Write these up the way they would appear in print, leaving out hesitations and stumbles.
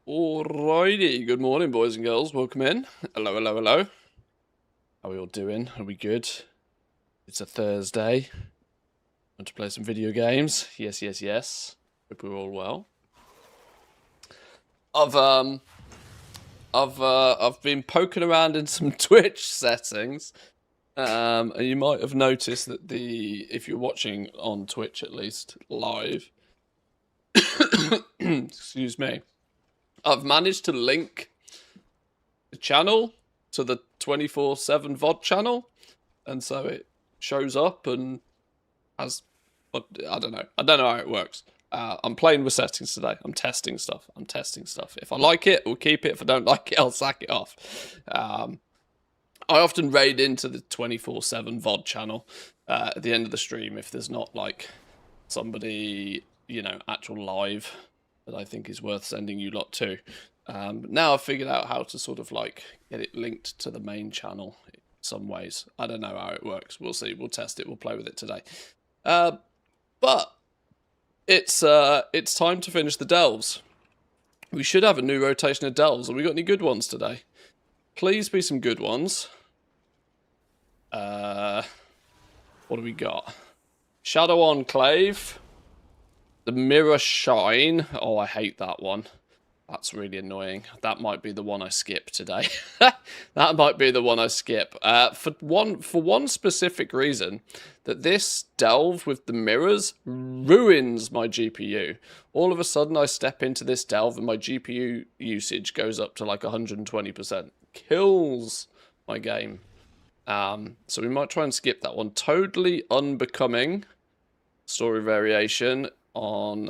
Alrighty, good morning, boys and girls. Welcome in. Hello, hello, hello. How are we all doing? Are we good? It's a Thursday. Want to play some video games? Yes, yes, yes. Hope we're all well. I've been poking around in some Twitch settings, and you might have noticed that if you're watching on Twitch at least live, excuse me, I've managed to link the channel to the 24/7 VOD channel, and so it shows up and has, I don't know how it works. I'm playing with settings today. I'm testing stuff. If I like it, we'll keep it. If I don't like it, I'll sack it off. I often raid into the 24/7 VOD channel at the end of the stream if there's not like somebody, actual live that I think is worth sending you lot to. But now I've figured out how to sort of like get it linked to the main channel in some ways. I don't know how it works. We'll see. We'll test it. We'll play with it today. But it's time to finish the delves. We should have a new rotation of delves. Have we got any good ones today? Please be some good ones. What do we got? Shadow Enclave. The Mirror Shine. Oh, I hate that one. That's really annoying. That might be the one I skip today. That might be the one I skip. For one specific reason, that this delve with the mirrors ruins my GPU. All of a sudden, I step into this delve and my GPU usage goes up to like 120%. Kills my game. So we might try and skip that one. Totally unbecoming story variation on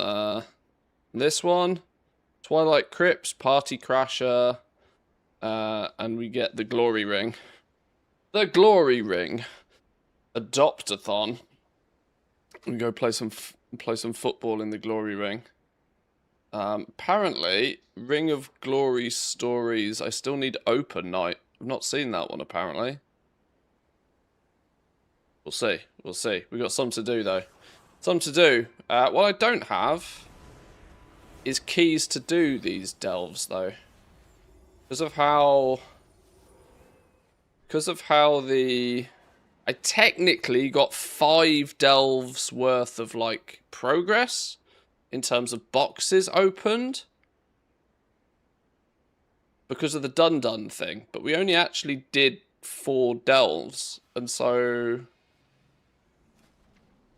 this one. Twilight Crypts, Party Crasher, and we get the Glory Ring. The Glory Ring. Adopt-a-thon. We go play some football in the Glory Ring. Apparently, Ring of Glory stories. I still need open night. I've not seen that one apparently. We'll see. We'll see. We got some to do though. Some to do. What I don't have is keys to do these delves though, because of how I technically got 5 delves worth of like progress in terms of boxes opened because of the done thing, but we only actually did 4 delves, and so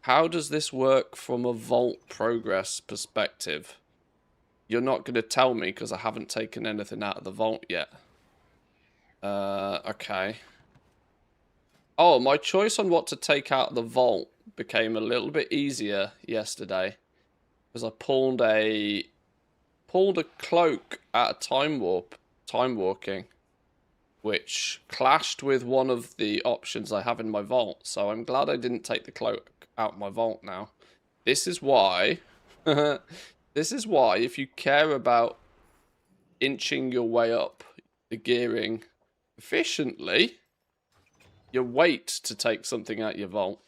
how does this work from a vault progress perspective? You're not going to tell me because I haven't taken anything out of the vault yet. Okay. Oh, my choice on what to take out of the vault became a little bit easier yesterday, because I pulled a cloak out of time walking, which clashed with one of the options I have in my vault. So I'm glad I didn't take the cloak out of my vault now. This is why. This is why, if you care about inching your way up the gearing efficiently, you wait to take something out your vault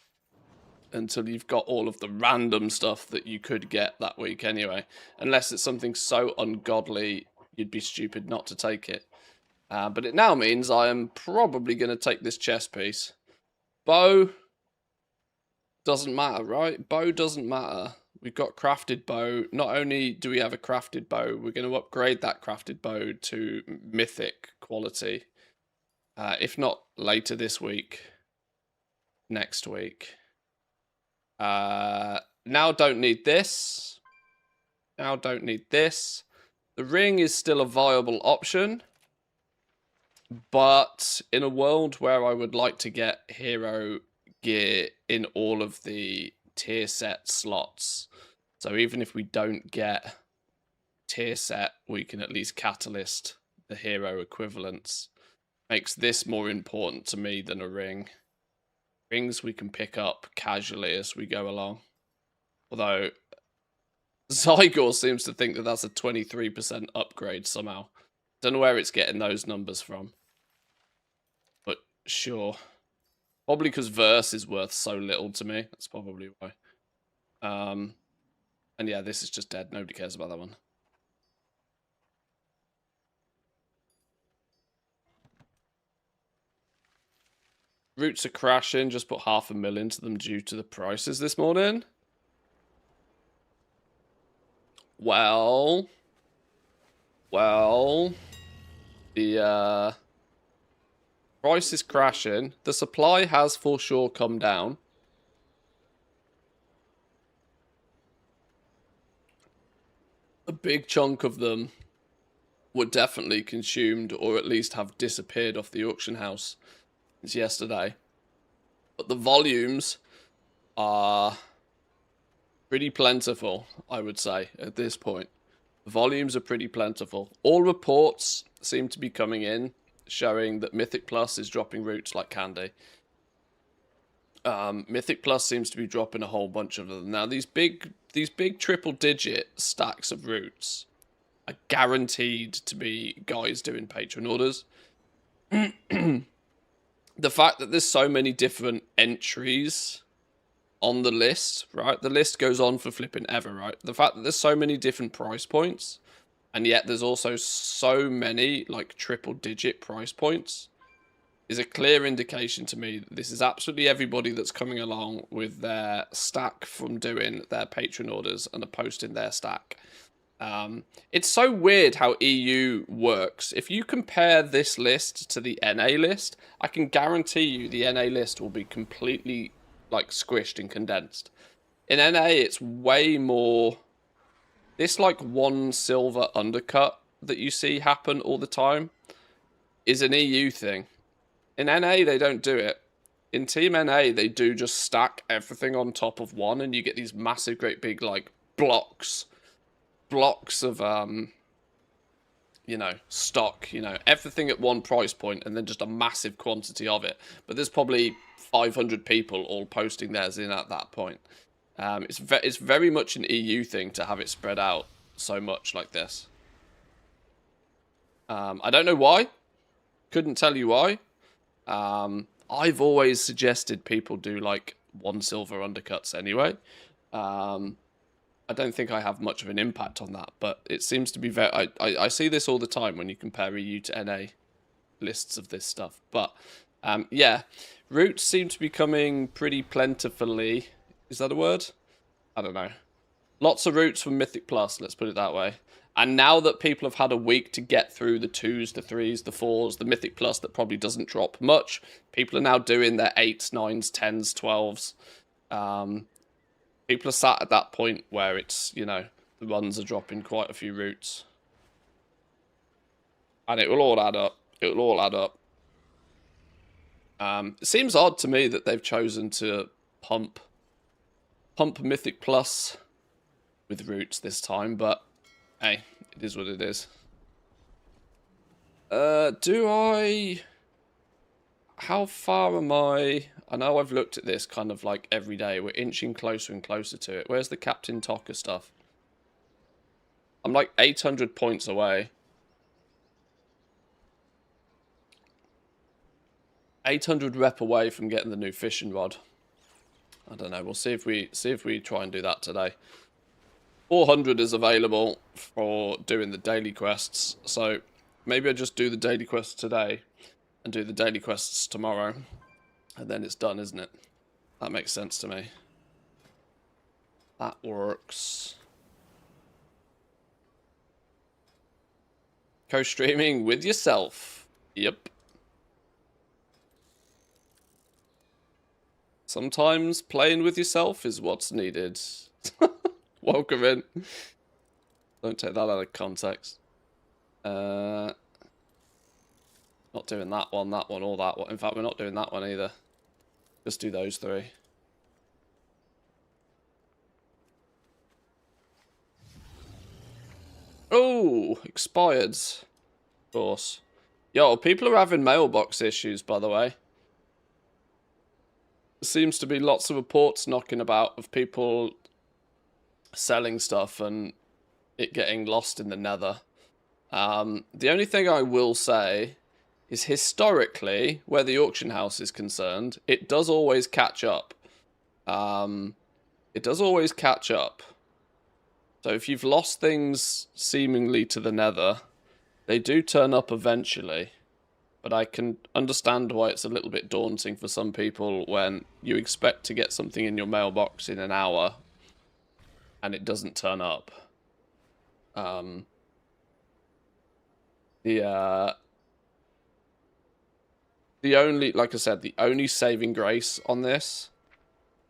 until you've got all of the random stuff that you could get that week anyway. Unless it's something so ungodly, you'd be stupid not to take it. But it now means I am probably going to take this chest piece. Bow doesn't matter, right? Bow doesn't matter. We've got crafted bow. Not only do we have a crafted bow, we're going to upgrade that crafted bow to mythic quality. If not later this week, next week. Now don't need this. Now don't need this. The ring is still a viable option, but in a world where I would like to get hero gear in all of the tier set slots, so even if we don't get tier set, we can at least catalyst the hero equivalents. Makes this more important to me than a ring. Rings we can pick up casually as we go along. Although Zygor seems to think that that's a 23% upgrade somehow. Don't know where it's getting those numbers from, but sure. Probably because verse is worth so little to me. That's probably why. And yeah, this is just dead. Nobody cares about that one. Roots are crashing. Just put 500,000 into them due to the prices this morning. Well, the price is crashing. The supply has for sure come down. A big chunk of them were definitely consumed or at least have disappeared off the auction house since yesterday. But the volumes are pretty plentiful, I would say, at this point. The volumes are pretty plentiful. All reports seem to be coming in showing that Mythic Plus is dropping roots like candy. Mythic Plus seems to be dropping a whole bunch of them. Now, these big triple-digit stacks of roots are guaranteed to be guys doing patron orders. The fact that there's so many different entries on the list, right? The list goes on for flipping ever, right? The fact that there's so many different price points, and yet there's also so many, like, triple-digit price points, is a clear indication to me that this is absolutely everybody that's coming along with their stack from doing their patron orders and are posting their stack. It's so weird how EU works. If you compare this list to the NA list, I can guarantee you the NA list will be completely, like, squished and condensed. In NA, it's way more... This, like, 1 silver undercut that you see happen all the time is an EU thing. In NA, they don't do it. In Team NA, they do just stack everything on top of one, and you get these massive, great big, like, blocks of, you know, stock, you know, everything at one price point, and then just a massive quantity of it. But there's probably 500 people all posting theirs in at that point. It's very much an EU thing to have it spread out so much like this. I don't know why. Couldn't tell you why. I've always suggested people do, like, 1 silver undercuts anyway. I don't think I have much of an impact on that, but it seems to be very... I see this all the time when you compare EU to NA lists of this stuff. But, yeah, roots seem to be coming pretty plentifully. Is that a word? I don't know. Lots of roots from Mythic Plus, let's put it that way. And now that people have had a week to get through the 2s, the 3s, the 4s, the Mythic Plus that probably doesn't drop much, people are now doing their 8s, 9s, 10s, 12s. People are sat at that point where it's, you know, the runs are dropping quite a few roots. And it will all add up. It will all add up. It seems odd to me that they've chosen to pump Mythic Plus with roots this time, but hey, it is what it is. How far am I? I know I've looked at this kind of like every day. We're inching closer and closer to it. Where's the Captain Tocker stuff? I'm like 800 points away. 800 rep away from getting the new fishing rod. I don't know. We'll see if we try and do that today. 400 is available for doing the daily quests, so maybe I just do the daily quests today and do the daily quests tomorrow, and then it's done, isn't it? That makes sense to me. That works. Co-streaming with yourself. Yep. Sometimes playing with yourself is what's needed. Welcome in. Don't take that out of context. Not doing that one, or that one. In fact, we're not doing that one either. Just do those 3. Oh, expired. Of course. Yo, people are having mailbox issues, by the way. There seems to be lots of reports knocking about of people selling stuff and it getting lost in the nether. The only thing I will say is historically, where the auction house is concerned, it does always catch up. It does always catch up. So if you've lost things seemingly to the nether, they do turn up eventually. but I can understand why it's a little bit daunting for some people when you expect to get something in your mailbox in an hour and it doesn't turn up. The only, like I said, the only saving grace on this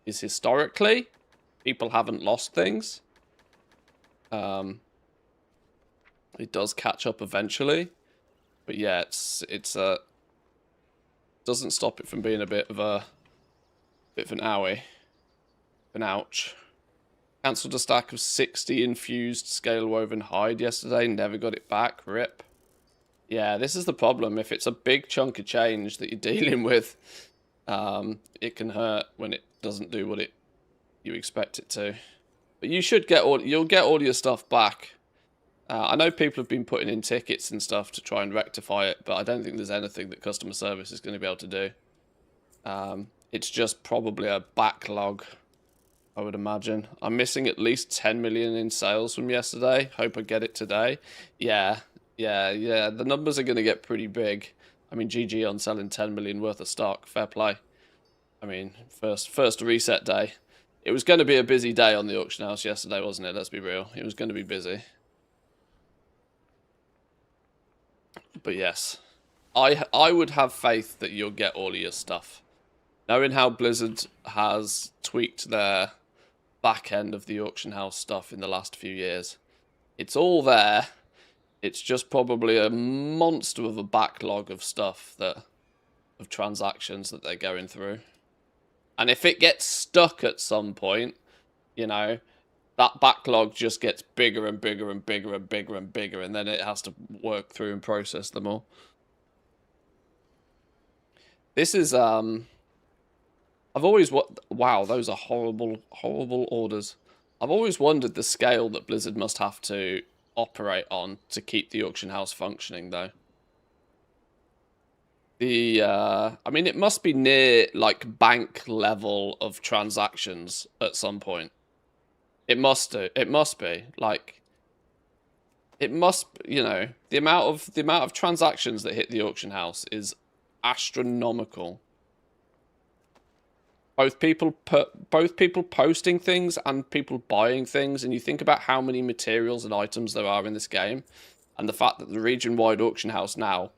is historically people haven't lost things. It does catch up eventually, but yeah, it's doesn't stop it from being a bit of an owie, an ouch. Cancelled a stack of 60 infused scale woven hide yesterday, never got it back, rip. Yeah, this is the problem. If it's a big chunk of change that you're dealing with, it can hurt when it doesn't do what you expect it to. But you'll get all your stuff back. I know people have been putting in tickets and stuff to try and rectify it, but I don't think there's anything that customer service is going to be able to do. It's just probably a backlog, I would imagine. I'm missing at least 10 million in sales from yesterday. Hope I get it today. Yeah. The numbers are going to get pretty big. I mean, GG on selling 10 million worth of stock. Fair play. I mean, first reset day. It was going to be a busy day on the auction house yesterday, wasn't it? Let's be real. It was going to be busy. But yes, I would have faith that you'll get all of your stuff. Knowing how Blizzard has tweaked their back end of the auction house stuff in the last few years, it's all there. It's just probably a monster of a backlog of stuff of transactions that they're going through. And if it gets stuck at some point, you know, that backlog just gets bigger and bigger and bigger and bigger and bigger, and then it has to work through and process them all. This is, I've always, wow, those are horrible, horrible orders. I've always wondered the scale that Blizzard must have to operate on to keep the auction house functioning, though. I mean, it must be near, like, bank level of transactions at some point. It must do. It must be. Like, it must, you know, the amount of transactions that hit the auction house is astronomical. Both people posting things and people buying things, and you think about how many materials and items there are in this game, and the fact that the region-wide auction house now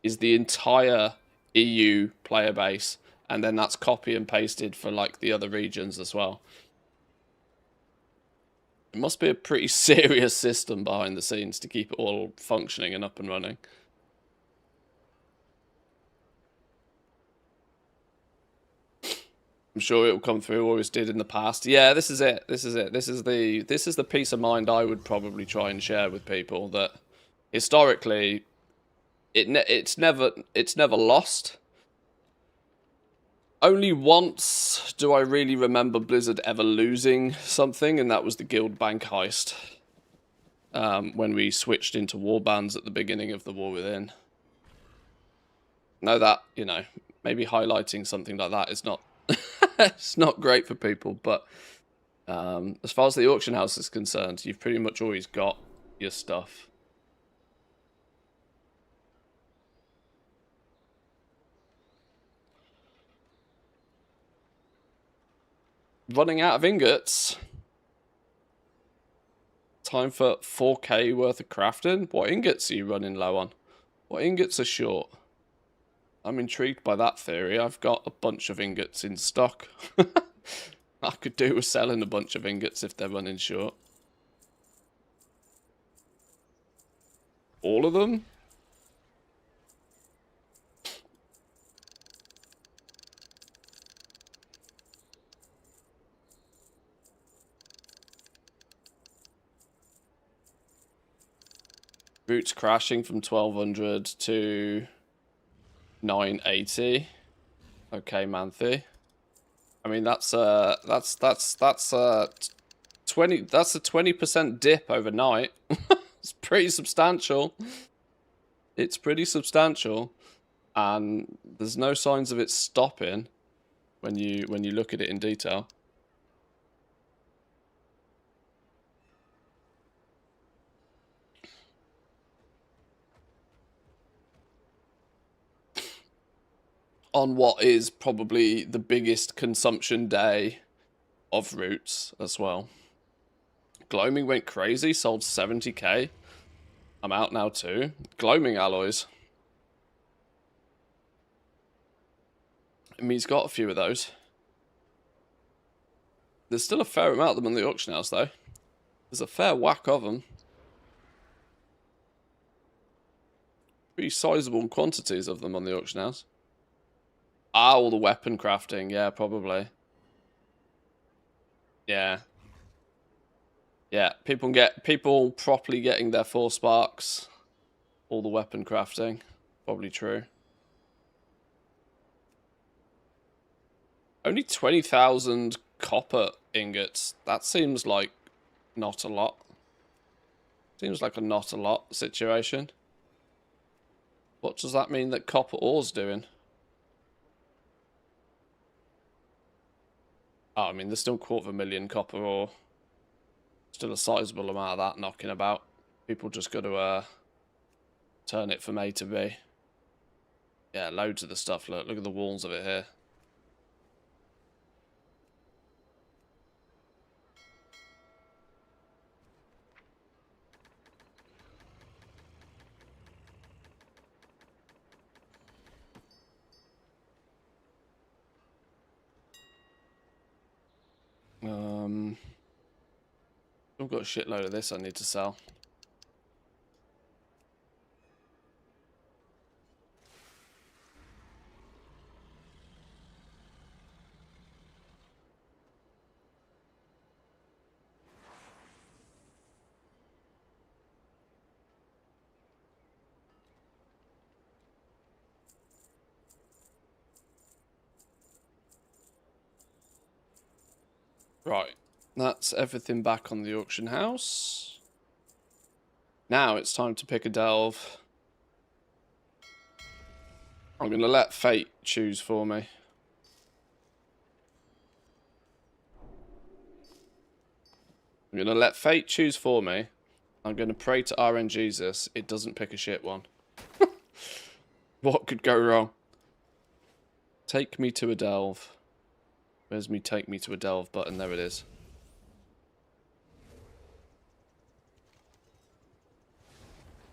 is the entire EU player base, and then that's copy and pasted for like the other regions as well. It must be a pretty serious system behind the scenes to keep it all functioning and up and running. I'm sure it will come through. Always did in the past. Yeah, this is it. This is it. This is the peace of mind I would probably try and share with people, that historically, it's never lost. Only once do I really remember Blizzard ever losing something, and that was the Guild Bank heist. When we switched into warbands at the beginning of the War Within. Know that, you know, maybe highlighting something like that is not it's not great for people, but as far as the auction house is concerned, you've pretty much always got your stuff. Running out of ingots. Time for 4k worth of crafting. What ingots are you running low on? What ingots are short? I'm intrigued by that theory. I've got a bunch of ingots in stock. I could do with selling a bunch of ingots if they're running short. All of them? Boots crashing from 1200 to 980. Okay, Manthe. I mean, that's a 20% dip overnight. It's pretty substantial. It's pretty substantial, and there's no signs of it stopping when you look at it in detail. on what is probably the biggest consumption day of roots as well. Gloaming went crazy, sold 70k. I'm out now too. Gloaming alloys. I mean, he's got a few of those. There's still a fair amount of them on the auction house, though. There's a fair whack of them. Pretty sizable quantities of them on the auction house. Ah, all the weapon crafting. Yeah, probably. Yeah. Yeah, people properly getting their 4 sparks. All the weapon crafting. Probably true. Only 20,000 copper ingots. That seems like not a lot. Seems like a not a lot situation. What does that mean that copper ore's doing? Oh, I mean, there's still 250,000 copper ore. Still a sizable amount of that knocking about. People just got to turn it from A to B. Yeah, loads of the stuff. Look at the walls of it here. I've got a shitload of this I need to sell. Right, that's everything back on the auction house. Now it's time to pick a delve. I'm going to let fate choose for me. I'm going to let fate choose for me. I'm going to pray to RNGesus it doesn't pick a shit one. What could go wrong? Take me to a delve. Where's me take me to a delve button? There it is.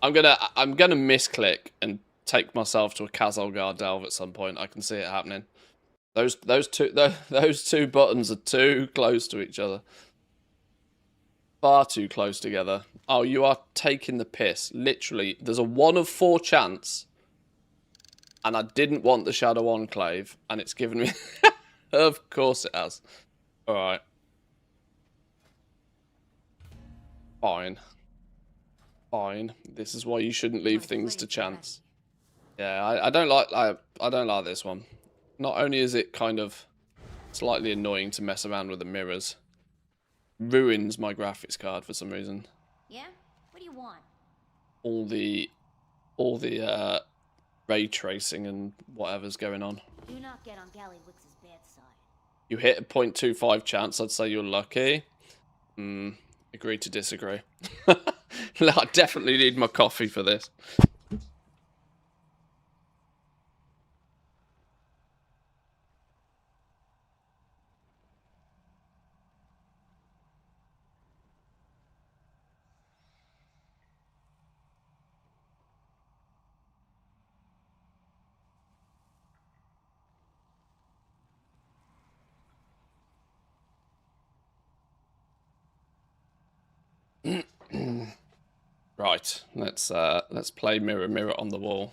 I'm gonna misclick and take myself to a Kazalgar delve at some point. I can see it happening. Those two buttons are too close to each other. Far too close together. Oh, you are taking the piss. Literally, there's a 1 of 4 chance. And I didn't want the Shadow Enclave, and it's given me... Of course it has. Alright. Fine. Fine. This is why you shouldn't leave things to chance. Yeah, I don't like this one. Not only is it kind of slightly annoying to mess around with the mirrors, ruins my graphics card for some reason. Yeah? What do you want? All the ray tracing and whatever's going on. Do not get on Gallywix's bad side. You hit a 0.25 chance, I'd say you're lucky. Agree to disagree. I definitely need my coffee for this. Right, let's play mirror mirror on the wall.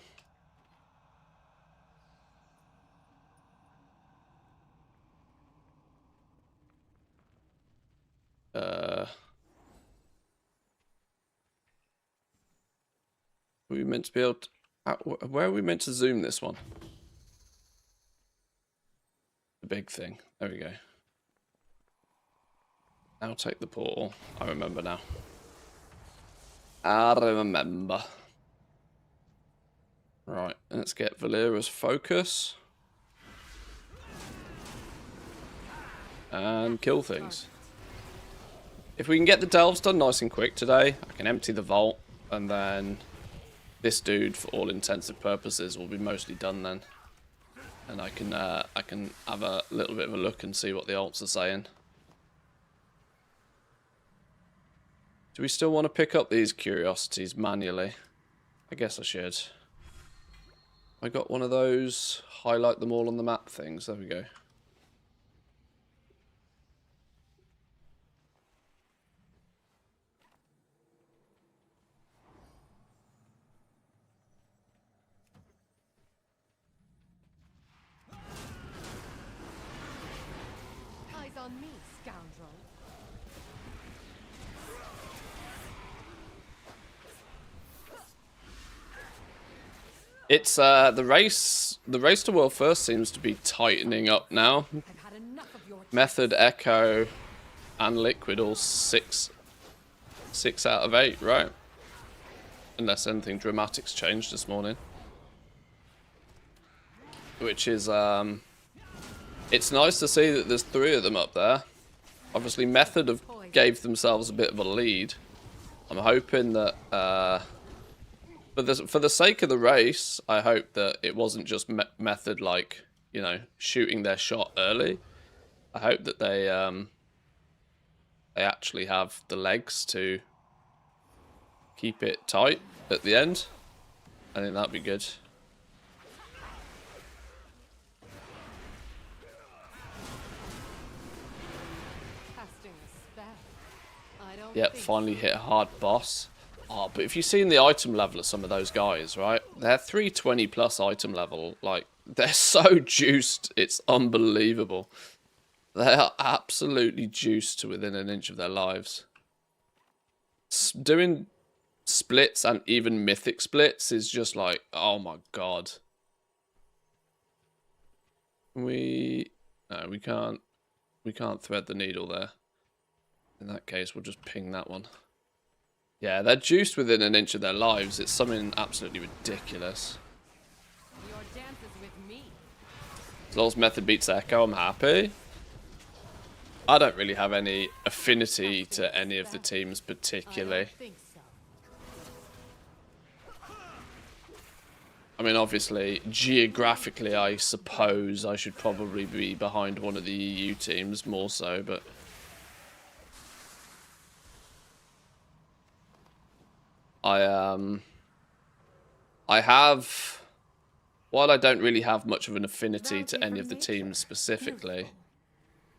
Are we meant to be able to, where are we meant to zoom this one? The big thing. There we go. Now take the portal. I remember now. I remember. Right, let's get Valera's focus. And kill things. If we can get the delves done nice and quick today, I can empty the vault, and then this dude, for all intensive purposes, will be mostly done then. and I can have a little bit of a look and see what the alts are saying. Do we still want to pick up these curiosities manually? I guess I should. I got one of those highlight them all on the map things. There we go. Eyes on me, scoundrel. It's the race to world first seems to be tightening up now. I've had enough of your Method, Echo, and Liquid all 6 out of 8, right? Unless anything dramatic's changed this morning. Which is it's nice to see that there's 3 of them up there. Obviously Method have gave themselves a bit of a lead. I'm hoping that for the sake of the race, I hope that it wasn't just Method, like, you know, shooting their shot early. I hope that they actually have the legs to keep it tight at the end. I think that'd be good. casting a spell. I don't Yep, think finally hit a hard boss. Oh, but if you've seen the item level of some of those guys, right? They're 320 plus item level. Like, they're so juiced. It's unbelievable. They are absolutely juiced to within an inch of their lives. Doing splits and even mythic splits is just like, oh my god. No, we can't thread the needle there. In that case, we'll just ping that one. Yeah, they're juiced within an inch of their lives. It's something absolutely ridiculous. your dance is with me. As long as Method beats Echo, I'm happy. I don't really have any affinity to any of the teams I particularly. don't think so. I mean, obviously, geographically, I suppose I should probably be behind one of the EU teams more so, but... I have... While I don't really have much of an affinity to any of the teams specifically,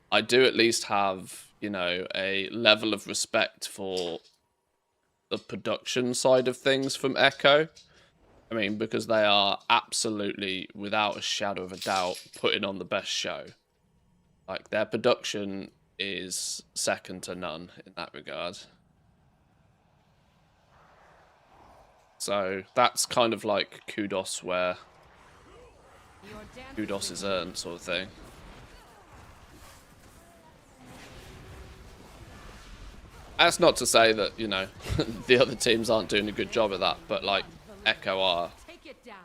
I do at least have, you know, a level of respect for the production side of things from Echo. I mean, because they are absolutely, without a shadow of a doubt, putting on the best show. Like, their production is second to none in that regard. So, that's kind of like kudos where Your dance kudos is earned, sort of thing. That's not to say that, you know, the other teams aren't doing a good job of that, but, like, Echo are take it down.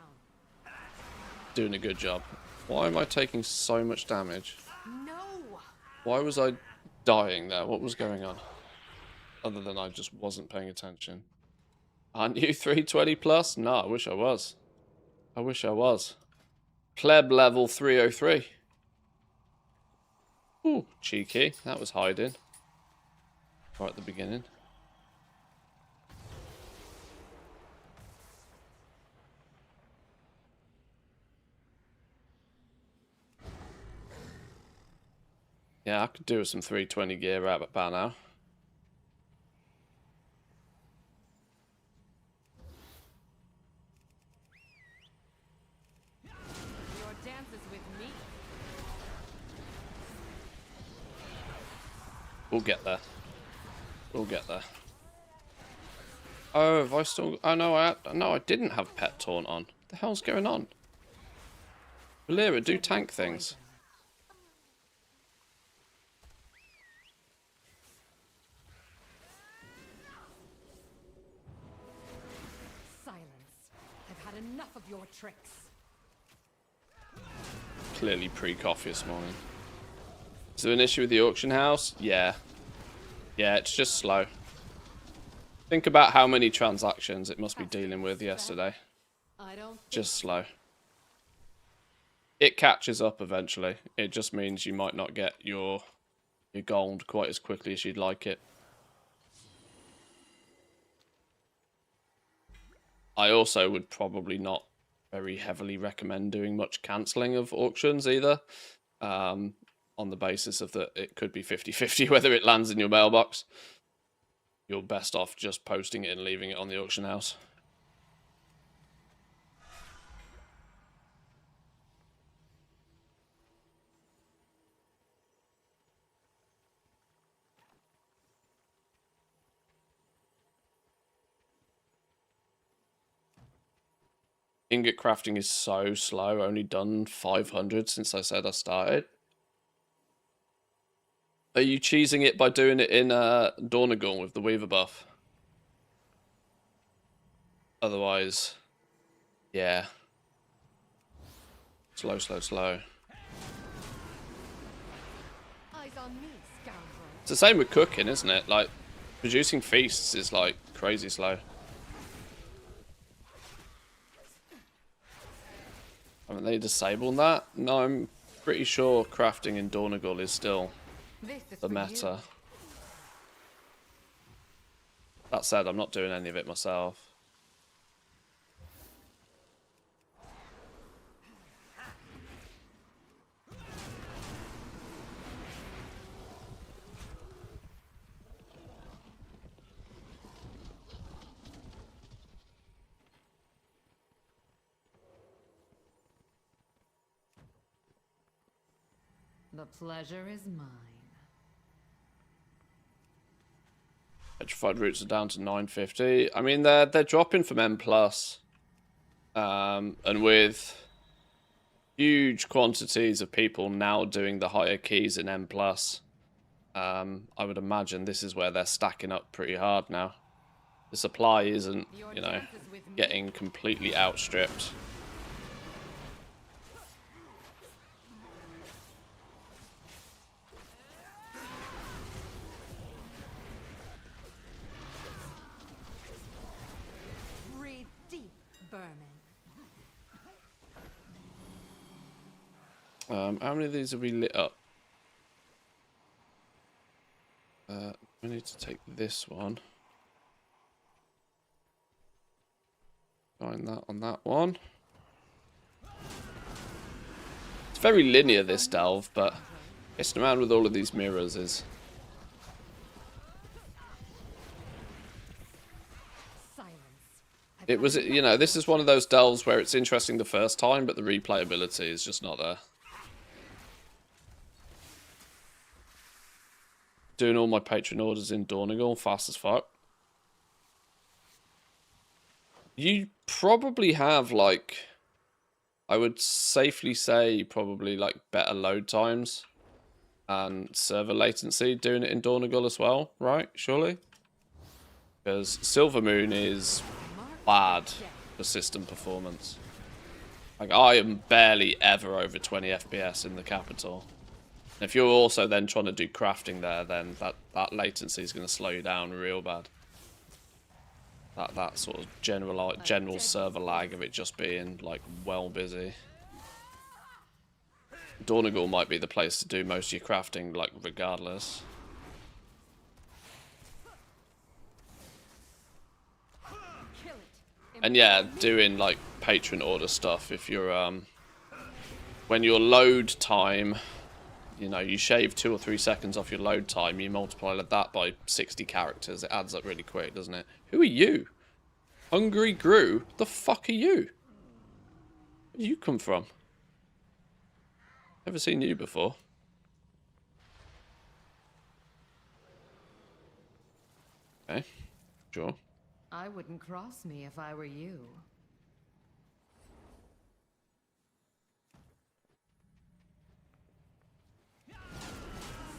doing a good job. Why am I taking so much damage? No. Why was I dying there? What was going on? Other than I just wasn't paying attention. Aren't you 320 plus? No, I wish I was. I wish I was. Pleb level 303. Ooh, cheeky. That was hiding. Right at the beginning. Yeah, I could do with some 320 gear right about now. Your dance is with me. We'll get there. We'll get there. Oh, have I still... Oh, no, I didn't have Pet Taunt on. What the hell's going on? Valera, do tank things. Silence. I've had enough of your tricks. Clearly pre-coffee this morning. Is there an issue with the auction house? Yeah. Yeah, it's just slow. Think about how many transactions it must be dealing with yesterday. I don't think Just slow. it catches up eventually. It just means you might not get your gold quite as quickly as you'd like it. I also would probably not very heavily recommend doing much cancelling of auctions either, on the basis of that it could be 50-50 whether it lands in your mailbox. You're best off just posting it and leaving it on the auction house. Ingot crafting is so slow. Only done 500 since I said I started. Are you cheesing it by doing it in Dornagon with the Weaver buff? Otherwise, yeah. Slow, slow, slow. Eyes on me, scoundrel. It's the same with cooking, isn't it? Like, producing feasts is like crazy slow. Haven't they disabled that? No, I'm pretty sure crafting in Dornagon is still the meta. That said, I'm not doing any of it myself. The pleasure is mine. Petrified roots are down to 950. I mean, they're dropping from M+. And with huge quantities of people now doing the higher keys in M+, I would imagine this is where they're stacking up pretty hard now. The supply isn't, you know, getting completely outstripped. Breathe deep, Berman. How many of these have we lit up? We need to take this one. Find that on that one. It's very linear, this delve, but messing around with all of these mirrors is... It was, you know, this is one of those delves where it's interesting the first time, but the replayability is just not there. Doing all my patron orders in Dornagon fast as fuck. You probably have, like, I would safely say probably like better load times and server latency doing it in Dornagon as well, right? Surely? Because Silvermoon is bad for system performance. Like, I am barely ever over 20 FPS in the capital. And if you're also then trying to do crafting there, then that latency is going to slow you down real bad. That sort of general server lag of it just being like well busy. Dornagon might be the place to do most of your crafting, like, regardless. And yeah, doing like patron order stuff, if you're when your load time, you know, you shave 2 or 3 seconds off your load time, you multiply that by 60 characters, it adds up really quick, doesn't it? Who are you? Hungry Grew? The fuck are you? Where did you come from? Never seen you before. Okay, sure. I wouldn't cross me if I were you.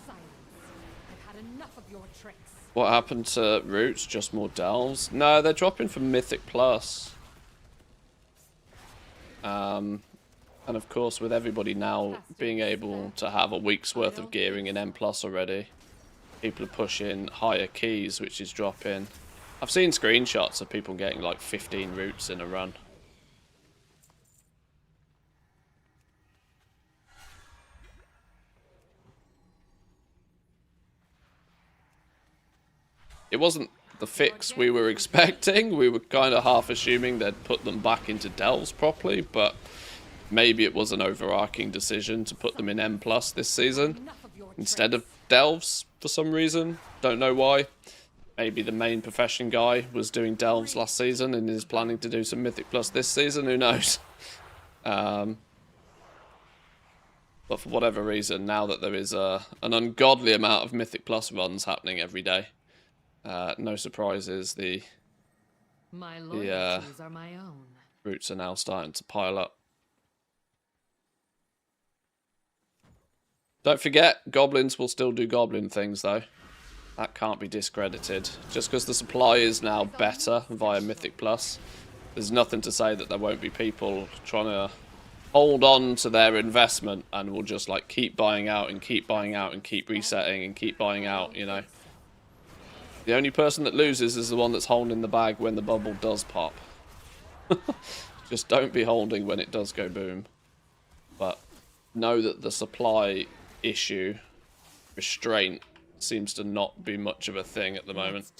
Silence. I've had enough of your tricks. What happened to Roots? Just more delves? No, they're dropping from Mythic Plus. And of course, with everybody now being able to have a week's worth of gearing in M Plus already, people are pushing higher keys, which is dropping. I've seen screenshots of people getting like 15 roots in a run. it wasn't the fix we were expecting. We were kind of half assuming they'd put them back into delves properly, but maybe it was an overarching decision to put them in M+ this season instead of delves for some reason. Don't know why. Maybe the main profession guy was doing delves last season and is planning to do some Mythic+ this season. Who knows? But for whatever reason, now that there is an ungodly amount of Mythic+ runs happening every day, no surprises, My loyalties are my own. roots are now starting to pile up. Don't forget, goblins will still do goblin things, though. That can't be discredited. Just because the supply is now better via Mythic+, there's nothing to say that there won't be people trying to hold on to their investment and will just, like, keep buying out and keep buying out and keep resetting and keep buying out, you know. The only person that loses is the one that's holding the bag when the bubble does pop. Just don't be holding when it does go boom. But know that the supply issue, restraint, seems to not be much of a thing at the moment.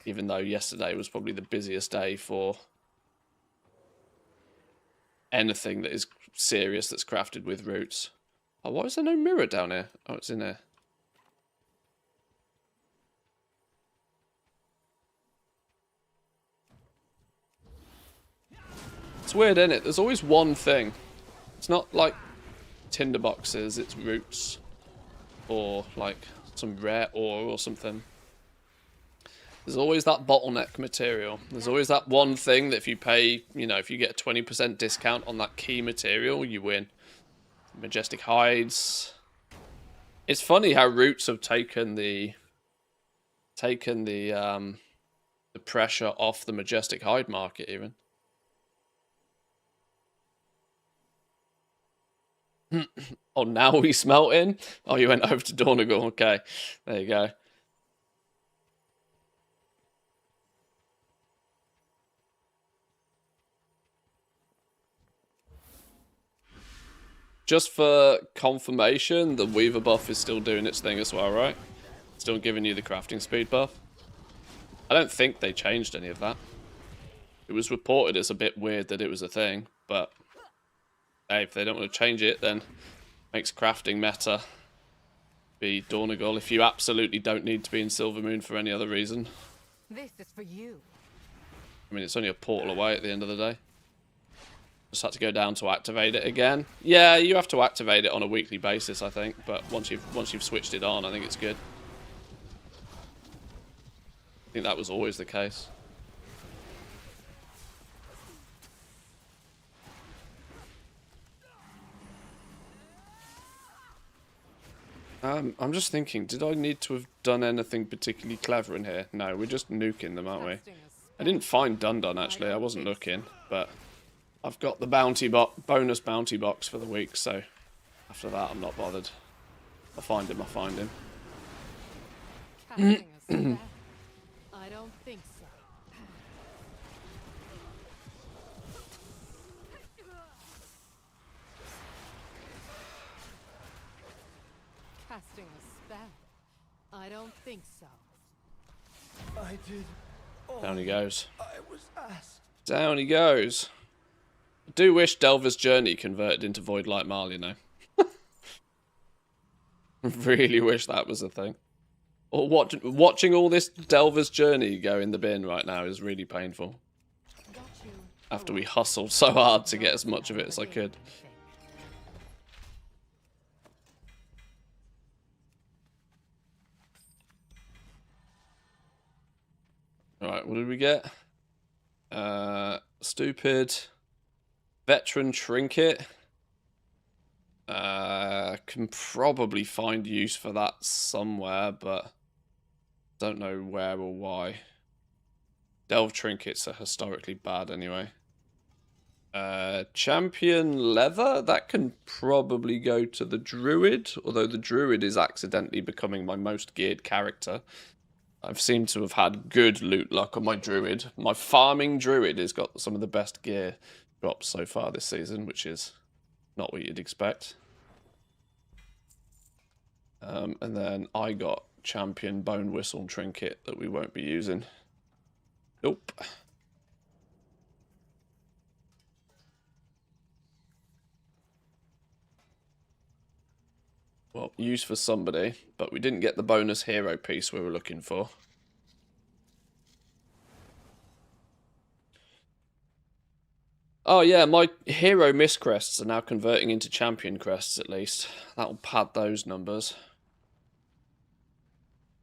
Even though yesterday was probably the busiest day for anything that is serious that's crafted with roots. Oh, why is there no mirror down here? Oh, it's in here. It's weird, isn't it? There's always one thing. It's not like tinderboxes, it's roots. Or like some rare ore or something. There's always that bottleneck material. There's always that one thing that if you pay, you know, if you get a 20% discount on that key material, you win. Majestic hides. It's funny how roots have taken the pressure off the majestic hide market even. Oh, now we smelting? Oh, you went over to Dornagal. Okay, there you go. Just for confirmation, the Weaver buff is still doing its thing as well, right? Still giving you the crafting speed buff. I don't think they changed any of that. It was reported as a bit weird that it was a thing, but hey, if they don't want to change it, then makes crafting meta be Dornagal if you absolutely don't need to be in Silvermoon for any other reason. This is for you. I mean, it's only a portal away at the end of the day. Just had to go down to activate it again. Yeah, you have to activate it on a weekly basis, I think. But once you've switched it on, I think it's good. I think that was always the case. I'm just thinking, did I need to have done anything particularly clever in here? No, we're just nuking them, aren't we? I didn't find Dun Dun, actually. I wasn't looking, but I've got the bonus bounty box for the week, so after that, I'm not bothered. I'll find him, I'll find him. Casting a spell? I don't think so. Casting a spell? I don't think so. I did. Down he goes. I was asked. Down he goes. I do wish Delver's Journey converted into Void Light Maul, you know. I really wish that was a thing. Or watching all this Delver's Journey go in the bin right now is really painful. After we hustled so hard to get as much of it as I could. Alright, what did we get? Stupid. Veteran Trinket. Can probably find use for that somewhere, but don't know where or why. Delve Trinkets are historically bad anyway. Champion Leather? That can probably go to the Druid, although the Druid is accidentally becoming my most geared character. I've seemed to have had good loot luck on my Druid. My farming Druid has got some of the best gear drops so far this season, which is not what you'd expect. And then I got champion bone whistle trinket that we won't be using. Nope. Well, use for somebody, but we didn't get the bonus hero piece we were looking for. Oh yeah, my hero miss crests are now converting into champion crests at least. That'll pad those numbers.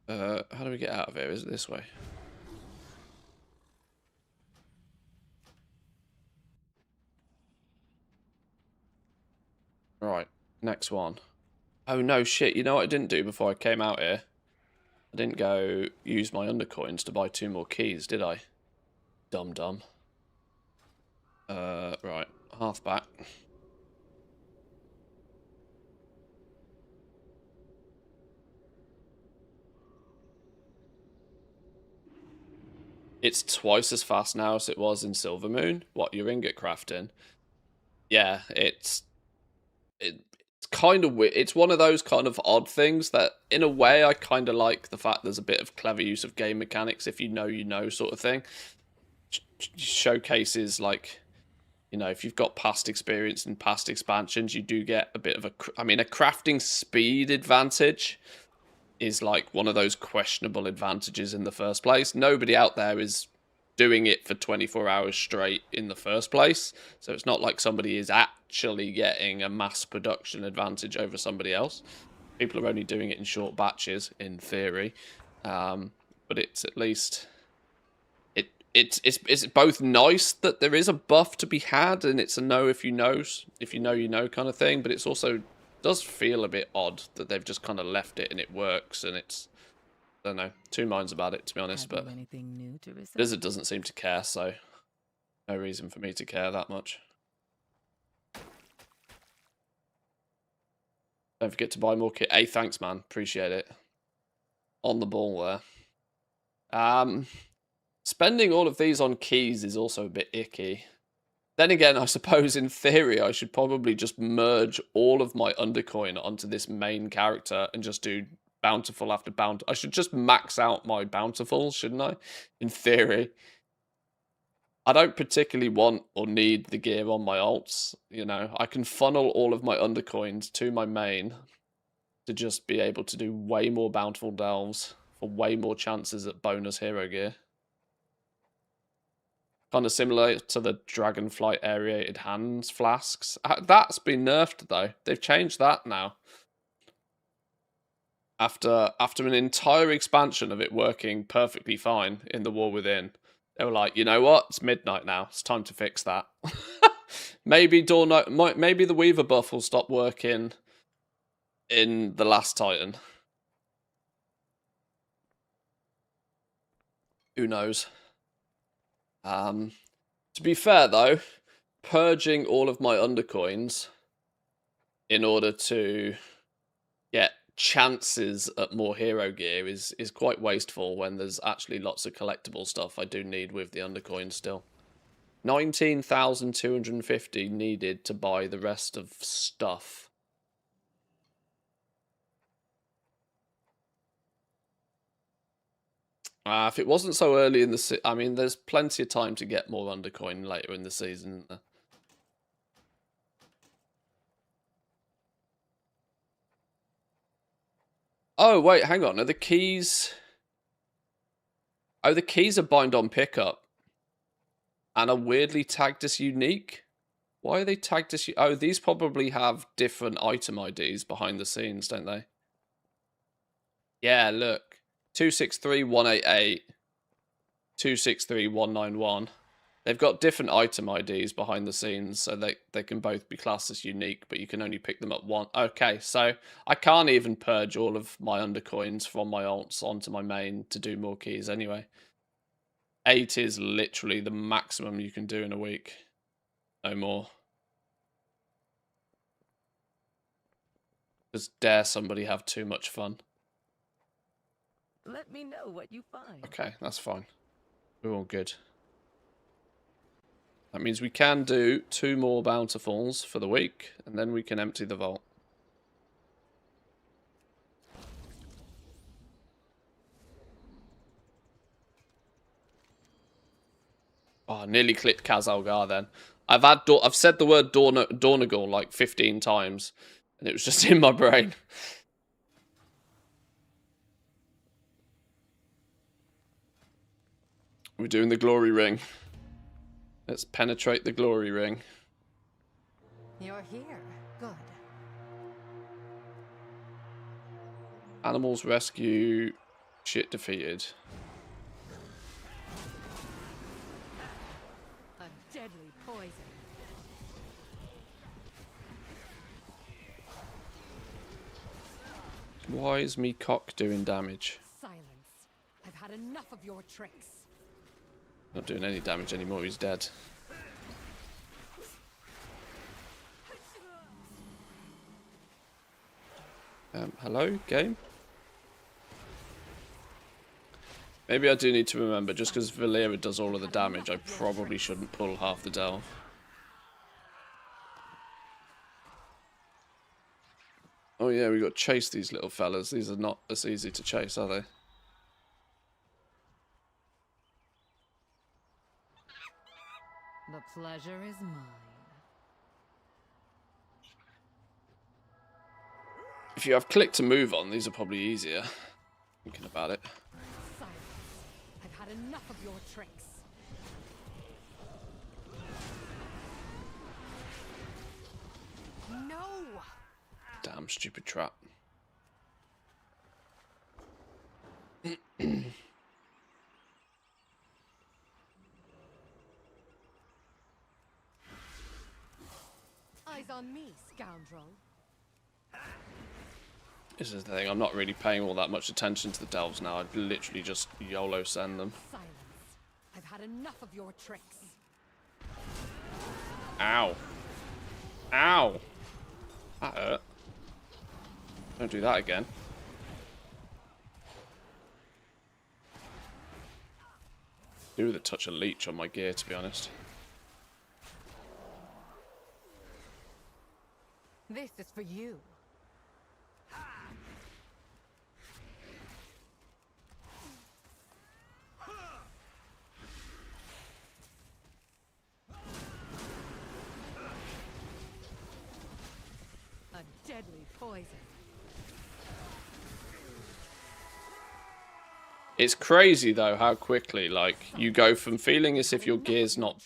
How do we get out of here? Is it this way? Right, next one. Oh no, shit, you know what I didn't do before I came out here? I didn't go use my undercoins to buy 2 more keys, did I? Dum-dum. Right, half back. It's twice as fast now as it was in Silvermoon. What, your ingot crafting? Yeah, it's kind of weird. It's one of those kind of odd things that, in a way, I kind of like the fact there's a bit of clever use of game mechanics. If you know sort of thing. Showcases, like, you know, if you've got past experience and past expansions, you do get a bit of a crafting speed advantage is like one of those questionable advantages in the first place. Nobody out there is doing it for 24 hours straight in the first place, so it's not like somebody is actually getting a mass production advantage over somebody else. People are only doing it in short batches, in theory, but it's at least it's both nice that there is a buff to be had, and it's a know if you know you know kind of thing, but it's also does feel a bit odd that they've just kind of left it and it works, and it's, I don't know, 2 minds about it, to be honest, but anything new to Blizzard doesn't seem to care, so no reason for me to care that much. Don't forget to buy more kit. Hey, thanks, man. Appreciate it. On the ball there. Spending all of these on keys is also a bit icky. Then again, I suppose in theory I should probably just merge all of my undercoin onto this main character and just do bountiful after bountiful. I should just max out my bountifuls, shouldn't I? In theory. I don't particularly want or need the gear on my alts, you know. I can funnel all of my undercoins to my main to just be able to do way more bountiful delves for way more chances at bonus hero gear. Kind of similar to the Dragonflight aerated hands flasks. That's been nerfed though. They've changed that now. After an entire expansion of it working perfectly fine in the War Within, they were like, you know what? It's midnight now. It's time to fix that. Maybe maybe the Weaver buff will stop working in the last Titan. Who knows? To be fair though, purging all of my undercoins in order to get chances at more hero gear is quite wasteful when there's actually lots of collectible stuff I do need with the undercoins still. 19,250 needed to buy the rest of stuff. If it wasn't so early in the I mean, there's plenty of time to get more undercoin later in the season, isn't there? Oh, wait, hang on. Are the keys... Oh, the keys are bind on pickup. And are weirdly tagged as unique? Why are they tagged as... Oh, these probably have different item IDs behind the scenes, don't they? Yeah, look. 263-188. 263-191. They've got different item IDs behind the scenes, so they can both be classed as unique, but you can only pick them up one. Okay, so I can't even purge all of my undercoins from my alts onto my main to do more keys anyway. 8 is literally the maximum you can do in a week. No more. Just dare somebody have too much fun. Let me know what you find. Okay, that's fine. We're all good. That means we can do 2 more bountifuls for the week, and then we can empty the vault. Oh, I nearly clicked Kazalgar then. I've said the word Dornagal like 15 times, and it was just in my brain. We're doing the glory ring. Let's penetrate the glory ring. You're here. Good. Animals rescue. Shit defeated. A deadly poison. Why is me cock doing damage? Silence. I've had enough of your tricks. Not doing any damage anymore, he's dead. Hello, game? Maybe I do need to remember, just because Valera does all of the damage, I probably shouldn't pull half the delve. Oh yeah, we got to chase these little fellas. These are not as easy to chase, are they? The pleasure is mine. If you have click to move on, these are probably easier. Thinking about it. Silence. I've had enough of your tricks. No! Damn stupid trap. Eyes on me, scoundrel. This is the thing, I'm not really paying all that much attention to the delves now. I'd literally just YOLO send them. Silence. I've had enough of your tricks. Ow. Ow. That hurt. Don't do that again. Do with a touch of leech on my gear, to be honest. This is for you. A deadly poison. It's crazy though how quickly like you go from feeling as if your gear's not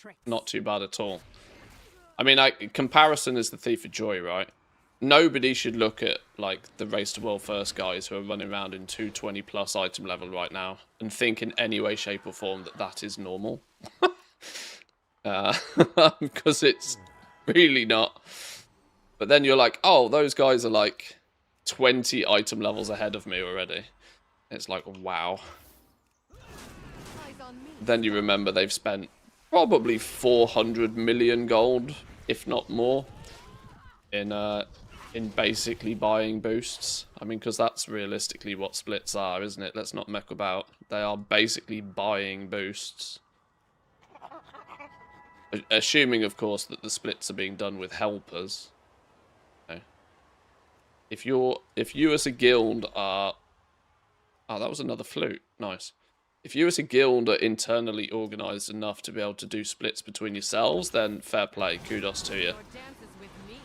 too bad at all. I mean, comparison is the thief of joy, right? Nobody should look at like the Race to World First guys who are running around in 220 plus item level right now and think in any way, shape or form that that is normal. Because it's really not. But then you're like, oh, those guys are like 20 item levels ahead of me already. It's like, wow. Eyes on me. Then you remember they've spent probably 400 million gold, if not more, in basically buying boosts. I mean, because that's realistically what splits are, isn't it? Let's not muck about. They are basically buying boosts. Assuming, of course, that the splits are being done with helpers. Okay. If you as a guild are... Oh, that was another flute. Nice. If you as a guild are internally organised enough to be able to do splits between yourselves, then fair play, kudos to you. Your dances with me.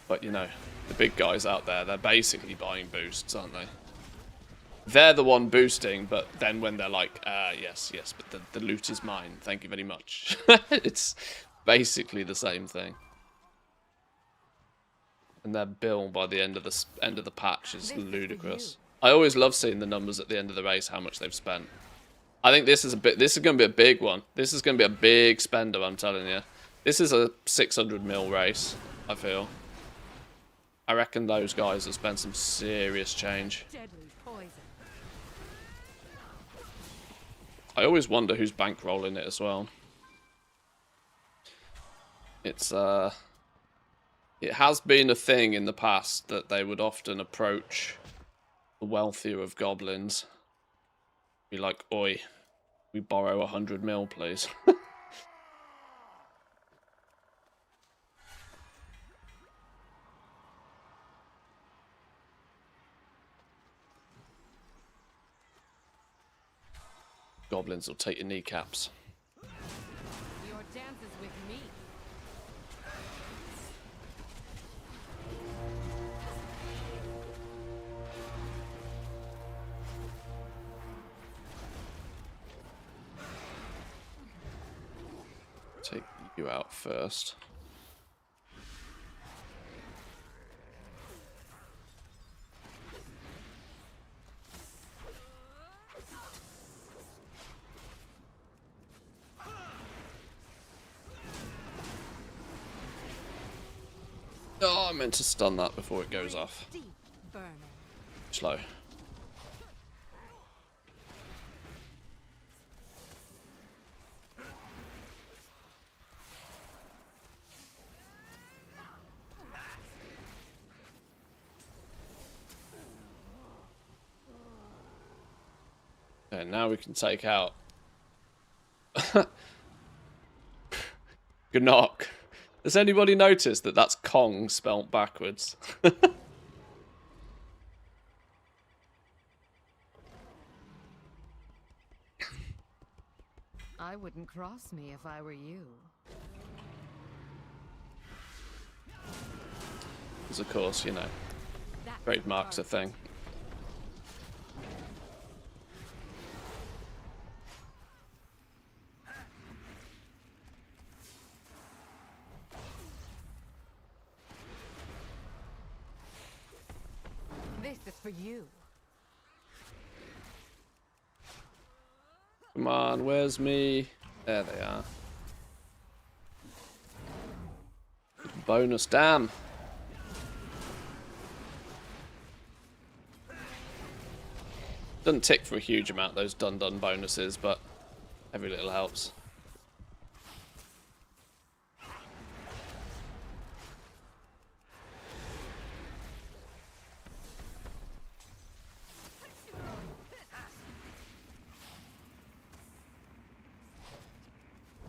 But, you know, the big guys out there, they're basically buying boosts, aren't they? They're the one boosting, but then when they're like, yes, but the loot is mine, thank you very much. It's basically the same thing. And their bill by the end of the patch is ludicrous. I always love seeing the numbers at the end of the race, how much they've spent. I think this is going to be a big one. This is going to be a big spender, I'm telling you. This is a 600 mil race, I feel. I reckon those guys have spent some serious change. Deadly poison. I always wonder who's bankrolling it as well. It's it has been a thing in the past that they would often approach the wealthier of goblins. Be like, oi, we borrow 100 mil, please. Goblins will take your kneecaps. You out first. Oh, I meant to stun that before it goes off. Deep burning. Slow. And now we can take out Gnock. Has anybody noticed that that's Kong spelt backwards? I wouldn't cross me if I were you. Because of course, you know, That's trademark's a thing. This is for you. Come on, where's me? There they are. Bonus, damn. Doesn't tick for a huge amount, those done bonuses, but every little helps.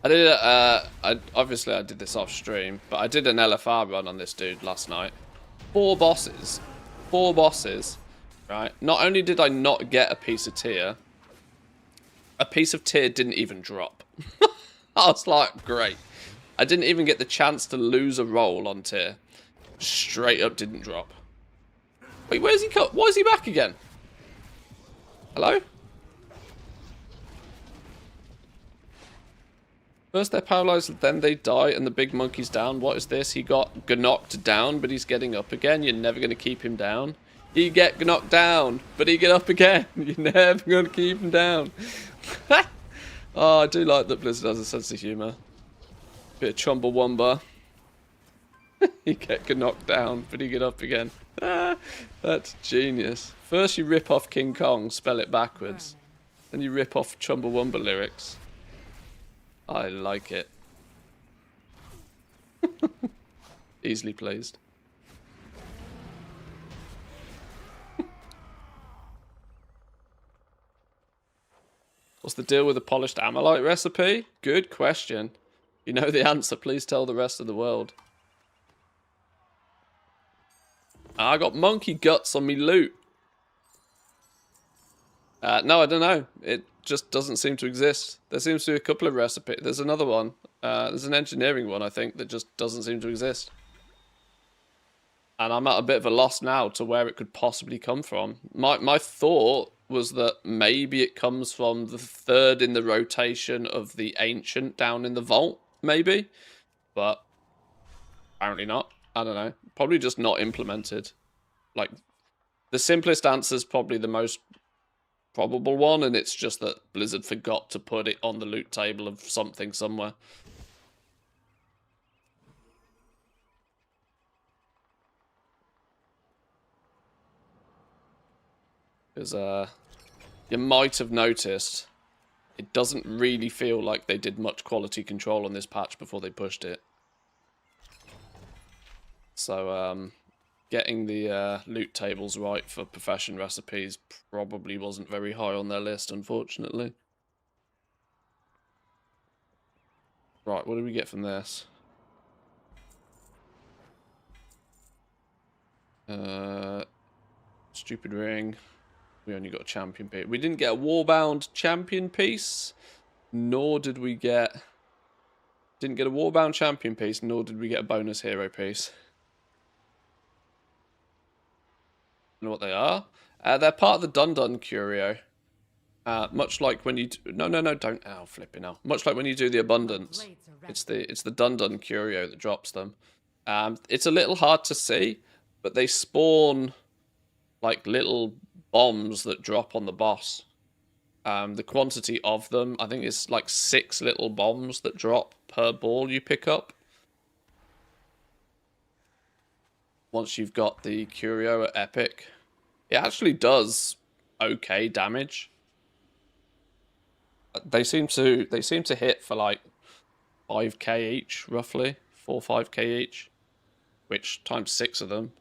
I did obviously I did this off stream, but I did an LFR run on this dude last night. 4 bosses. 4 bosses. Right? Not only did I not get a piece of tier, a piece of tier didn't even drop. I was like, great. I didn't even get the chance to lose a roll on tier. Straight up didn't drop. Wait, where's he cut? Why is he back again? Hello? First they're paralyzed, then they die, and the big monkey's down. What is this? He got knocked down, but he's getting up again. You're never going to keep him down. He get knocked down, but he get up again. You're never going to keep him down. Oh, I do like that Blizzard has a sense of humour. Bit of Chumbawamba. He get knocked down, but he get up again. That's genius. First you rip off King Kong, spell it backwards. Then you rip off Chumbawamba lyrics. I like it. Easily pleased. What's the deal with the polished Amalite recipe? Good question. If you know the answer, please tell the rest of the world. I got monkey guts on me loot. No, I don't know. It just doesn't seem to exist. There seems to be a couple of recipes. There's another one. There's an engineering one, I think, that just doesn't seem to exist. And I'm at a bit of a loss now to where it could possibly come from. My thought was that maybe it comes from the 3rd in the rotation of the Ancient down in the vault, maybe. But apparently not. I don't know. Probably just not implemented. Like, the simplest answer is probably the most probable one, and it's just that Blizzard forgot to put it on the loot table of something somewhere. Because you might have noticed it doesn't really feel like they did much quality control on this patch before they pushed it. So getting the loot tables right for profession recipes probably wasn't very high on their list, unfortunately. Right, what do we get from this? Stupid ring. We only got a champion piece. We didn't get a warbound champion piece, nor did we get... Didn't get a warbound champion piece, nor did we get a bonus hero piece. Know what they are? They're part of the Dun Dun Curio. Much like when you no, don't flipping now. Much like when you do the abundance, Blades are ready. it's the Dun Dun Curio that drops them. It's a little hard to see, but they spawn like little bombs that drop on the boss. The quantity of them, I think it's like 6 little bombs that drop per ball you pick up. Once you've got the Curio at Epic, it actually does okay damage. They seem to hit for like 5k each, roughly 4-5k each, which times 6 of them.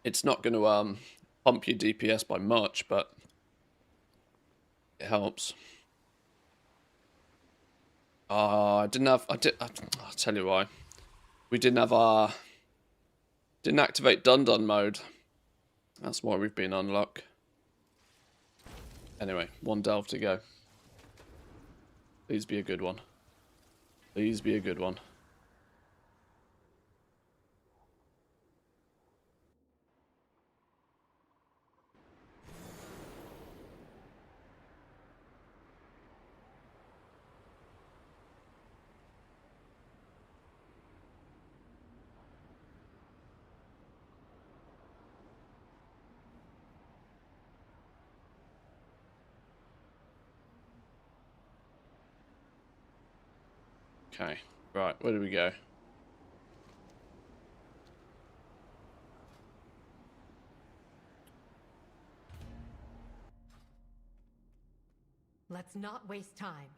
It's not going to pump your DPS by much, but it helps. I didn't have. I'll tell you why. We didn't have our. Didn't activate Dun Dun mode. That's why we've been unlocked. Anyway, 1 delve to go. Please be a good one. Please be a good one. Okay, right, where do we go? Let's not waste time.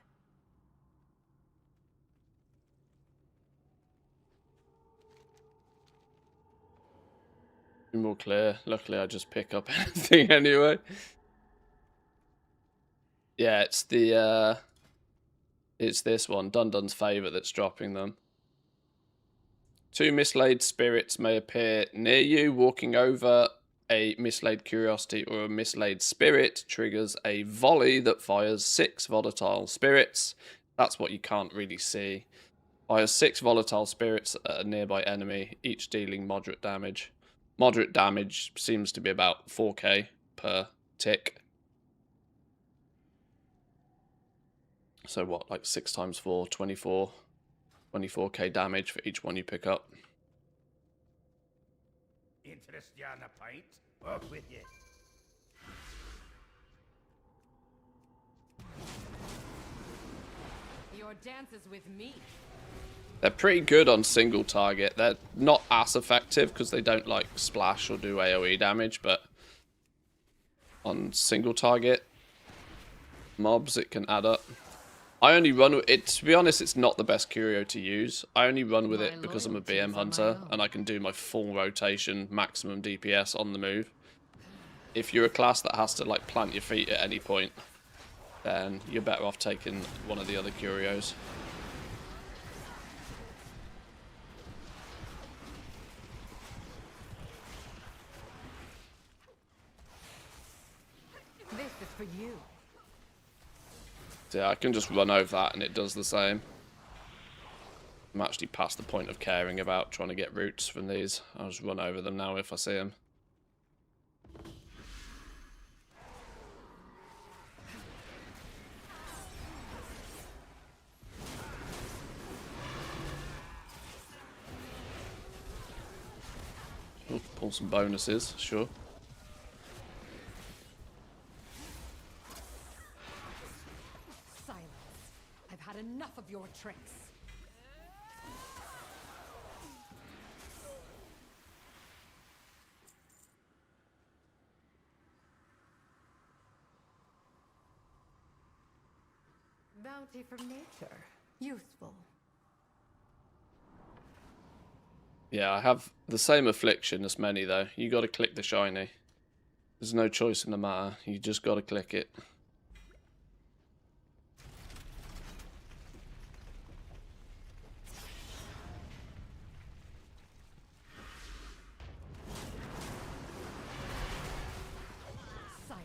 Be more clear. Luckily, I just pick up anything anyway. Yeah, it's the it's this one, Dun Dun's favourite, that's dropping them. 2 mislaid spirits may appear near you. Walking over a mislaid curiosity or a mislaid spirit triggers a volley that fires 6 volatile spirits. That's what you can't really see. Fires 6 volatile spirits at a nearby enemy, each dealing moderate damage. Moderate damage seems to be about 4k per tick. So what, like 6 times 4, 24. 24k damage for each one you pick up. Interest you on a pint? Up with you. Your dances with me. They're pretty good on single target. They're not as effective because they don't like splash or do AoE damage, but on single target mobs it can add up. I only run with it, to be honest, it's not the best curio to use. I only run with it because I'm a BM hunter and I can do my full rotation, maximum DPS on the move. If you're a class that has to like plant your feet at any point, then you're better off taking one of the other curios. This is for you. Yeah, I can just run over that and it does the same. I'm actually past the point of caring about trying to get roots from these. I'll just run over them now if I see them. Ooh, pull some bonuses, sure. Silence. I've had enough of your tricks. Bounty from nature. Useful. Yeah, I have the same affliction as many though. You gotta click the shiny. There's no choice in the matter. You just gotta click it. Silence.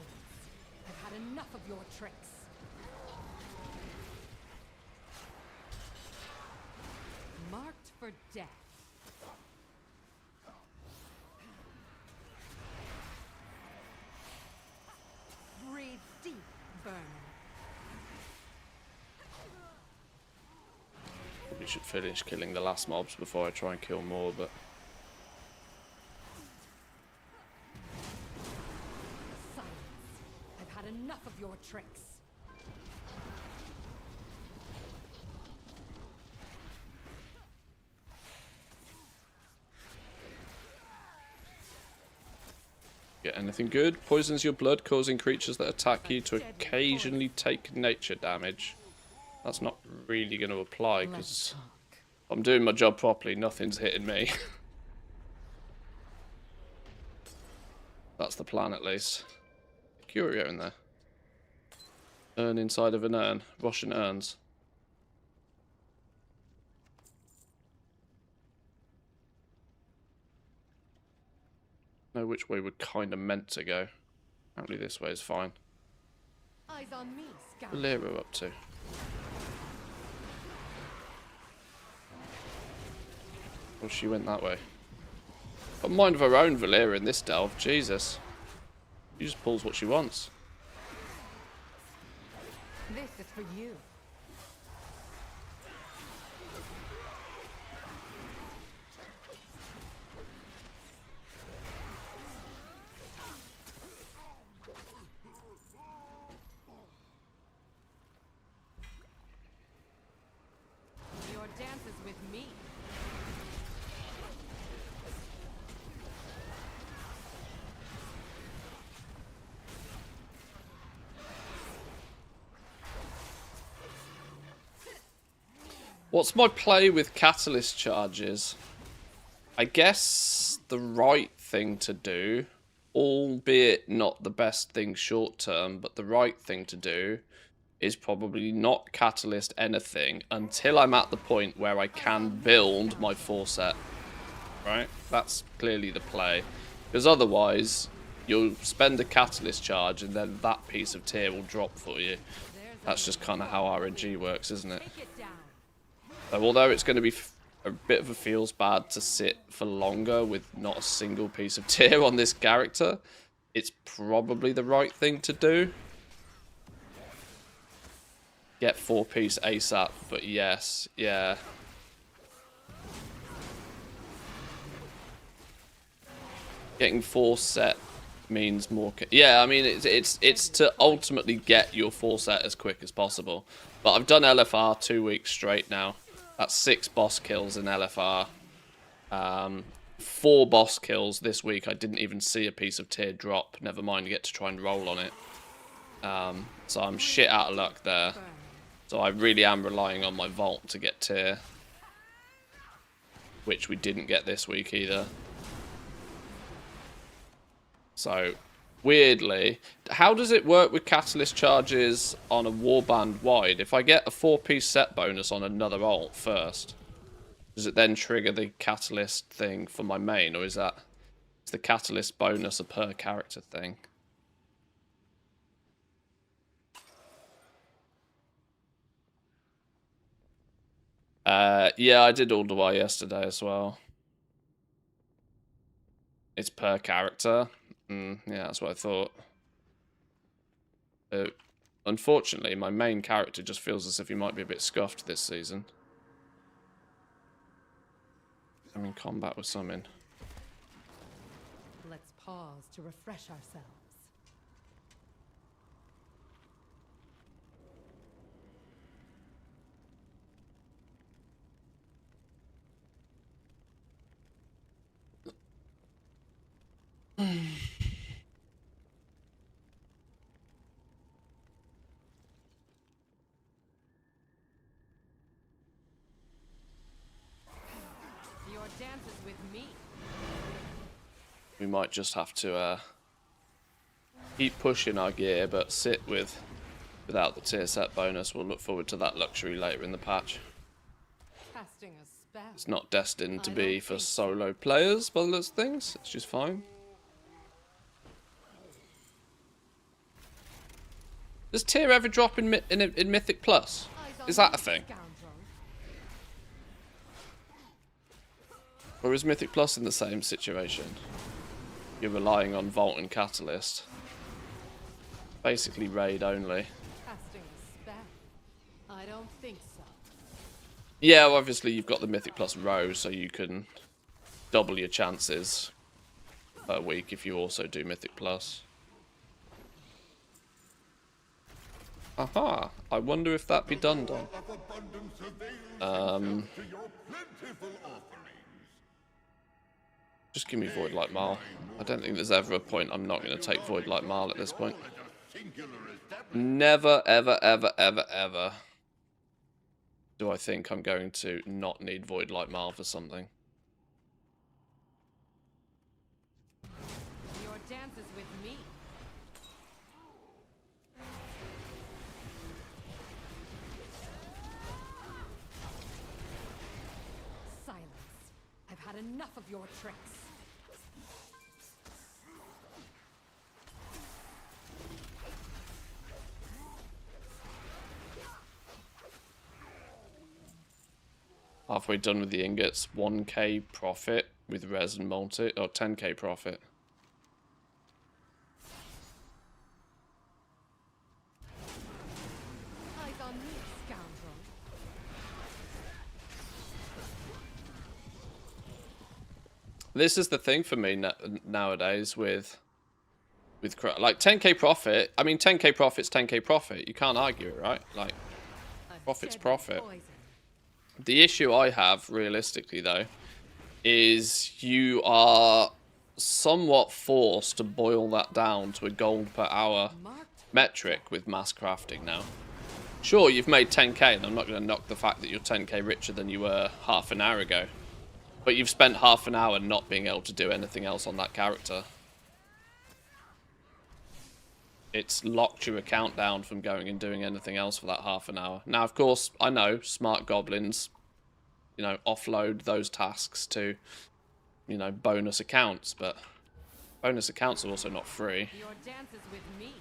I've had enough of your tricks. Marked for death. should finish killing the last mobs before I try and kill more, but... Silence. I've had enough of your tricks. Get anything good? Poisons your blood, causing creatures that attack you to occasionally take nature damage. That's not really going to apply, because I'm doing my job properly, nothing's hitting me. That's the plan, at least. Curio in there. Urn inside of an urn. Russian urns. Know which way we're kind of meant to go. Apparently this way is fine. Eyes on me, scout. Valero up to? Well, she went that way. Got mind of her own, Valera, in this delve. Jesus. She just pulls what she wants. This is for you. Your dance is with me. What's my play with catalyst charges? I guess the right thing to do, albeit not the best thing short term, but the right thing to do is probably not catalyst anything until I'm at the point where I can build my 4-set. Right? That's clearly the play. Because otherwise, you'll spend a catalyst charge and then that piece of tier will drop for you. That's just kind of how RNG works, isn't it? Take it down. So although it's going to be a bit of a feels bad to sit for longer with not a single piece of tier on this character, it's probably the right thing to do. Get 4-piece ASAP, but yes, yeah. Getting 4-set means more. Yeah, I mean it's to ultimately get your 4-set as quick as possible. But I've done LFR 2 weeks straight now. That's 6 boss kills in LFR. 4 boss kills this week. I didn't even see a piece of tier drop. Never mind get to try and roll on it. So I'm shit out of luck there. So I really am relying on my vault to get tier. Which we didn't get this week either. So, weirdly, how does it work with catalyst charges on a warband wide? If I get a 4-piece set bonus on another ult first, does it then trigger the catalyst thing for my main, or is the catalyst bonus a per character thing? Yeah, I did Alderweir yesterday as well. It's per character. Yeah, that's what I thought. Unfortunately, my main character just feels as if he might be a bit scuffed this season. I'm in combat with Summon. Let's pause to refresh ourselves. Your dance is with me. We might just have to keep pushing our gear, but sit without the tier set bonus. We'll look forward to that luxury later in the patch. Casting a spell. It's not destined to be for solo players, by those things. It's just fine. Does tier ever drop in Mythic Plus? Is that a thing? Or is Mythic Plus in the same situation? You're relying on Vault and Catalyst. Basically raid only. Casting a spell. I don't think so. Yeah, well, obviously you've got the Mythic Plus row, so you can double your chances per week if you also do Mythic Plus. Aha! I wonder if that be done. Just give me Void Light Maul. I don't think there's ever a point I'm not going to take Void Light Maul at this point. Never, ever, ever, ever, ever do I think I'm going to not need Void Light Maul for something. Your dance is with me. Silence. I've had enough of your tricks. Halfway done with the ingots. 1k profit with resin multi, or 10k profit. Eyes on me, scoundrel. This is the thing for me nowadays with like 10k profit. I mean, 10k profit's 10k profit. You can't argue it, right? Like, profit's profit. The issue I have, realistically, though, is you are somewhat forced to boil that down to a gold per hour metric with mass crafting now. Sure, you've made 10k, and I'm not going to knock the fact that you're 10k richer than you were half an hour ago. But you've spent half an hour not being able to do anything else on that character. It's locked your account down from going and doing anything else for that half an hour. Now, of course, I know smart goblins, you know, offload those tasks to, you know, bonus accounts, but bonus accounts are also not free. Your dance is with me.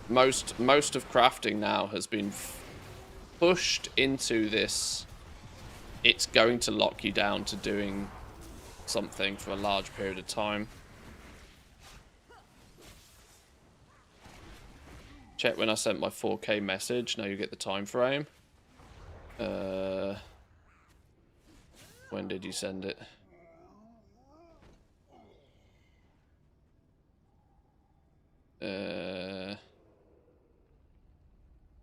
Most of crafting now has been pushed into this. It's going to lock you down to doing something for a large period of time. Check when I sent my 4K message. Now you get the time frame. When did you send it? I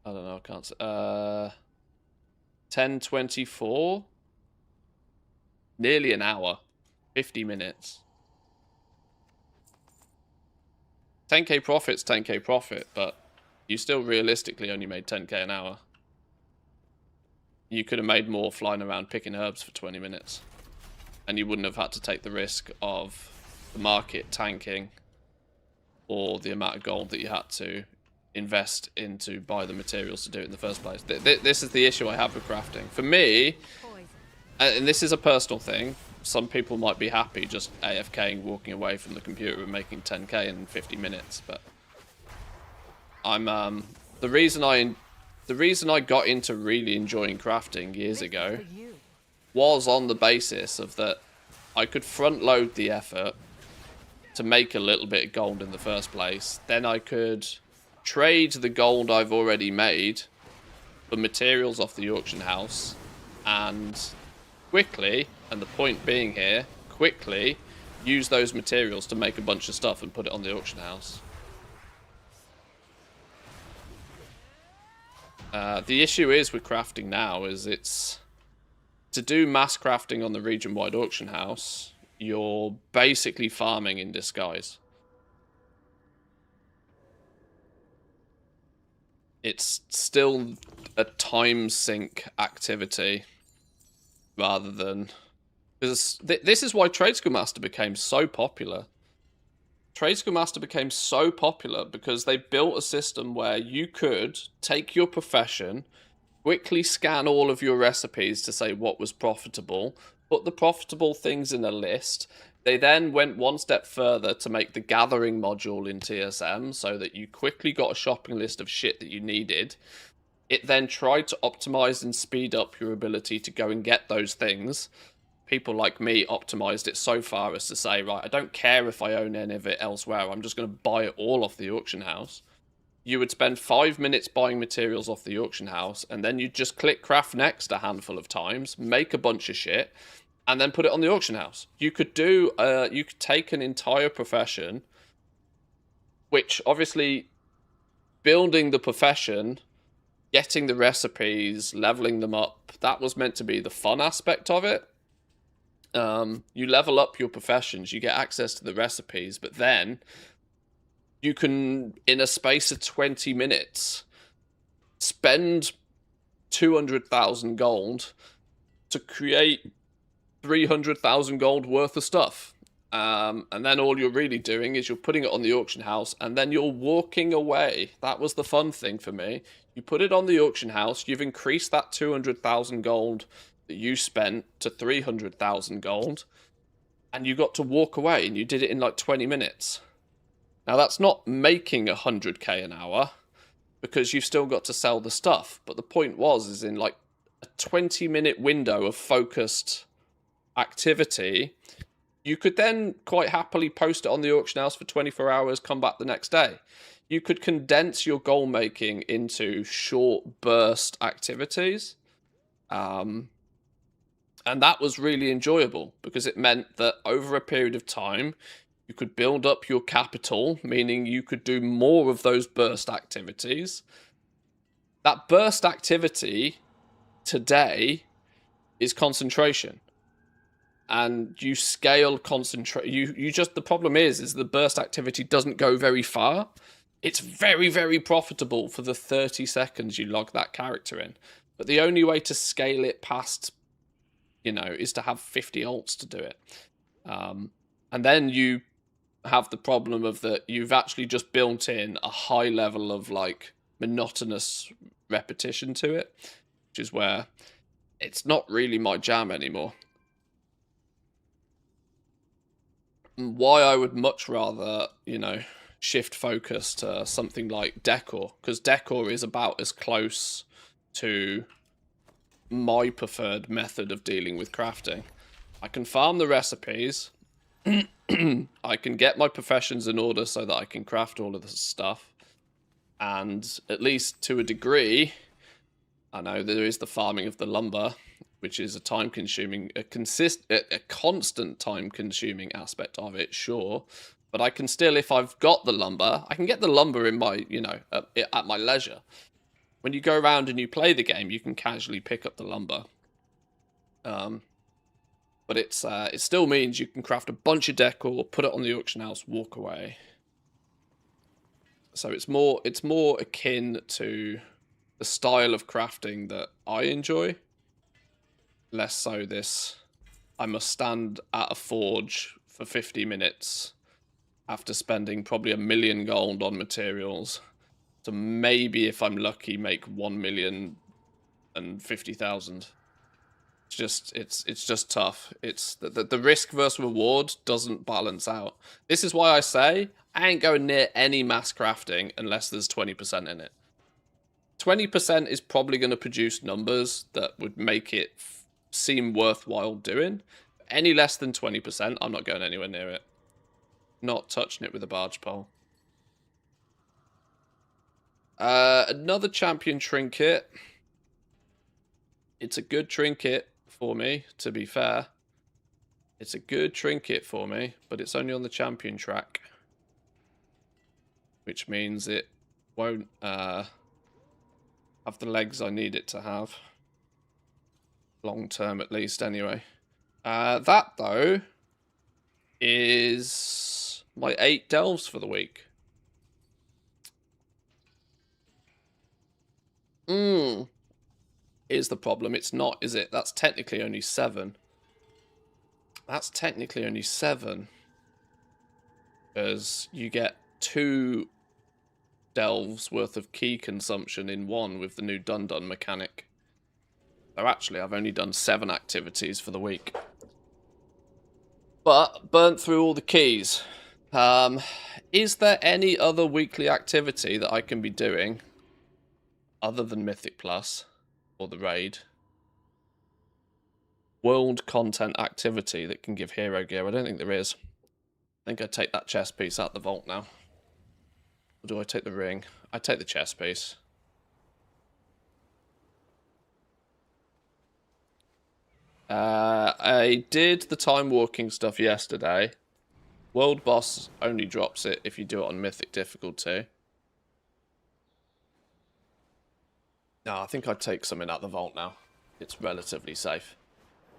don't know. I can't say. 10:24. Nearly an hour. 50 minutes. 10k profit's 10k profit, but you still realistically only made 10k an hour. You could have made more flying around picking herbs for 20 minutes. And you wouldn't have had to take the risk of the market tanking or the amount of gold that you had to invest into buy the materials to do it in the first place. This is the issue I have with crafting. For me, and this is a personal thing, some people might be happy just AFKing, walking away from the computer and making 10k in 50 minutes, but I'm the reason I got into really enjoying crafting years ago was on the basis of that I could front load the effort to make a little bit of gold in the first place. Then I could trade the gold I've already made for materials off the auction house and quickly, and the point being here, quickly use those materials to make a bunch of stuff and put it on the auction house. The issue is with crafting now is it's to do mass crafting on the region-wide auction house, you're basically farming in disguise. It's still a time sink activity rather than... Because this is why Trade School Master became so popular. Trade School Master became so popular because they built a system where you could take your profession, quickly scan all of your recipes to say what was profitable, put the profitable things in a list. They then went one step further to make the gathering module in TSM so that you quickly got a shopping list of shit that you needed. It then tried to optimize and speed up your ability to go and get those things. People like me optimized it so far as to say, right, I don't care if I own any of it elsewhere. I'm just going to buy it all off the auction house. you would spend 5 minutes buying materials off the auction house, and then you'd just click craft next a handful of times, make a bunch of shit, and then put it on the auction house. You could take an entire profession, which obviously building the profession, getting the recipes, leveling them up, that was meant to be the fun aspect of it. You level up your professions, you get access to the recipes, but then you can, in a space of 20 minutes, spend 200,000 gold to create 300,000 gold worth of stuff. And then all you're really doing is you're putting it on the auction house, and then you're walking away. That was the fun thing for me. You put it on the auction house, you've increased that 200,000 gold that you spent to 300,000 gold, and you got to walk away, and you did it in like 20 minutes. Now, that's not making 100k an hour, because you've still got to sell the stuff. But the point is in like a 20-minute window of focused activity, you could then quite happily post it on the auction house for 24 hours, come back the next day. You could condense your goal making into short burst activities. And that was really enjoyable, because it meant that over a period of time, you could build up your capital, meaning you could do more of those burst activities. That burst activity today is concentration. And you scale concentration. You just, the problem is the burst activity doesn't go very far. It's very, very profitable for the 30 seconds you log that character in. But the only way to scale it past, is to have 50 ults to do it. And then you have the problem of that you've actually just built in a high level of like monotonous repetition to it, which is where it's not really my jam anymore. Why I would much rather, shift focus to something like decor, because decor is about as close to my preferred method of dealing with crafting. I can farm the recipes. I can get my professions in order so that I can craft all of this stuff. And at least to a degree, I know there is the farming of the lumber, which is a time-consuming, a constant time-consuming aspect of it, sure. But I can still, if I've got the lumber, I can get the lumber in my, at my leisure. When you go around and you play the game, you can casually pick up the lumber. But it still means you can craft a bunch of decor, put it on the auction house, walk away. So it's more akin to the style of crafting that I enjoy. Less so this, I must stand at a forge for 50 minutes after spending probably 1 million gold on materials to maybe, if I'm lucky, make 1,050,000. It's just tough. It's the risk versus reward doesn't balance out. This is why I say I ain't going near any mass crafting unless there's 20% in it. 20% is probably going to produce numbers that would make it seem worthwhile doing. Any less than 20%, I'm not going anywhere near it. Not touching it with a barge pole. Another champion trinket. It's a good trinket for me, to be fair. It's a good trinket for me, but it's only on the champion track. Which means it won't have the legs I need it to have. Long term, at least, anyway. That, though, is my 8 delves for the week. Is the problem. It's not, is it? That's technically only 7. That's technically only 7. Because you get 2 delves worth of key consumption in one with the new dun-dun mechanic. So actually, I've only done 7 activities for the week. But burnt through all the keys. Is there any other weekly activity that I can be doing other than Mythic Plus or the raid? World content activity that can give hero gear? I don't think there is. I think I'd take that chest piece out the vault now. Or do I take the ring? I take the chest piece. I did the time walking stuff yesterday. World boss only drops it if you do it on mythic difficulty. No, I think I'd take something out the vault now. It's relatively safe.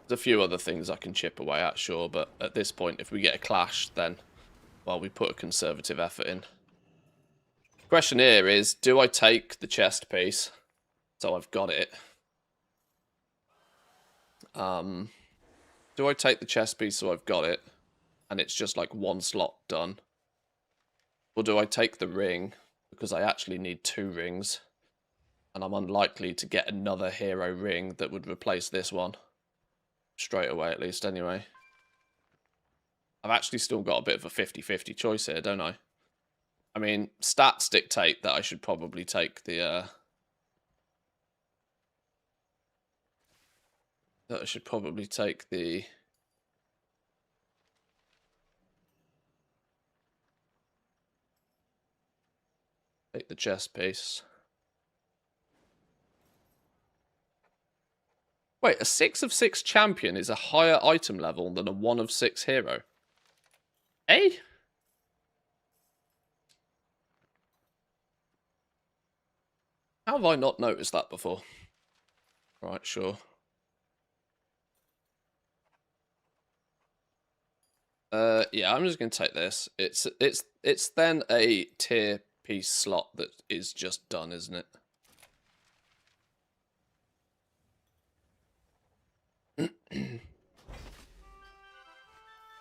There's a few other things I can chip away at, sure, but at this point, if we get a clash, then, well, we put a conservative effort in. Question here is, do I take the chest piece? So I've got it. Do I take the chest piece so I've got it, and it's just like one slot done? Or do I take the ring, because I actually need 2 rings, and I'm unlikely to get another hero ring that would replace this one? Straight away, at least, anyway. I've actually still got a bit of a 50-50 choice here, don't I? I mean, stats dictate that I should probably take the, that I should probably take the... Take the chest piece. Wait, a 6 of 6 champion is a higher item level than a 1 of 6 hero. Eh? How have I not noticed that before? Right, sure. Yeah, I'm just gonna take this. It's then a tier piece slot that is just done, isn't it?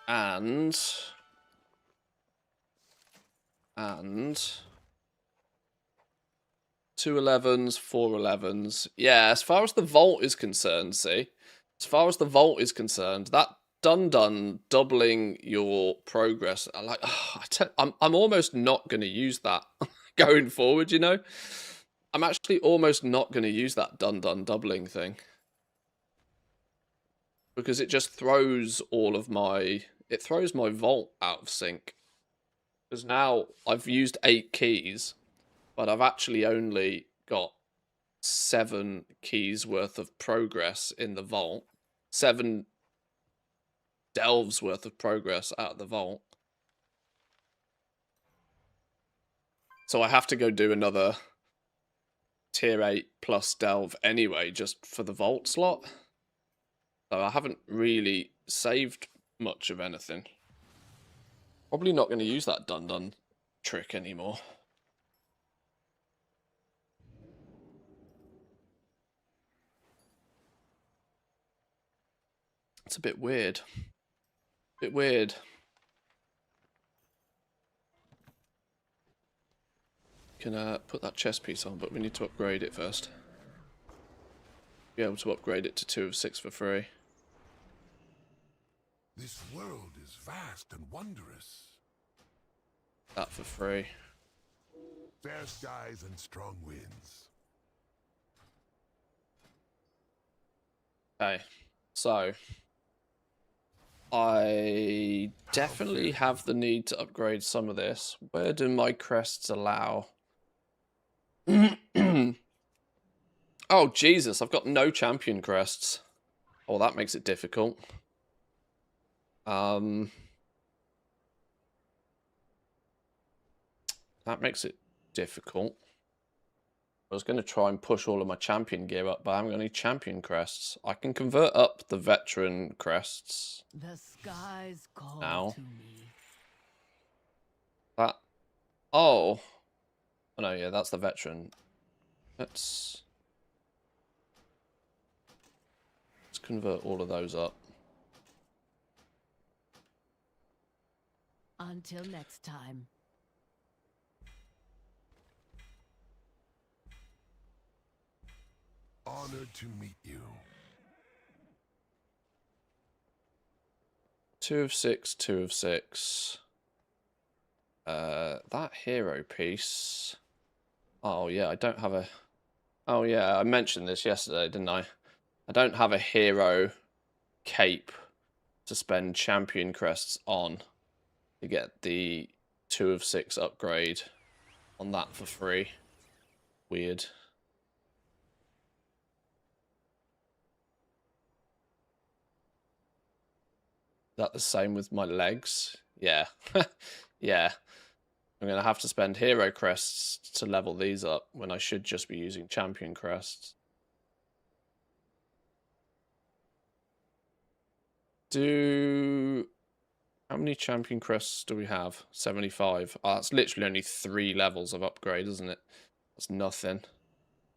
and 2 11s, 4 11s. Yeah, as far as the vault is concerned, see, as far as the vault is concerned, that done doubling your progress. I'm almost not going to use that going forward. You know, I'm actually almost not going to use that done doubling thing because it just throws all of my my vault out of sync. Because now I've used 8 keys, but I've actually only got 7 keys worth of progress in the vault. 7 delves worth of progress out of the vault. So I have to go do another tier 8 plus delve anyway, just for the vault slot. So I haven't really saved much of anything. Probably not going to use that done trick anymore. It's a bit weird. Bit weird. Can put that chest piece on, but we need to upgrade it first. Be able to upgrade it to 2 of 6 for free. This world is vast and wondrous. That for free. Fair skies and strong winds. Okay, so I definitely have the need to upgrade some of this. Where do my crests allow? Oh, Jesus, I've got no champion crests. Oh, that makes it difficult. That makes it difficult. I was going to try and push all of my champion gear up, but I haven't got any champion crests. I can convert up the veteran crests. The skies call Now. to me. That... Oh. Oh, no, yeah, that's the veteran. Let's convert all of those up. Until next time. Honored to meet you. 2 of 6, 2 of 6. That hero piece. Oh, yeah, I don't have a... Oh, yeah, I mentioned this yesterday, didn't I? I don't have a hero cape to spend champion crests on to get the 2 of 6 upgrade on that for free. Weird. Is that the same with my legs? Yeah. Yeah. I'm going to have to spend hero crests to level these up when I should just be using champion crests. How many champion crests do we have? 75. Oh, that's literally only 3 levels of upgrade, isn't it? That's nothing.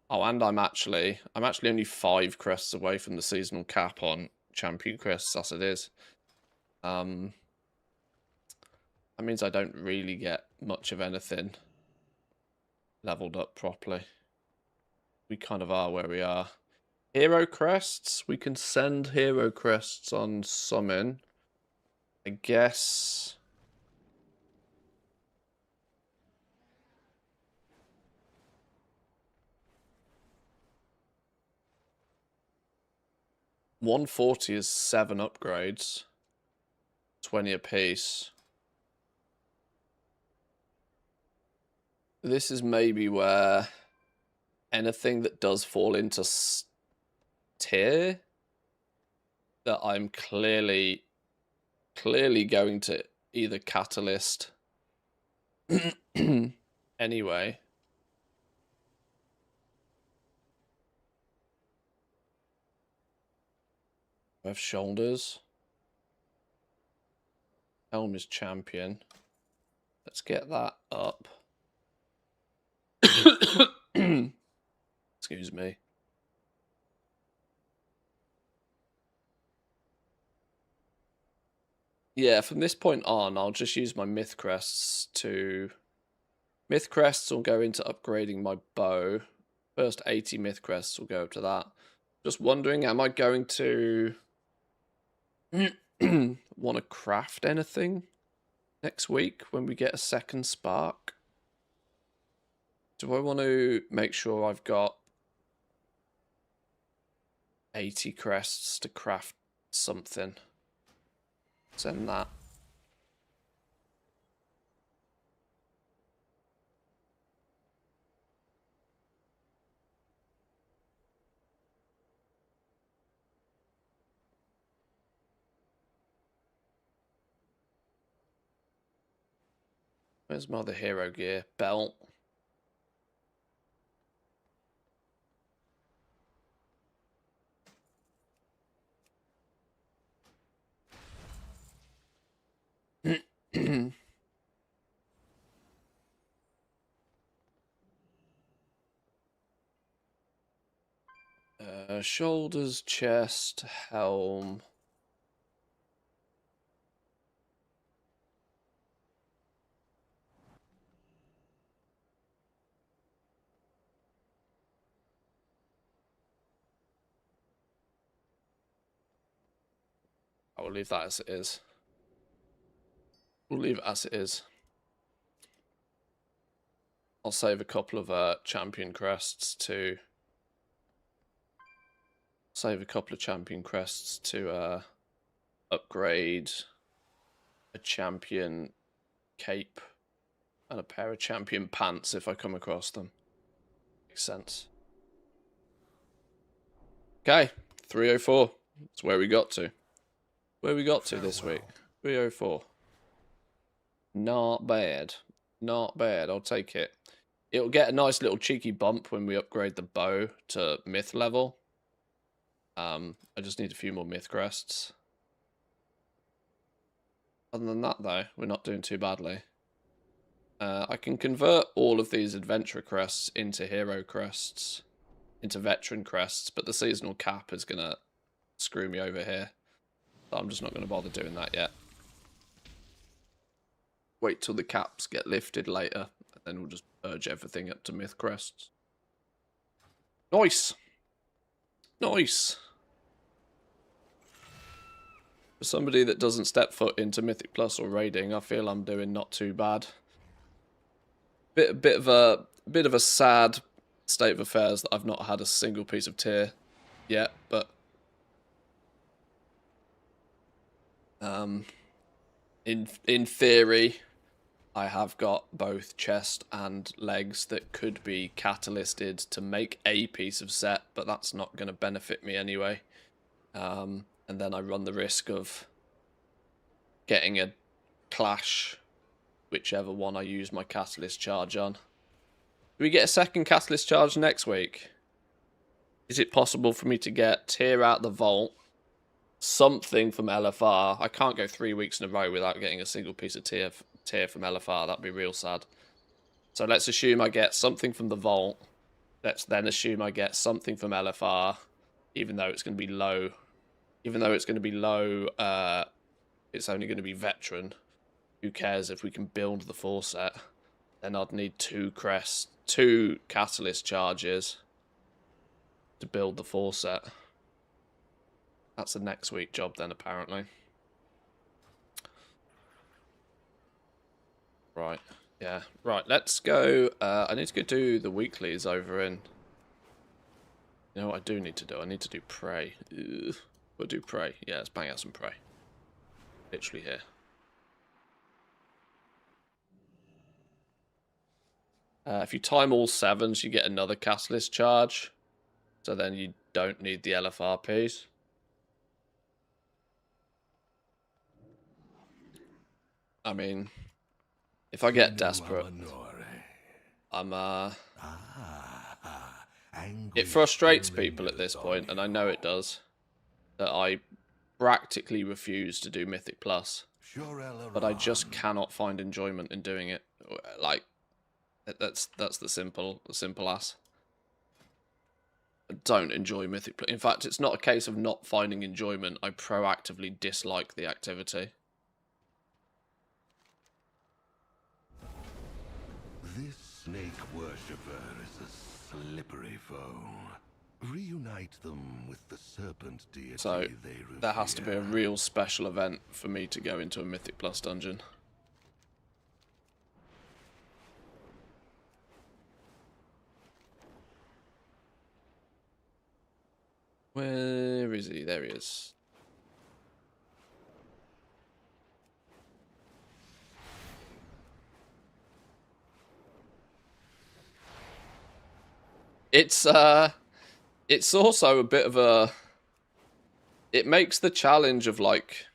Oh, and I'm actually only 5 crests away from the seasonal cap on champion crests as it is. That means I don't really get much of anything leveled up properly. We kind of are where we are. Hero crests? We can send hero crests on summon. I guess... $140 is 7 upgrades. 20 apiece. This is maybe where anything that does fall into tier that I'm clearly going to either catalyst anyway. I have shoulders. Helm is champion. Let's get that up. Excuse me. Yeah, from this point on, I'll just use my myth crests to... Myth crests will go into upgrading my bow. First 80 myth crests will go up to that. Just wondering, am I going to want to craft anything next week when we get a second spark? Do I want to make sure I've got 80 crests to craft something? Send that. Where's my other hero gear? Belt. Shoulders, chest, helm. I will leave that as it is. We'll leave it as it is. I'll save a couple of champion crests to... upgrade a champion cape and a pair of champion pants if I come across them. Makes sense. Okay, 304. That's where we got to. Where we got to this week. 304. Not bad. Not bad. I'll take it. It'll get a nice little cheeky bump when we upgrade the bow to myth level. I just need a few more myth crests. Other than that, though, we're not doing too badly. I can convert all of these adventure crests into hero crests, into veteran crests, but the seasonal cap is going to screw me over here. So I'm just not going to bother doing that yet. Wait till the caps get lifted later, and then we'll just urge everything up to myth crests. Nice! Nice! For somebody that doesn't step foot into Mythic Plus or raiding, I feel I'm doing not too bad. Bit of a sad state of affairs that I've not had a single piece of tier yet, but in theory, I have got both chest and legs that could be catalysted to make a piece of set, but that's not going to benefit me anyway. And then I run the risk of getting a clash, whichever one I use my catalyst charge on. Do we get a second catalyst charge next week? Is it possible for me to get Tear Out the Vault, something from LFR? I can't go 3 weeks in a row without getting a single piece of tear from LFR. That'd be real sad. So let's assume I get something from the Vault. Let's then assume I get something from LFR, even though it's going to be low. Even though it's going to be low, it's only going to be veteran. Who cares if we can build the full set? Then I'd need two catalyst charges to build the full set. That's a next week job then, apparently. Right. Yeah. Right, let's go. I need to go do the weeklies over in... You know what I do need to do? I need to do Prey. Ugh. We'll do Prey. Yeah, let's bang out some Prey. Literally here. If you time all 7s, you get another catalyst charge. So then you don't need the LFRPs. I mean, if I get desperate, it frustrates people at this point, and I know it does, that I practically refuse to do Mythic Plus. But I just cannot find enjoyment in doing it. Like, that's the simple ass. I don't enjoy Mythic Plus. In fact, it's not a case of not finding enjoyment. I proactively dislike the activity. This snake worshipper is a slippery foe. Reunite them with the serpent deity So they revere. there has to be a real special event for me to go into a Mythic Plus dungeon. Where is he? There he is. It's also a bit of a... It makes the challenge of, like...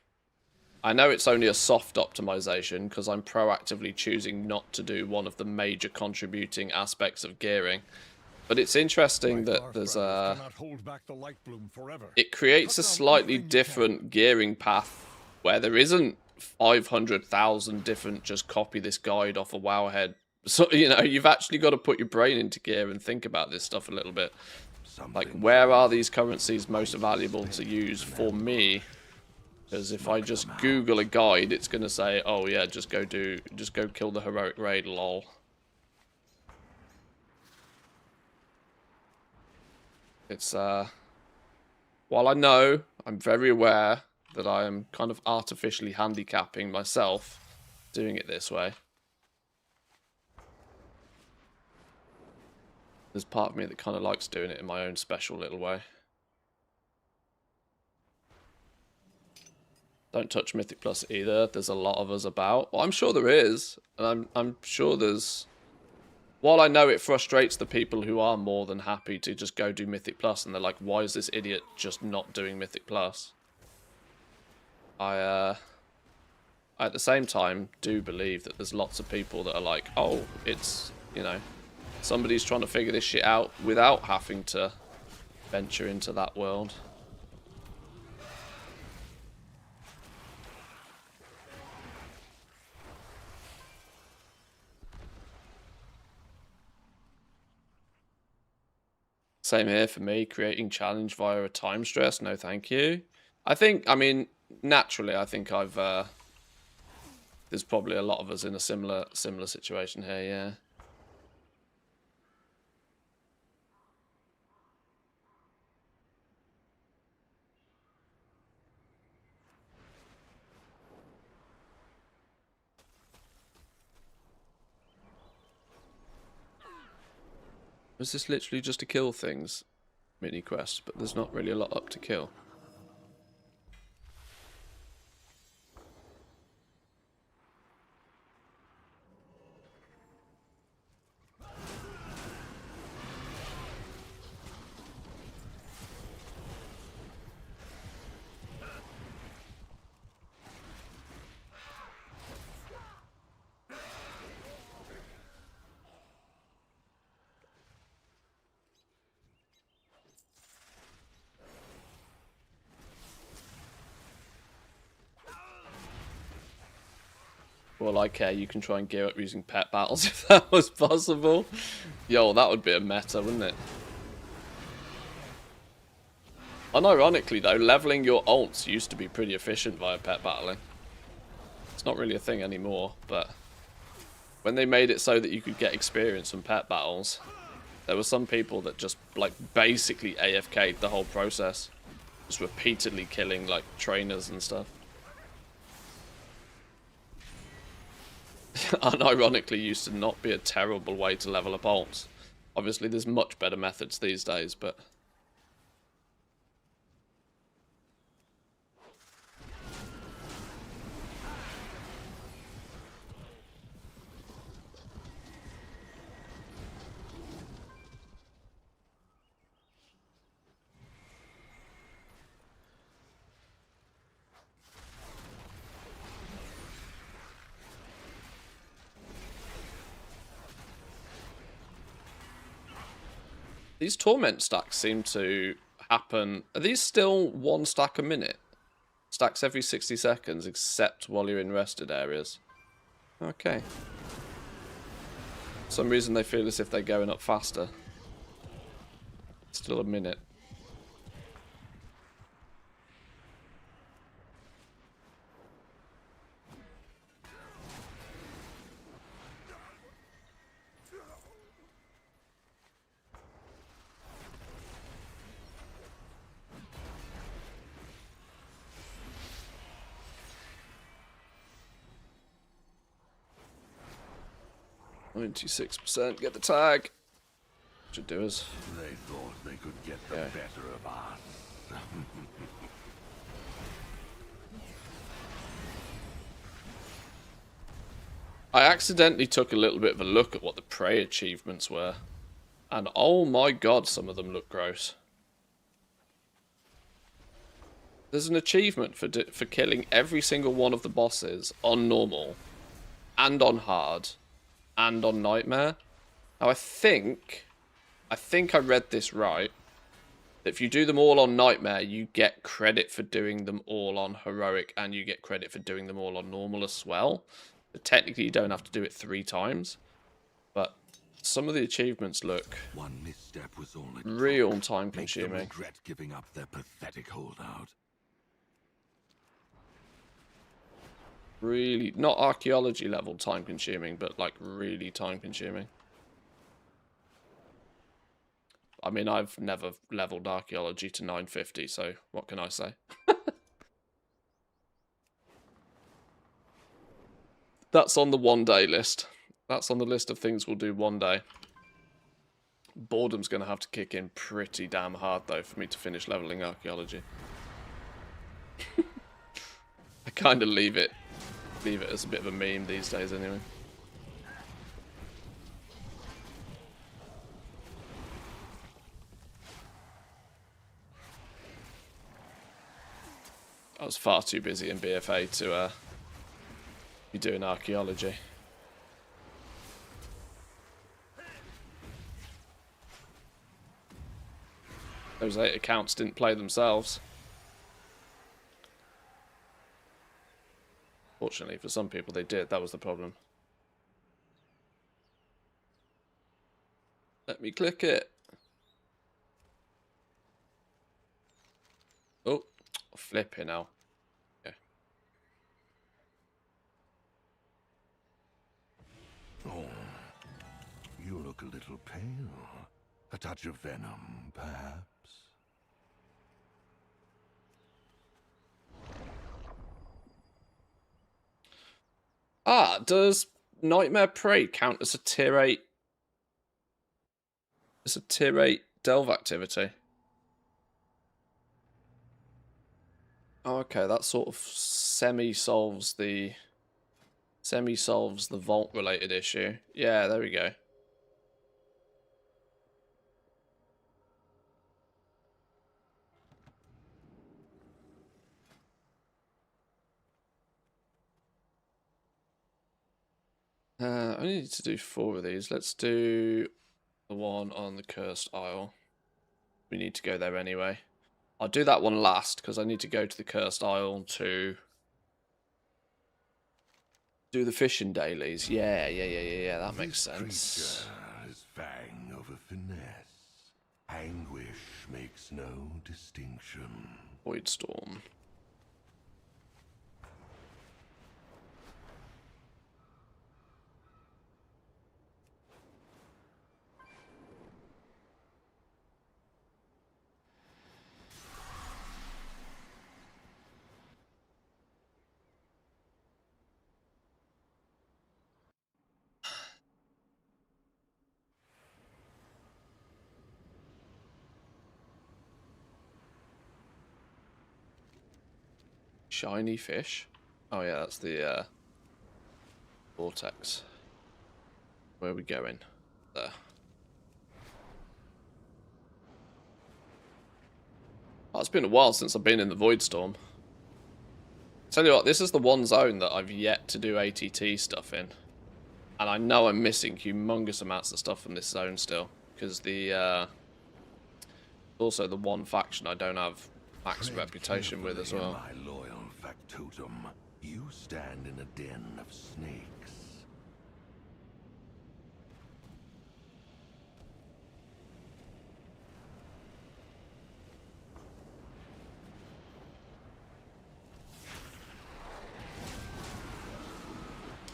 I know it's only a soft optimization, because I'm proactively choosing not to do one of the major contributing aspects of gearing. But it's interesting that there's a... It creates a slightly different gearing path, where there isn't 500,000 different just copy this guide off a Wowhead. So, you know, you've actually got to put your brain into gear and think about this stuff a little bit. Like, where are these currencies most valuable to use for me? Because if I just Google a guide, it's going to say, oh yeah, just go kill the heroic raid, lol. It's, while I know, I'm very aware that I am kind of artificially handicapping myself doing it this way. There's part of me that kind of likes doing it in my own special little way. Don't touch Mythic Plus either. There's a lot of us about. Well, I'm sure there is. And I'm sure there's... While I know it frustrates the people who are more than happy to just go do Mythic Plus, and they're like, why is this idiot just not doing Mythic Plus? I at the same time, do believe that there's lots of people that are like, oh, it's, you know, somebody's trying to figure this shit out without having to venture into that world. Same here for me, creating challenge via a time stress, no thank you. I mean, naturally, I think there's probably a lot of us in a similar situation here, yeah. Was this literally just to kill things? Mini quest, but there's not really a lot up to kill. all I care, you can try and gear up using pet battles if that was possible. Yo, that would be a meta, wouldn't it? Unironically though, leveling your ults used to be pretty efficient via pet battling. It's not really a thing anymore, but when they made it so that you could get experience from pet battles, there were some people that just like basically AFK'd the whole process. Just repeatedly killing like trainers and stuff. Unironically used to not be a terrible way to level up ults. Obviously there's much better methods these days, but these torment stacks seem to happen. Are these still 1 stack a minute? Stacks every 60 seconds, except while you're in rested areas. Okay. For some reason they feel as if they're going up faster. Still a minute. %. Get the tag. Should do us. They thought they could get the better of us. I accidentally took a little bit of a look at what the prey achievements were. And oh my god, some of them look gross. There's an achievement for killing every single one of the bosses on normal, and on hard, and on nightmare. Now I think I read this right. If you do them all on nightmare, you get credit for doing them all on heroic, and you get credit for doing them all on normal as well. But technically you don't have to do it 3 times. But some of the achievements look One misstep was all it real took. time Make them consuming. regret giving up their pathetic holdout. Really, not archaeology level time consuming, but like really time consuming. I mean, I've never leveled archaeology to 950, so what can I say? That's on the 1-day list. That's on the list of things we'll do one day. Boredom's going to have to kick in pretty damn hard, though, for me to finish leveling archaeology. I kind of leave it as a bit of a meme these days, anyway. I was far too busy in BFA to be doing archaeology. Those 8 accounts didn't play themselves. Fortunately, for some people they did. That was the problem. Let me click it. Oh, flipping now. Yeah. Oh, you look a little pale. A touch of venom, perhaps? Ah, does Nightmare Prey count as a tier 8? It's a tier 8 delve activity. Oh, okay, that sort of semi-solves the vault related issue. Yeah, there we go. I need to do 4 of these. Let's do the one on the Cursed Isle. We need to go there anyway. I'll do that one last because I need to go to the Cursed Isle to Do the fishing dailies. Yeah. That makes This sense. creature is fang over finesse. Anguish makes no distinction. Void Storm. Shiny fish. Oh yeah, that's the vortex. Where are we going? There. Oh, it's been a while since I've been in the Void Storm. Tell you what, this is the one zone that I've yet to do ATT stuff in. And I know I'm missing humongous amounts of stuff from this zone still. Because the also the one faction I don't have max reputation with as well. My loyal factotum, you stand in a den of snakes.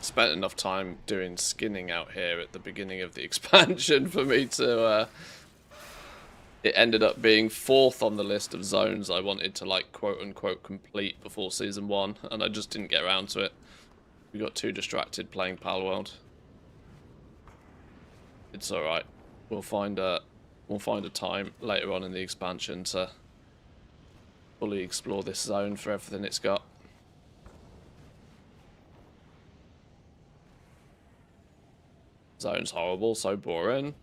Spent enough time doing skinning out here at the beginning of the expansion for me to it ended up being 4th on the list of zones I wanted to, like, quote unquote complete before season 1, and I just didn't get around to it. We got too distracted playing Palworld. It's alright. We'll find a time later on in the expansion to fully explore this zone for everything it's got. Zone's horrible, so boring.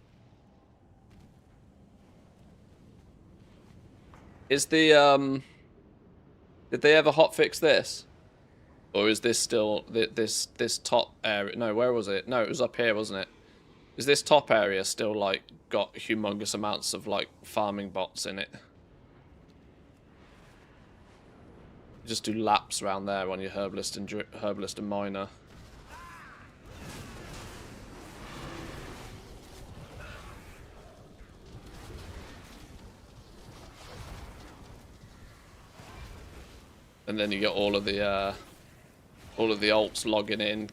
Is the did they ever hotfix this? Or is this still this top area? No, where was it? No, it was up here, wasn't it? Is this top area still, like, got humongous amounts of, like, farming bots in it? You just do laps around there on your herbalist and miner. And then you get all of the alts logging in,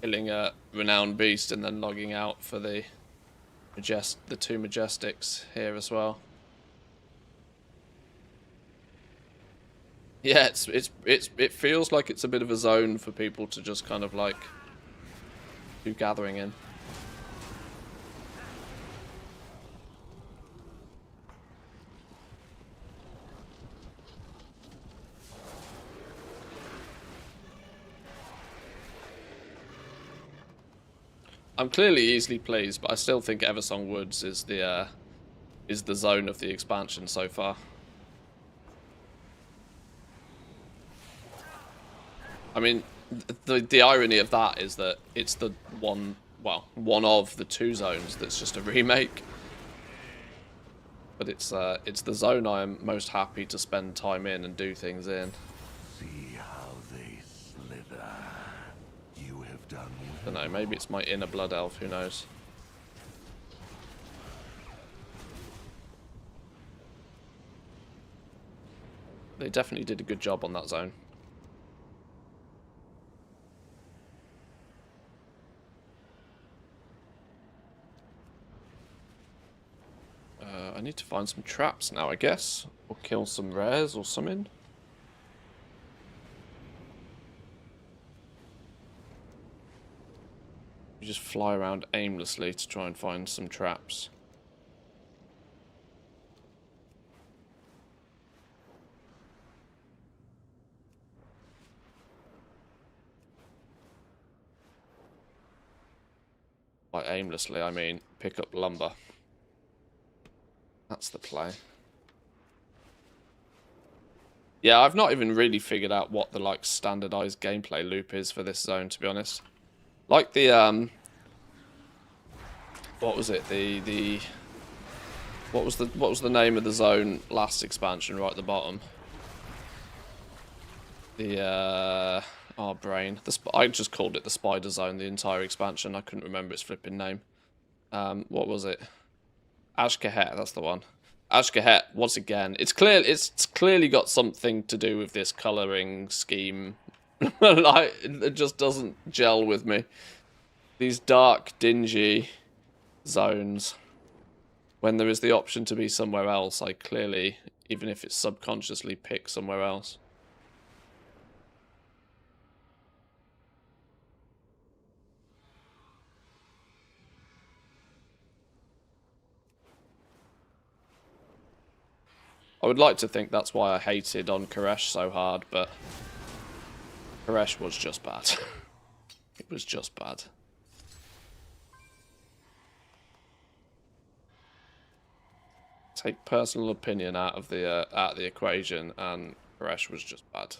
killing a renowned beast, and then logging out for the two majestics here as well. Yeah, it feels like it's a bit of a zone for people to just kind of, like, do gathering in. I'm clearly easily pleased, but I still think Eversong Woods is the zone of the expansion so far. I mean, the irony of that is that it's the one of the 2 zones that's just a remake. But it's the zone I am most happy to spend time in and do things in. See how they slither. You have done well. I don't know, maybe it's my inner blood elf, who knows. They definitely did a good job on that zone. I need to find some traps now, I guess. Or kill some rares or something. You just fly around aimlessly to try and find some traps. By aimlessly, I mean pick up lumber. That's the play. Yeah, I've not even really figured out what the, like, standardized gameplay loop is for this zone, to be honest. Like the what was it? What was the name of the zone last expansion right at the bottom? The Oh, brain. I just called it the Spider Zone, the entire expansion. I couldn't remember its flipping name. What was it? Ashkahet, that's the one. Ashkahet, once again. It's clearly got something to do with this colouring scheme. Like, it just doesn't gel with me. These dark, dingy zones. When there is the option to be somewhere else, I clearly, even if it's subconsciously, pick somewhere else. I would like to think that's why I hated on Koresh so hard, but Koresh was just bad. It was just bad. Take personal opinion out of the equation, and Koresh was just bad.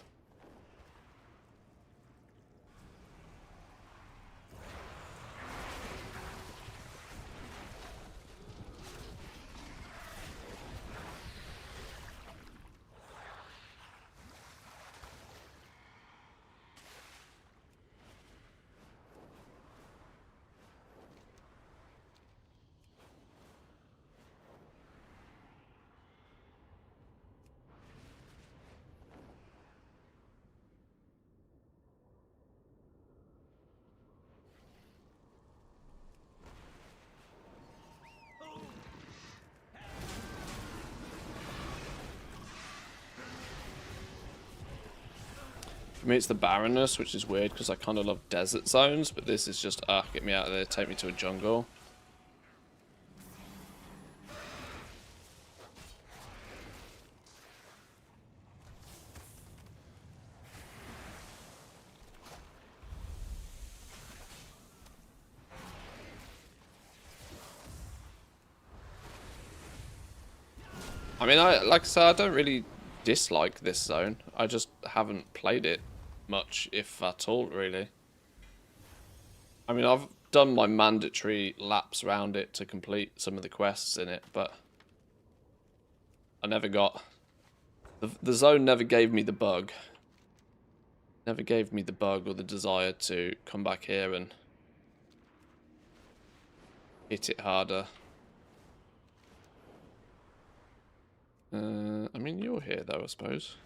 For me, it's the barrenness, which is weird because I kind of love desert zones, but this is just, get me out of there, take me to a jungle. I mean, like I said, I don't really dislike this zone. I just haven't played it much, if at all, really. I mean, I've done my mandatory laps around it to complete some of the quests in it, but I never got... The zone never gave me the bug. Never gave me the bug or the desire to come back here and hit it harder. I mean, you're here though, I suppose.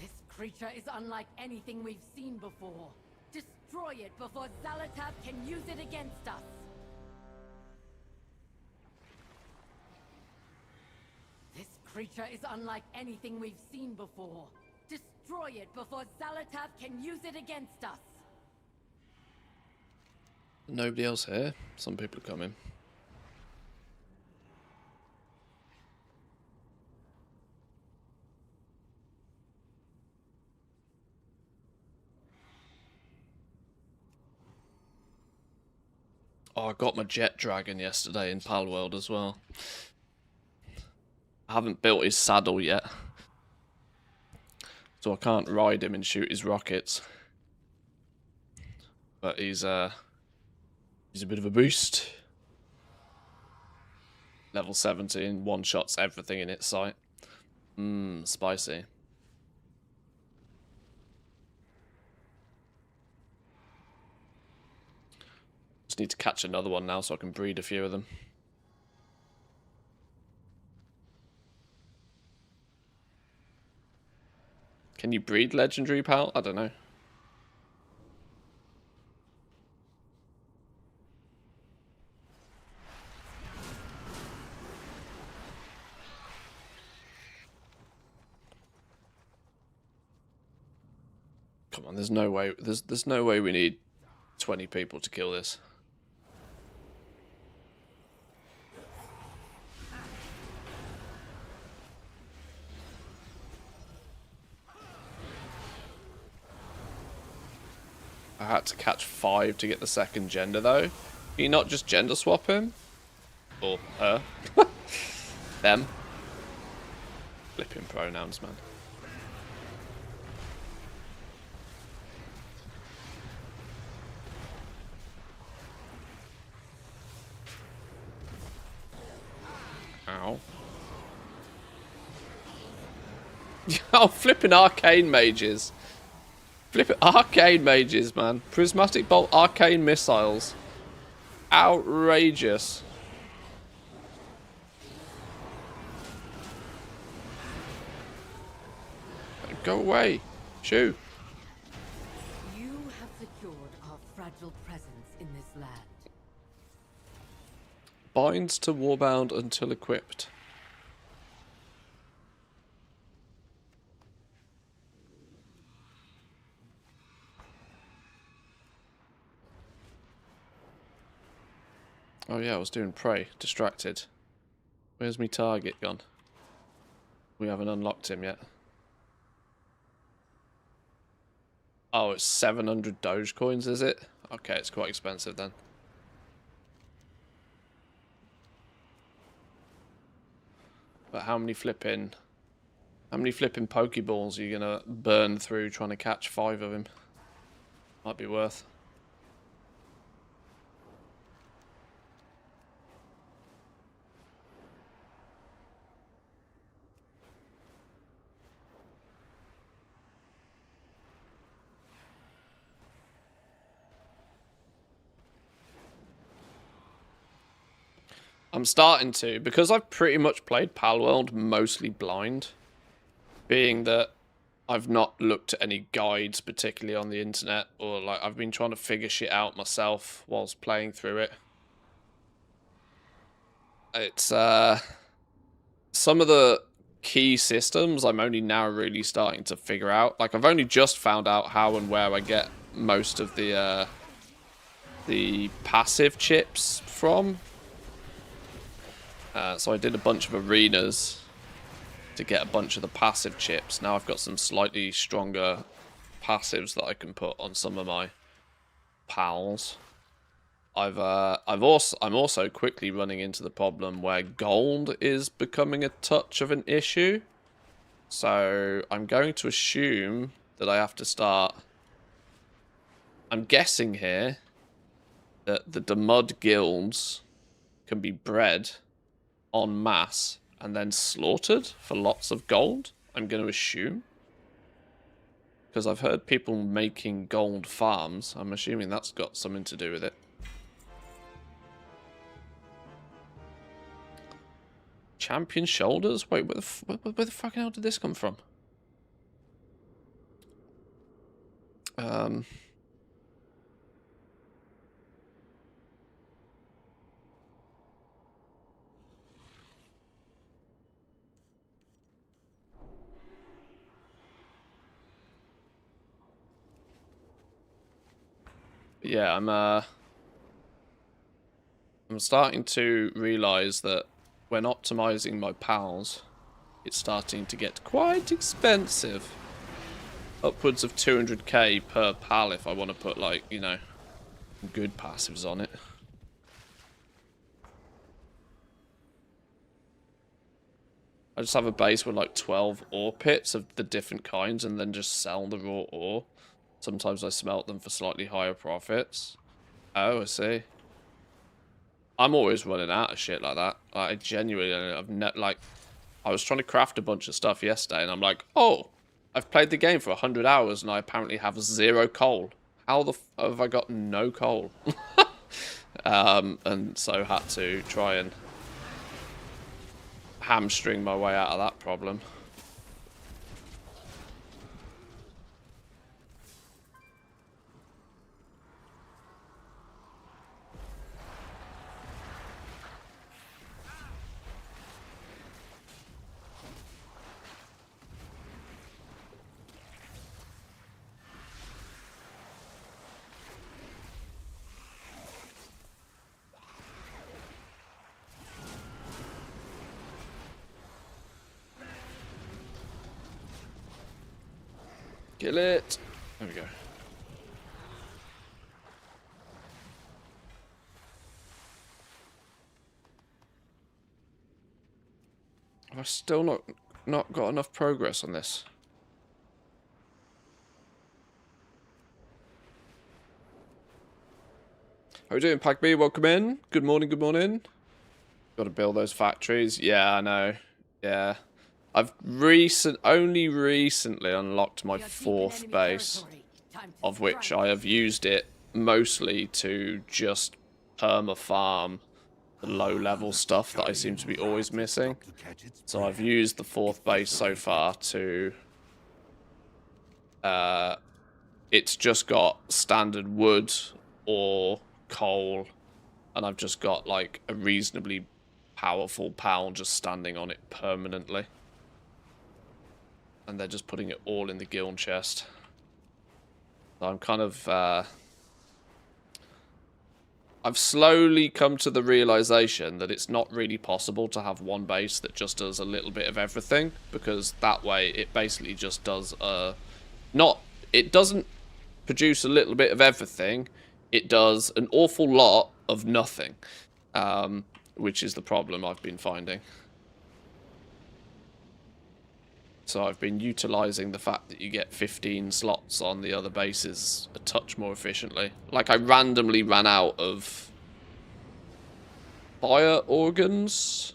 This creature is unlike anything we've seen before. Destroy it before Zalatav can use it against us. This creature is unlike anything we've seen before. Destroy it before Zalatav can use it against us. Nobody else here. Some people are coming. Oh, I got my jet dragon yesterday in Palworld as well. I haven't built his saddle yet, so I can't ride him and shoot his rockets. But he's a bit of a beast. Level 17, one-shots everything in its sight. Spicy. Just need to catch another one now so I can breed a few of them. Can you breed legendary, pal? I don't know. Come on, there's no way. There's no way we need 20 people to kill this. I had to catch 5 to get the second gender, though. Can you not just gender swap him? Or her? Them. Flipping pronouns, man. Oh, flipping arcane mages. Flipping arcane mages, man. Prismatic bolt arcane missiles. Outrageous. Go away. Shoo. You have secured our fragile presence in this land. Binds to Warbound until equipped. Oh yeah, I was doing prey. Distracted. Where's me target gone? We haven't unlocked him yet. Oh, it's 700 Doge coins, is it? Okay, it's quite expensive then. But how many flipping Pokeballs are you gonna burn through trying to catch 5 of him? Might be worth. I'm starting to, because I've pretty much played Palworld mostly blind, being that I've not looked at any guides particularly on the internet, or like I've been trying to figure shit out myself whilst playing through it. It's some of the key systems I'm only now really starting to figure out. Like I've only just found out how and where I get most of the passive chips from. So I did a bunch of arenas to get a bunch of the passive chips. Now I've got some slightly stronger passives that I can put on some of my pals. I'm also quickly running into the problem where gold is becoming a touch of an issue. So I'm going to assume that I have to start. I'm guessing here that the Demud guilds can be bred en masse and then slaughtered for lots of gold, I'm going to assume. Because I've heard people making gold farms. I'm assuming that's got something to do with it. Champion shoulders? Wait, where the fucking hell did this come from? Yeah, I'm starting to realize that when optimizing my pals, it's starting to get quite expensive. Upwards of 200k per pal if I want to put, like, you know, good passives on it. I just have a base with like 12 ore pits of the different kinds and then just sell the raw ore. Sometimes I smelt them for slightly higher profits. Oh, I see. I'm always running out of shit like that. I genuinely, I was trying to craft a bunch of stuff yesterday and I'm like, oh, I've played the game for 100 hours and I apparently have 0 coal. How the f have I got no coal? And so had to try and hamstring my way out of that problem. Kill it. There we go. I've still not got enough progress on this. How are we doing, Pack B? Welcome in. Good morning, good morning. Got to build those factories. Yeah, I know. Yeah. I've only recently unlocked my We are deep in 4th enemy base, territory. Time to of which strike. I have used it mostly to just perma-farm the low-level stuff that I seem to be always missing. So I've used the 4th base so far to... it's just got standard wood or coal, and I've just got, like, a reasonably powerful pal just standing on it permanently. And they're just putting it all in the guild chest. So I'm kind of... I've slowly come to the realization that it's not really possible to have one base that just does a little bit of everything, because that way it basically just does it doesn't produce a little bit of everything, it does an awful lot of nothing, which is the problem I've been finding. So I've been utilizing the fact that you get 15 slots on the other bases a touch more efficiently. Like, I randomly ran out of fire organs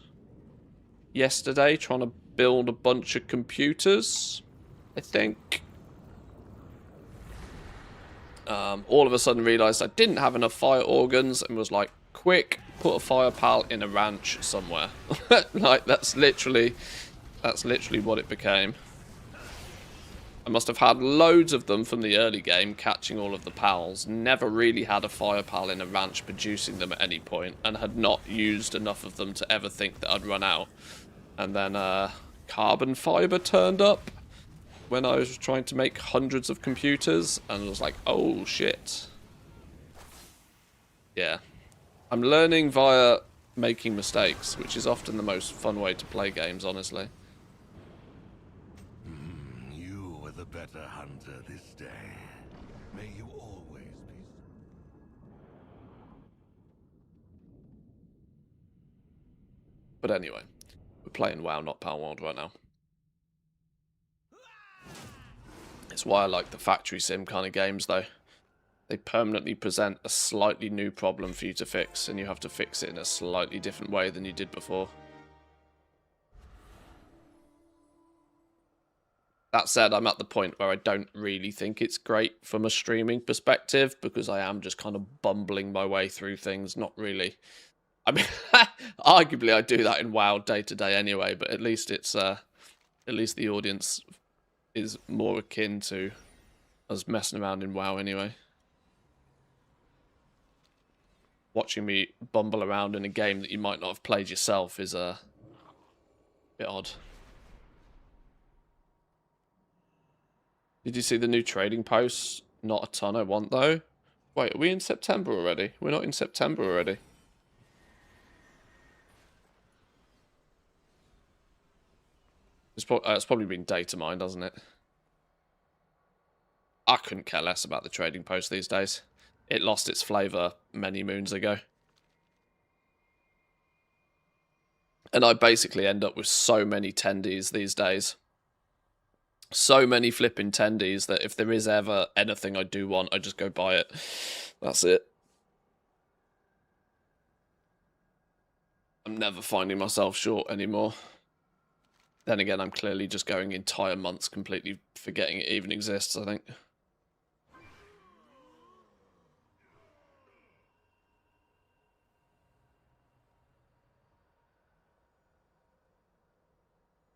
yesterday trying to build a bunch of computers, I think. All of a sudden realized I didn't have enough fire organs and was like, quick, put a fire pal in a ranch somewhere. Like, that's literally what it became. I must have had loads of them from the early game, catching all of the pals. Never really had a fire pal in a ranch producing them at any point, and had not used enough of them to ever think that I'd run out. And then carbon fiber turned up when I was trying to make hundreds of computers, and was like, oh shit. Yeah. I'm learning via making mistakes, which is often the most fun way to play games, honestly. You were the better hunter this day. May you always be. But anyway, we're playing WoW, not Palworld right now. It's why I like the factory sim kind of games, though. They permanently present a slightly new problem for you to fix, and you have to fix it in a slightly different way than you did before. That said, I'm at the point where I don't really think it's great from a streaming perspective, because I am just kind of bumbling my way through things, not really. I mean, arguably I do that in WoW day to day anyway, but at least it's at least the audience is more akin to us messing around in WoW anyway. Watching me bumble around in a game that you might not have played yourself is a bit odd. Did you see the new trading posts? Not a ton I want, though. Wait, are we in September already? We're not in September already. It's probably been data mined, hasn't it? I couldn't care less about the trading post these days. It lost its flavour many moons ago. And I basically end up with so many tendies these days. So many flipping tendies that if there is ever anything I do want, I just go buy it. That's it. I'm never finding myself short anymore. Then again, I'm clearly just going entire months completely forgetting it even exists, I think.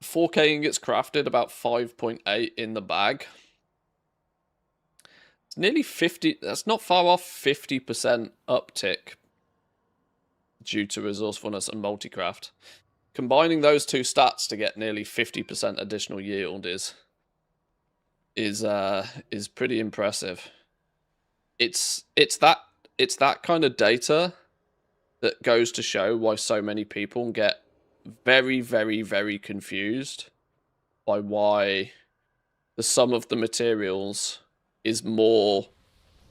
$4K ingots crafted, about 5.8 in the bag. It's nearly 50, that's not far off 50% uptick due to resourcefulness and multicraft. Combining those two stats to get nearly 50% additional yield is pretty impressive. It's that kind of data that goes to show why so many people get very, very, very confused by why the sum of the materials is more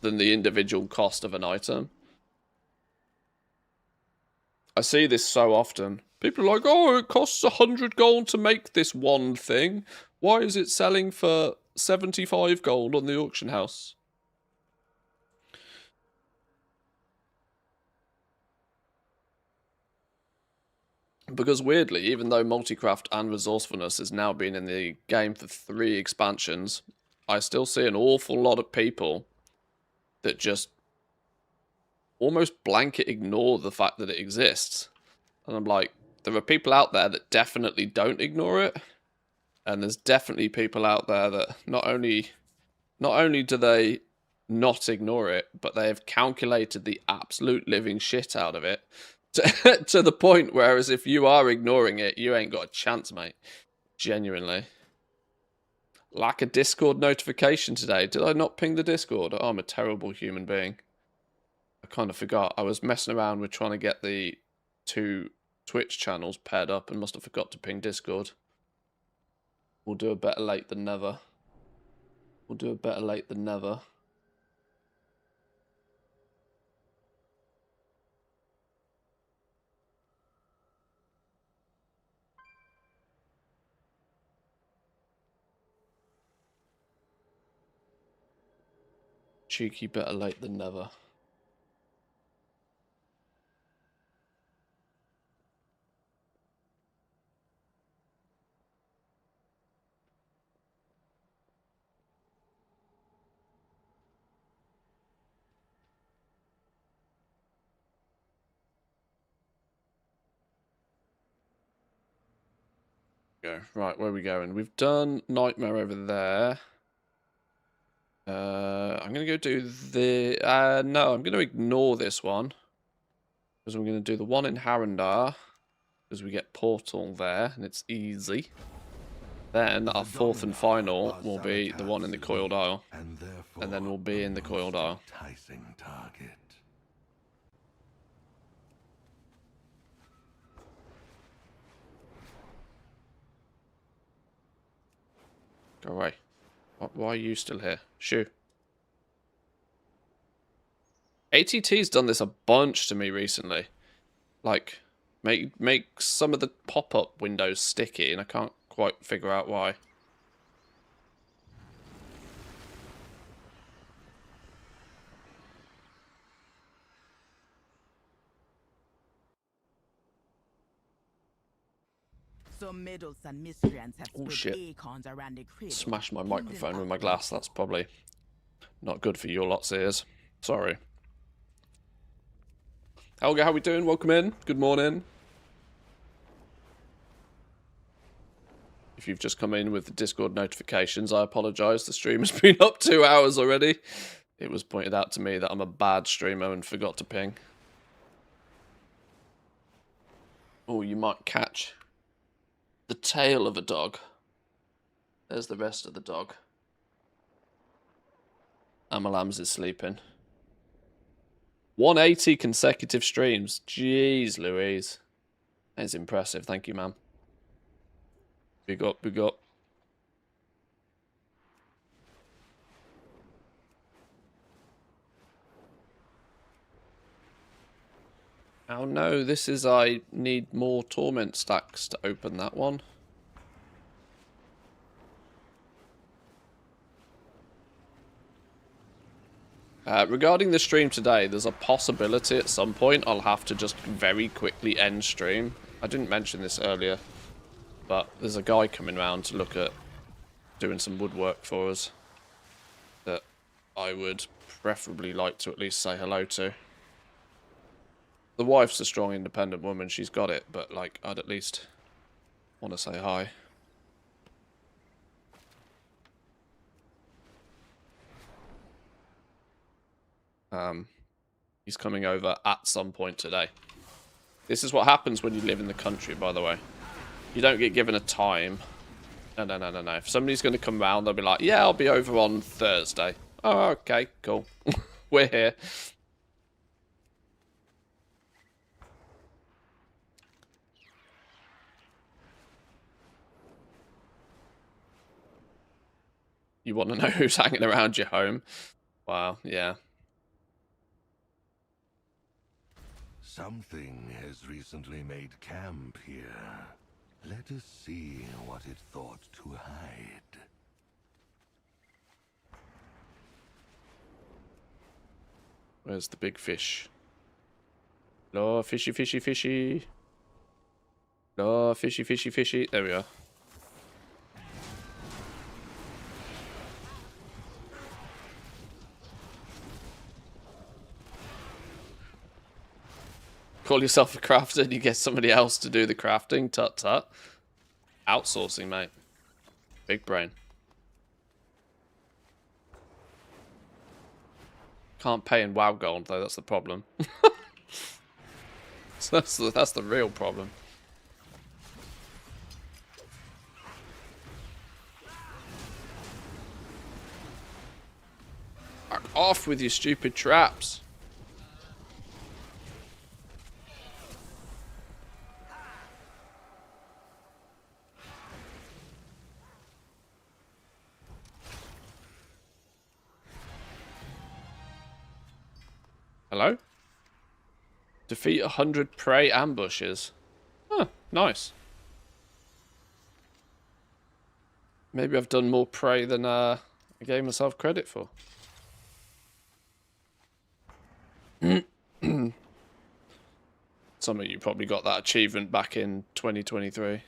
than the individual cost of an item. I see this so often. People are like, oh, it costs 100 gold to make this one thing. Why is it selling for 75 gold on the auction house? Because weirdly, even though multicraft and resourcefulness has now been in the game for 3 expansions, I still see an awful lot of people that just almost blanket ignore the fact that it exists. And I'm like, there are people out there that definitely don't ignore it, and there's definitely people out there that not only do they not ignore it, but they have calculated the absolute living shit out of it to the point whereas if you are ignoring it, you ain't got a chance, mate. Genuinely. Lack a Discord notification today. Did I not ping the Discord? Oh, I'm a terrible human being. I kind of forgot. I was messing around with trying to get the 2 Twitch channels paired up and must have forgot to ping Discord. We'll do a better late than never. We'll do a better late than never. Cheeky better late than never. Go. Right, where are we going? We've done Nightmare over there. I'm going to go do the... no, I'm going to ignore this one. Because I'm going to do the one in Harrendar. Because we get Portal there, and it's easy. Then our 4th and final will be the one in the Coiled Isle. And then we'll be in the Coiled Isle. Enticing target. Go away. Why are you still here? Shoo. ATT's done this a bunch to me recently. Like, make some of the pop-up windows sticky, and I can't quite figure out why. Some medals and miscreants have Oh, spread shit. acorns around the cradle. Smash my Hidden microphone with up my glass. That's probably not good for your lot's ears. Sorry. Helga, how we doing? Welcome in. Good morning. If you've just come in with the Discord notifications, I apologise. The stream has been up 2 hours already. It was pointed out to me that I'm a bad streamer and forgot to ping. Oh, you might catch the tail of a dog. There's the rest of the dog. Amalams is sleeping. 180 consecutive streams. Jeez Louise. That is impressive. Thank you, ma'am. Big up, big up. Oh no, this is I need more torment stacks to open that one. Regarding the stream today, there's a possibility at some point I'll have to just very quickly end stream. I didn't mention this earlier, but there's a guy coming round to look at doing some woodwork for us that I would preferably like to at least say hello to. The wife's a strong, independent woman. She's got it, but, like, I'd at least want to say hi. He's coming over at some point today. This is what happens when you live in the country, by the way. You don't get given a time. No. If somebody's going to come round, they'll be like, yeah, I'll be over on Thursday. Oh, okay, cool. We're here. You want to know who's hanging around your home? Wow, yeah. Something has recently made camp here. Let us see what it thought to hide. Where's the big fish? Oh, fishy, fishy, fishy. Oh, fishy, fishy, fishy. There we are. Call yourself a crafter and you get somebody else to do the crafting. Tut tut. Outsourcing, mate. Big brain. Can't pay in WoW gold though. That's the problem. So that's the real problem. Fuck off with your stupid traps. Hello? Defeat 100 prey ambushes. Huh, nice. Maybe I've done more prey than I gave myself credit for. Some of you probably got that achievement back in 2023.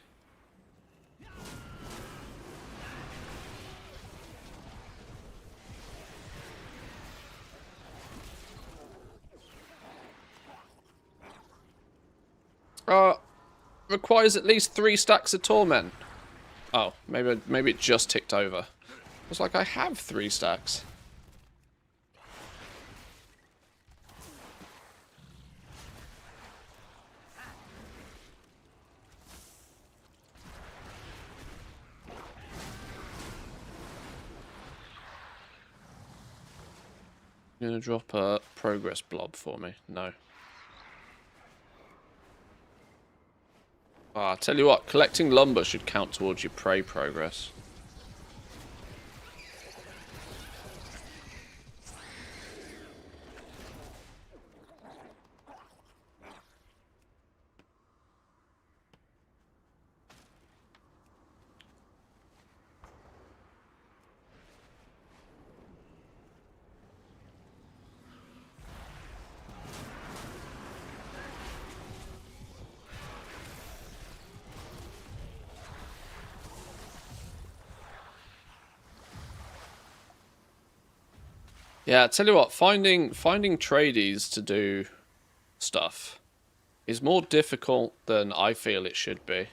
Requires at least 3 stacks of torment. Oh, maybe it just ticked over. It's like I have 3 stacks. You're gonna drop a progress blob for me? No. Ah, tell you what, collecting lumber should count towards your prey progress. Yeah, tell you what, finding tradies to do stuff is more difficult than I feel it should be.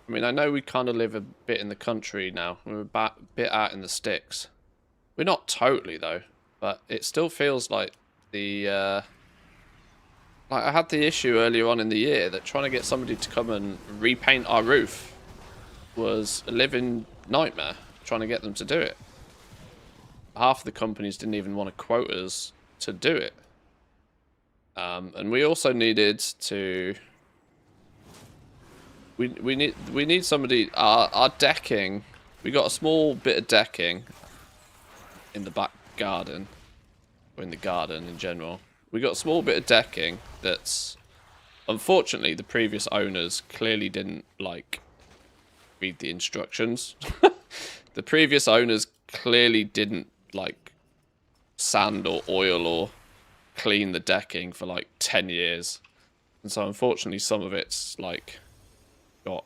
I mean, I know we kind of live a bit in the country now. We're a bit out in the sticks. We're not totally, though. But it still feels like the... like I had the issue earlier on in the year that trying to get somebody to come and repaint our roof was a living nightmare, trying to get them to do it. Half of the companies didn't even want to quote us to do it. And we also needed to... We need somebody... Our decking... We got a small bit of decking in the back garden. Or in the garden in general. We got a small bit of decking that's... Unfortunately, the previous owners clearly didn't, like, read the instructions. The previous owners clearly didn't, like, sand or oil or clean the decking for like 10 years, and so unfortunately some of it's like got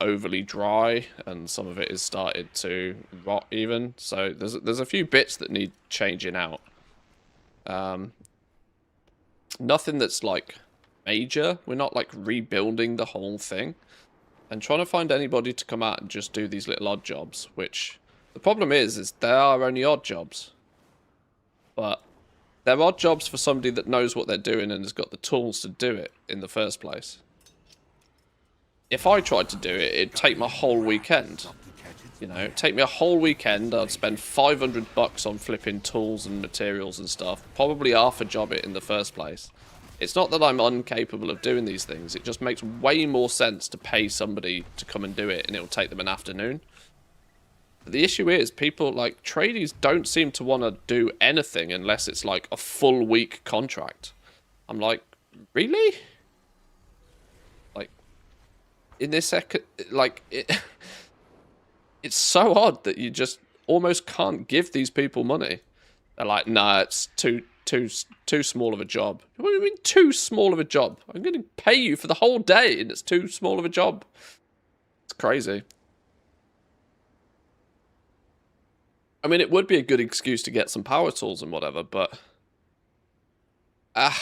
overly dry and some of it is started to rot even, so there's a few bits that need changing out. Nothing that's like major. We're not like rebuilding the whole thing, and trying to find anybody to come out and just do these little odd jobs, which the problem is they are only odd jobs. But they're odd jobs for somebody that knows what they're doing and has got the tools to do it in the first place. If I tried to do it, it'd take my whole weekend. You know, it'd take me a whole weekend. I'd spend $500 on flipping tools and materials and stuff. Probably half a job it in the first place. It's not that I'm incapable of doing these things. It just makes way more sense to pay somebody to come and do it, and it'll take them an afternoon. The issue is, people, like, tradies don't seem to want to do anything unless it's, like, a full week contract. I'm like, really? Like, in this like, it's so odd that you just almost can't give these people money. They're like, nah, it's too too small of a job. What do you mean too small of a job? I'm going to pay you for the whole day and it's too small of a job. It's crazy. I mean, it would be a good excuse to get some power tools and whatever, but I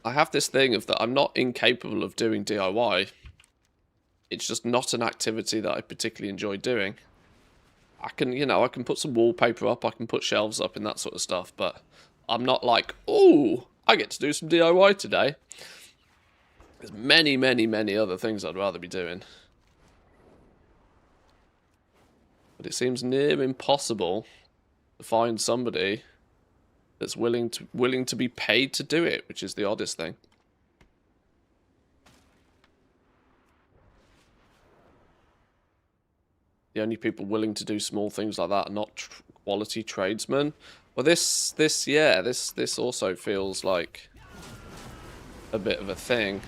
have this thing of that I'm not incapable of doing DIY. It's just not an activity that I particularly enjoy doing. I can, you know, I can put some wallpaper up, I can put shelves up and that sort of stuff, but I'm not like, oh, I get to do some DIY today. There's many, many, many other things I'd rather be doing. But it seems near impossible to find somebody that's willing to be paid to do it, which is the oddest thing. The only people willing to do small things like that are not quality tradesmen. Well, this also feels like a bit of a thing.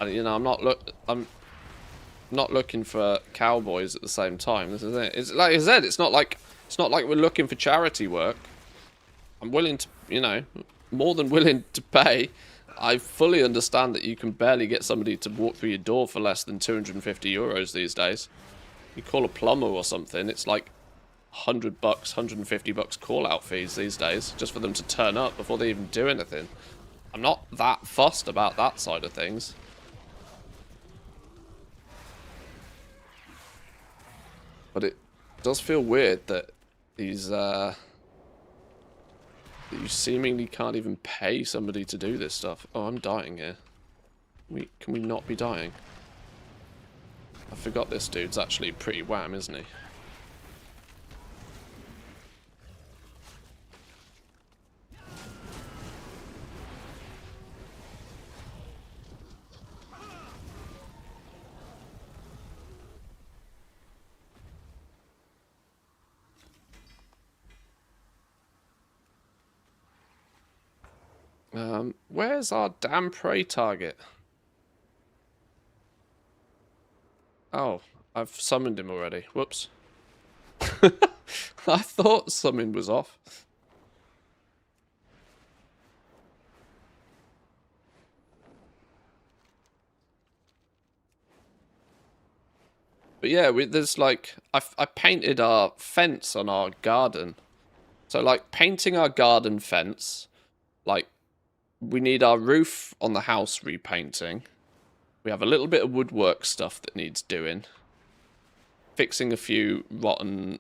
And, you know, I'm not looking for cowboys at the same time. This is it. It's like I said, it's not like we're looking for charity work. I'm willing to, you know, more than willing to pay. I fully understand that you can barely get somebody to walk through your door for less than 250 euros these days. You call a plumber or something, it's like $100, $150 call-out fees these days, just for them to turn up before they even do anything. I'm not that fussed about that side of things. But it does feel weird that these, that you seemingly can't even pay somebody to do this stuff. Oh, I'm dying here. Can we not be dying? I forgot this dude's actually pretty wham, isn't he? Where's our damn prey target? Oh, I've summoned him already. Whoops. I thought summon was off. But yeah, there's like, I painted our fence on our garden. So like painting our garden fence, like, we need our roof on the house repainting. We have a little bit of woodwork stuff that needs doing. Fixing a few rotten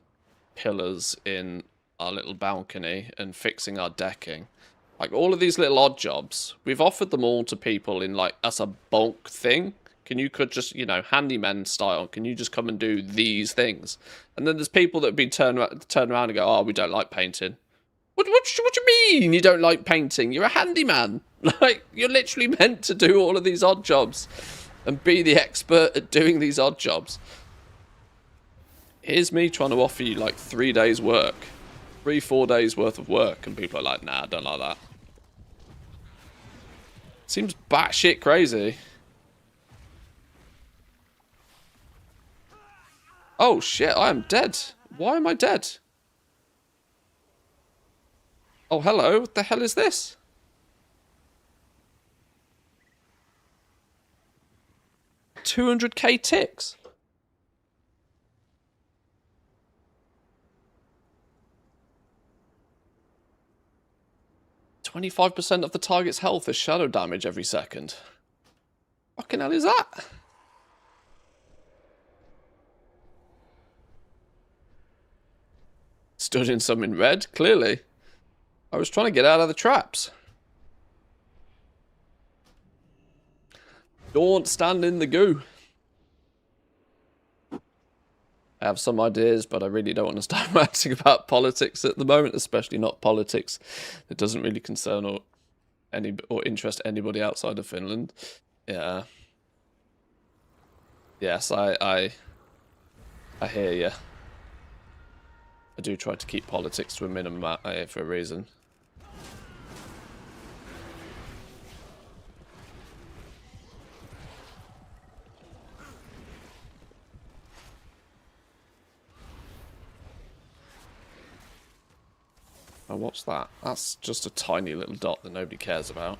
pillars in our little balcony and fixing our decking. Like all of these little odd jobs, we've offered them all to people in like as a bulk thing. Could just, you know, handyman style, can you just come and do these things? And then there's people that have been turn around and go, oh, we don't like painting. What do you mean you don't like painting? You're a handyman. Like, you're literally meant to do all of these odd jobs and be the expert at doing these odd jobs. Here's me trying to offer you like 3 days work. 3-4 days worth of work. And people are like, nah, I don't like that. Seems batshit crazy. Oh shit, I am dead. Why am I dead? Oh, hello. What the hell is this? $200k ticks. %25% of the target's health is shadow damage every second. Fucking hell is that? Stood in some in red, clearly. I was trying to get out of the traps. Don't stand in the goo. I have some ideas, but I really don't want to start ranting about politics at the moment, especially not politics that doesn't really concern or interest anybody outside of Finland. Yeah. Yes, I hear you. I do try to keep politics to a minimum for a reason. Oh, what's that? That's just a tiny little dot that nobody cares about.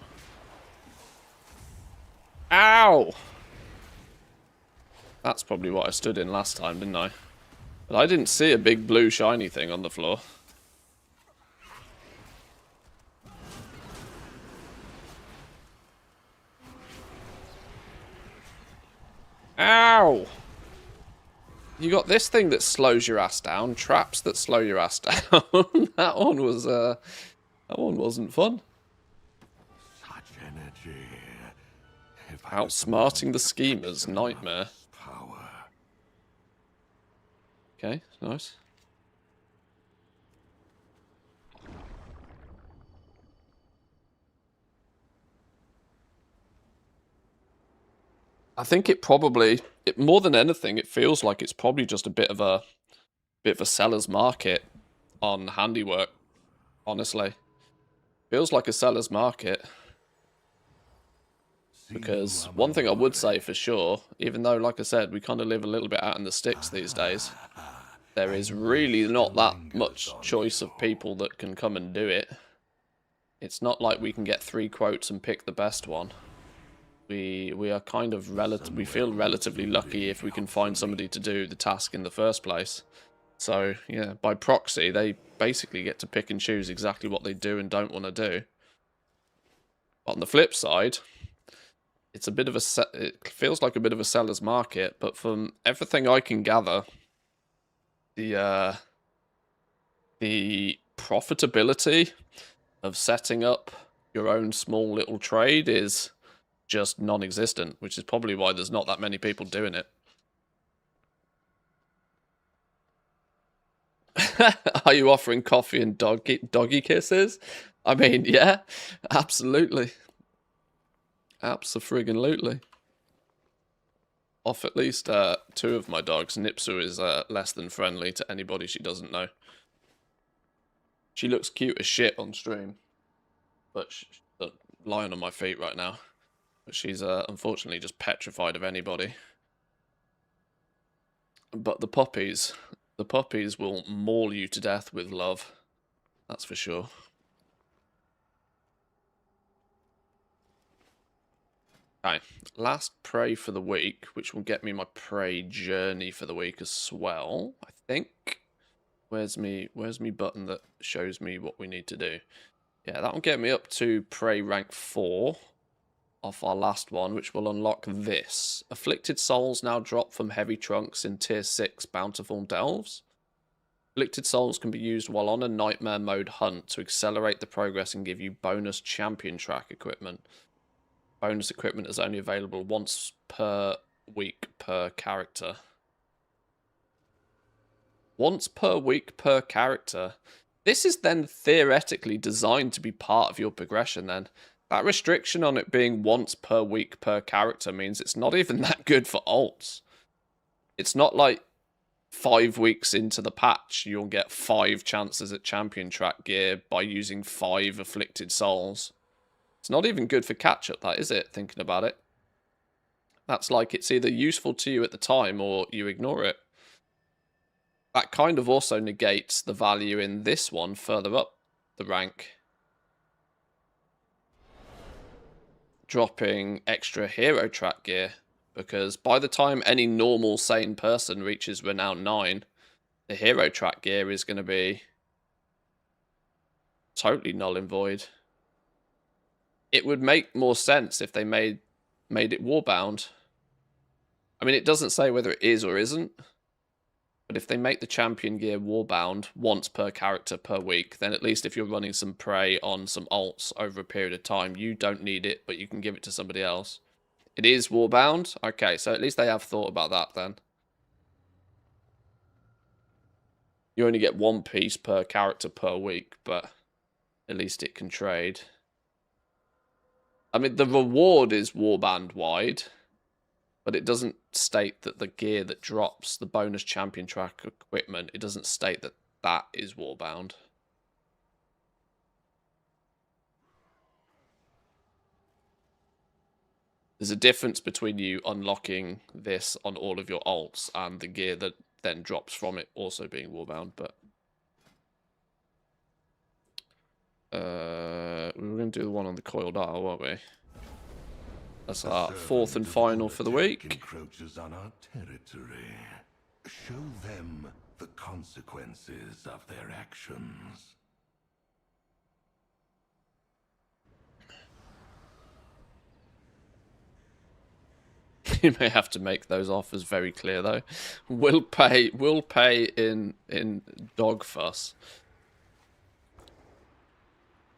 Ow! That's probably what I stood in last time, didn't I? But I didn't see a big blue shiny thing on the floor. Ow! You got this thing that slows your ass down, traps that slow your ass down. That one wasn't fun. Such energy. If I Outsmarting the schemers, nightmare. power. Okay, nice. I think it probably, more than anything, it feels like it's probably just a bit of a seller's market on handiwork. Honestly, feels like a seller's market. Because one thing I would say for sure, even though, like I said, we kind of live a little bit out in the sticks these days, there is really not that much choice of people that can come and do it. It's not like we can get 3 quotes and pick the best one. We are kind of we feel relatively lucky if we can find somebody to do the task in the first place. So, yeah, by proxy, they basically get to pick and choose exactly what they do and don't want to do. On the flip side, it's a bit of it feels like a bit of a seller's market, but from everything I can gather, the profitability of setting up your own small little trade is just non-existent, which is probably why there's not that many people doing it. Are you offering coffee and doggy kisses? I mean, yeah, absolutely. Abso-friggin-lutely. Off at least 2 of my dogs. Nipsu is less than friendly to anybody she doesn't know. She looks cute as shit on stream, but she's lying on my feet right now. But she's unfortunately just petrified of anybody. But the puppies will maul you to death with love. That's for sure. Okay, last prey for the week, which will get me my prey journey for the week as well, I think. Where's me button that shows me what we need to do? Yeah, that will get me up to prey rank 4 off our last one, which will unlock this. Afflicted souls now drop from heavy trunks in tier 6 bountiful delves. Afflicted souls can be used while on a nightmare mode hunt to accelerate the progress and give you bonus champion track equipment. Bonus equipment is only available once per week per character. Once per week per character. This is then theoretically designed to be part of your progression then. That restriction on it being once per week per character means it's not even that good for alts. It's not like 5 weeks into the patch you'll get 5 chances at champion track gear by using 5 afflicted souls. It's not even good for catch-up, that, is it, thinking about it? That's like it's either useful to you at the time or you ignore it. That kind of also negates the value in this one further up the rank. Dropping extra hero track gear, because by the time any normal sane person reaches renown 9, the hero track gear is going to be totally null and void. It would make more sense if they made it warbound. I mean, it doesn't say whether it is or isn't, but if they make the champion gear warbound once per character per week, then at least if you're running some prey on some alts over a period of time, you don't need it, but you can give it to somebody else. It is warbound? Okay, so at least they have thought about that then. You only get 1 piece per character per week, but at least it can trade. I mean, the reward is warband wide, but it doesn't state that the gear that drops, the bonus champion track equipment, it doesn't state that that is warbound. There's a difference between you unlocking this on all of your alts and the gear that then drops from it also being warbound, but We were going to do the one on the coiled eye, weren't we? That's A our fourth and servant of final for the Undertech week. encroaches on our territory. Show them the consequences of their actions. You may have to make those offers very clear, though. We'll pay in dog fuss.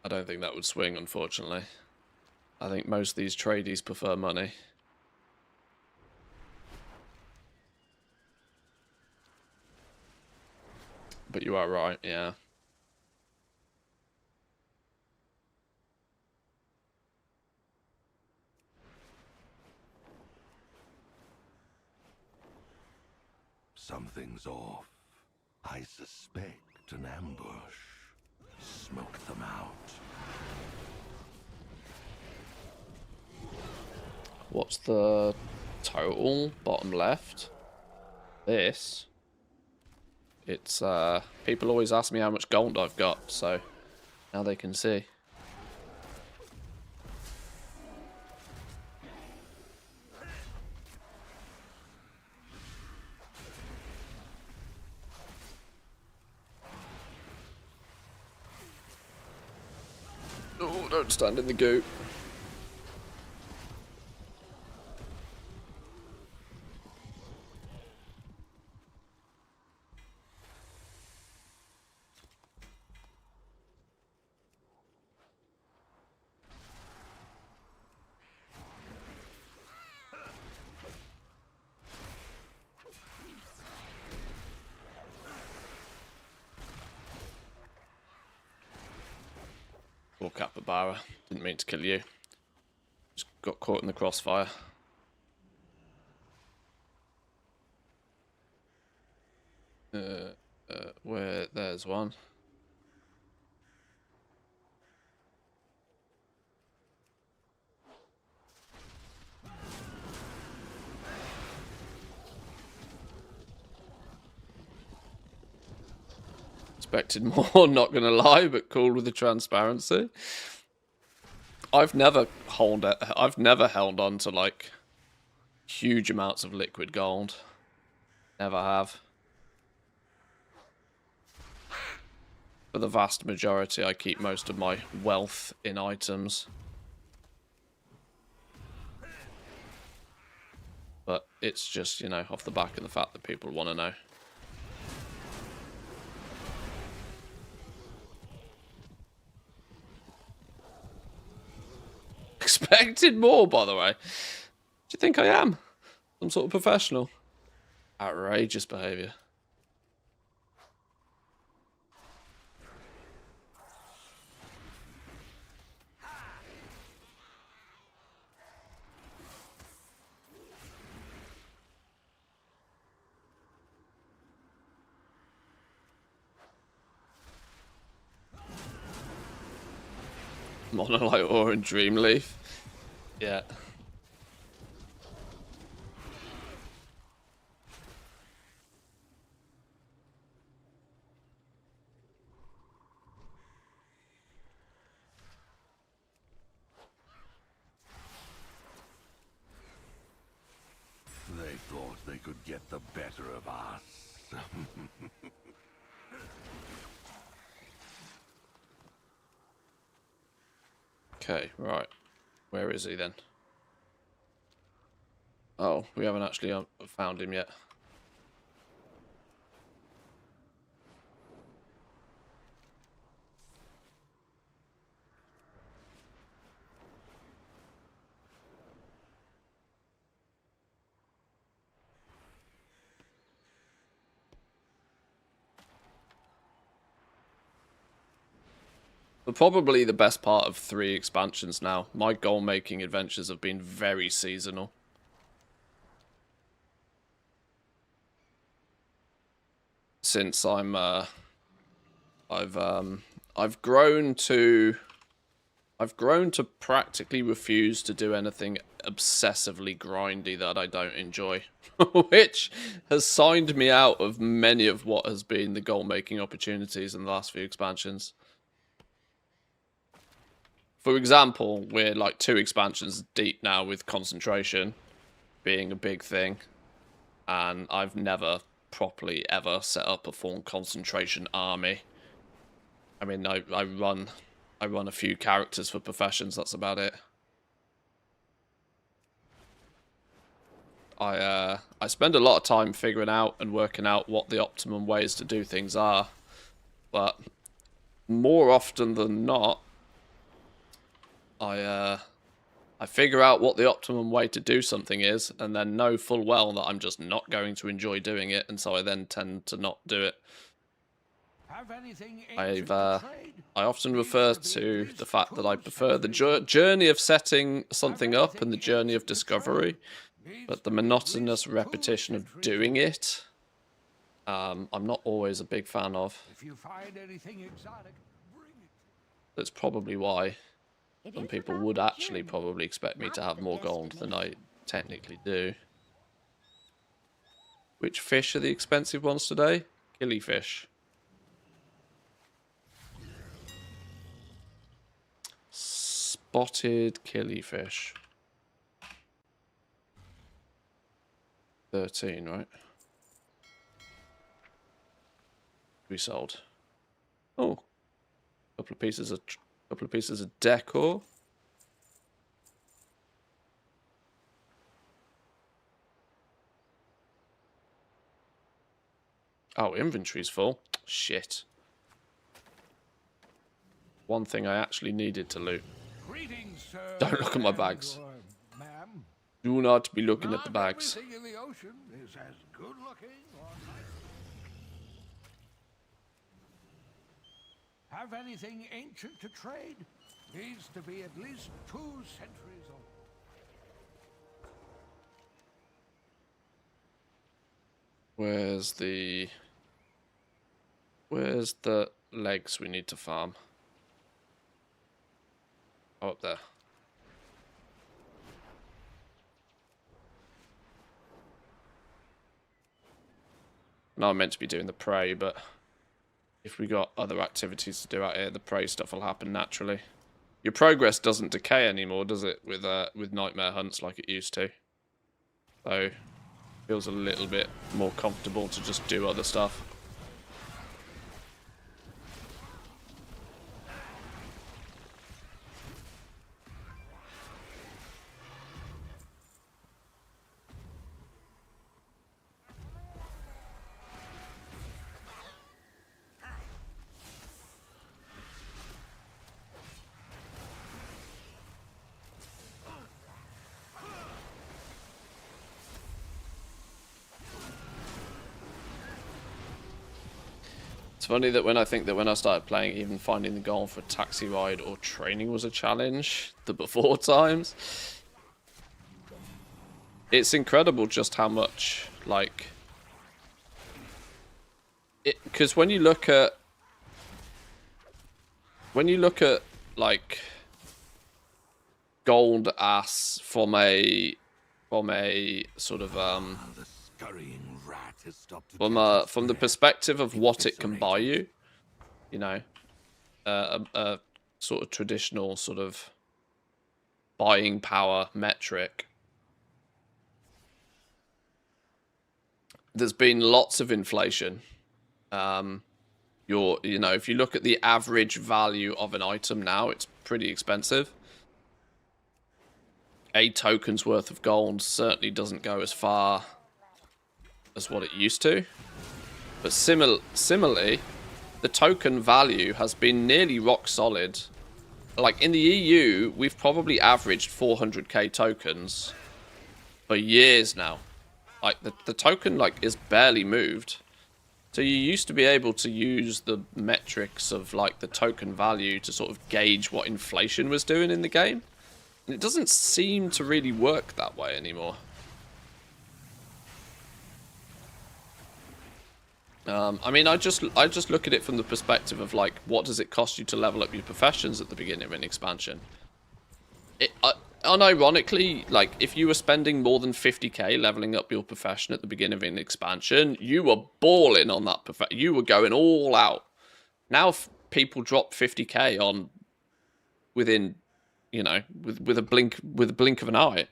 I don't think that would swing, unfortunately. I think most of these tradies prefer money. But you are right, yeah. Something's off. I suspect an ambush. Smoke them out. What's the total? Bottom left. This. It's, people always ask me how much gold I've got, so now they can see. Oh, don't stand in the goo. Poor capybara. Didn't mean to kill you. Just got caught in the crossfire. Where there's one. Expected more, not gonna lie, but cool with the transparency. I've never held on to like huge amounts of liquid gold. Never have. For the vast majority, I keep most of my wealth in items. But it's just, you know, off the back of the fact that people want to know. Expected more, by the way. Do you think I am? Some sort of professional? Outrageous behaviour. Monolite ore and Dreamleaf. Yeah. They thought they could get the better of us. Okay, right. Where is he then? Oh, we haven't actually found him yet. But probably the best part of 3 expansions now. My goal-making adventures have been very seasonal. Since I've grown to practically refuse to do anything obsessively grindy that I don't enjoy, which has signed me out of many of what has been the goal-making opportunities in the last few expansions. for example, we're like 2 expansions deep now with concentration being a big thing. And I've never properly ever set up a full concentration army. I mean, I run a few characters for professions, that's about it. I spend a lot of time figuring out and working out what the optimum ways to do things are. But more often than not, I figure out what the optimum way to do something is, and then know full well that I'm just not going to enjoy doing it, and so I then tend to not do it. I often refer to the fact that I prefer the journey of setting something up and the journey of discovery, but the monotonous repetition of doing it, I'm not always a big fan of. That's probably why some people would actually probably expect me to have more gold than I technically do. Which fish are the expensive ones today? Killifish. Spotted killifish. 13, right? We sold. Oh, couple of pieces of decor. Oh, inventory's full. Shit. One thing I actually needed to loot. Greetings, sir. Don't look at my bags. Ma'am. Do not be looking at the bags. Everything in the ocean is as good looking or nice. Have anything ancient to trade? Needs to be at least 2 centuries old. Where's the legs we need to farm? Oh, up there. No, I'm meant to be doing the prey, but if we got other activities to do out here, the prey stuff will happen naturally. Your progress doesn't decay anymore, does it, with nightmare hunts like it used to? So, feels a little bit more comfortable to just do other stuff. It's funny that when I started playing, even finding the goal for a taxi ride or training was a challenge, the before times. It's incredible just how much, like... Because when you look at, like, gold ass from a sort of, The scurrying rat has stopped to from the perspective of what it can buy you, you know, a sort of traditional sort of buying power metric. There's been lots of inflation. You know, if you look at the average value of an item now, it's pretty expensive. A token's worth of gold certainly doesn't go as far as what it used to. But similarly, the token value has been nearly rock solid. Like in the EU, we've probably averaged 400k tokens for years now. Like the token like is barely moved. So you used to be able to use the metrics of like the token value to sort of gauge what inflation was doing in the game. And it doesn't seem to really work that way anymore. I mean, I just look at it from the perspective of like, what does it cost you to level up your professions at the beginning of an expansion? Unironically, like, if you were spending more than 50k leveling up your profession at the beginning of an expansion, you were balling on that profession. You were going all out. Now, if people drop 50k on within you know, with a blink of an eye,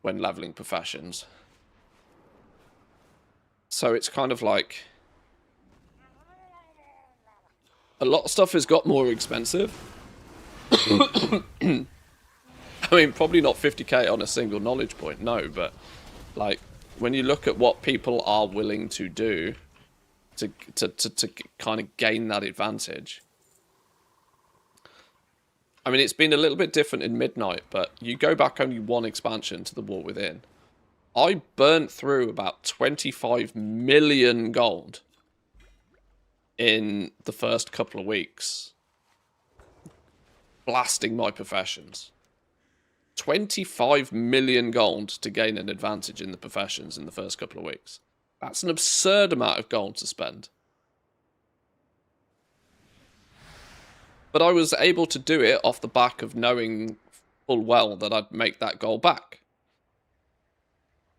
when leveling professions. So it's kind of like a lot of stuff has got more expensive. I mean, probably not 50k on a single knowledge point, no, but like when you look at what people are willing to do to kind of gain that advantage. I mean, it's been a little bit different in Midnight, but you go back only one expansion to the War Within. I burnt through about 25 million gold in the first couple of weeks, blasting my professions. 25 million gold to gain an advantage in the professions in the first couple of weeks. That's an absurd amount of gold to spend. But I was able to do it off the back of knowing full well that I'd make that gold back.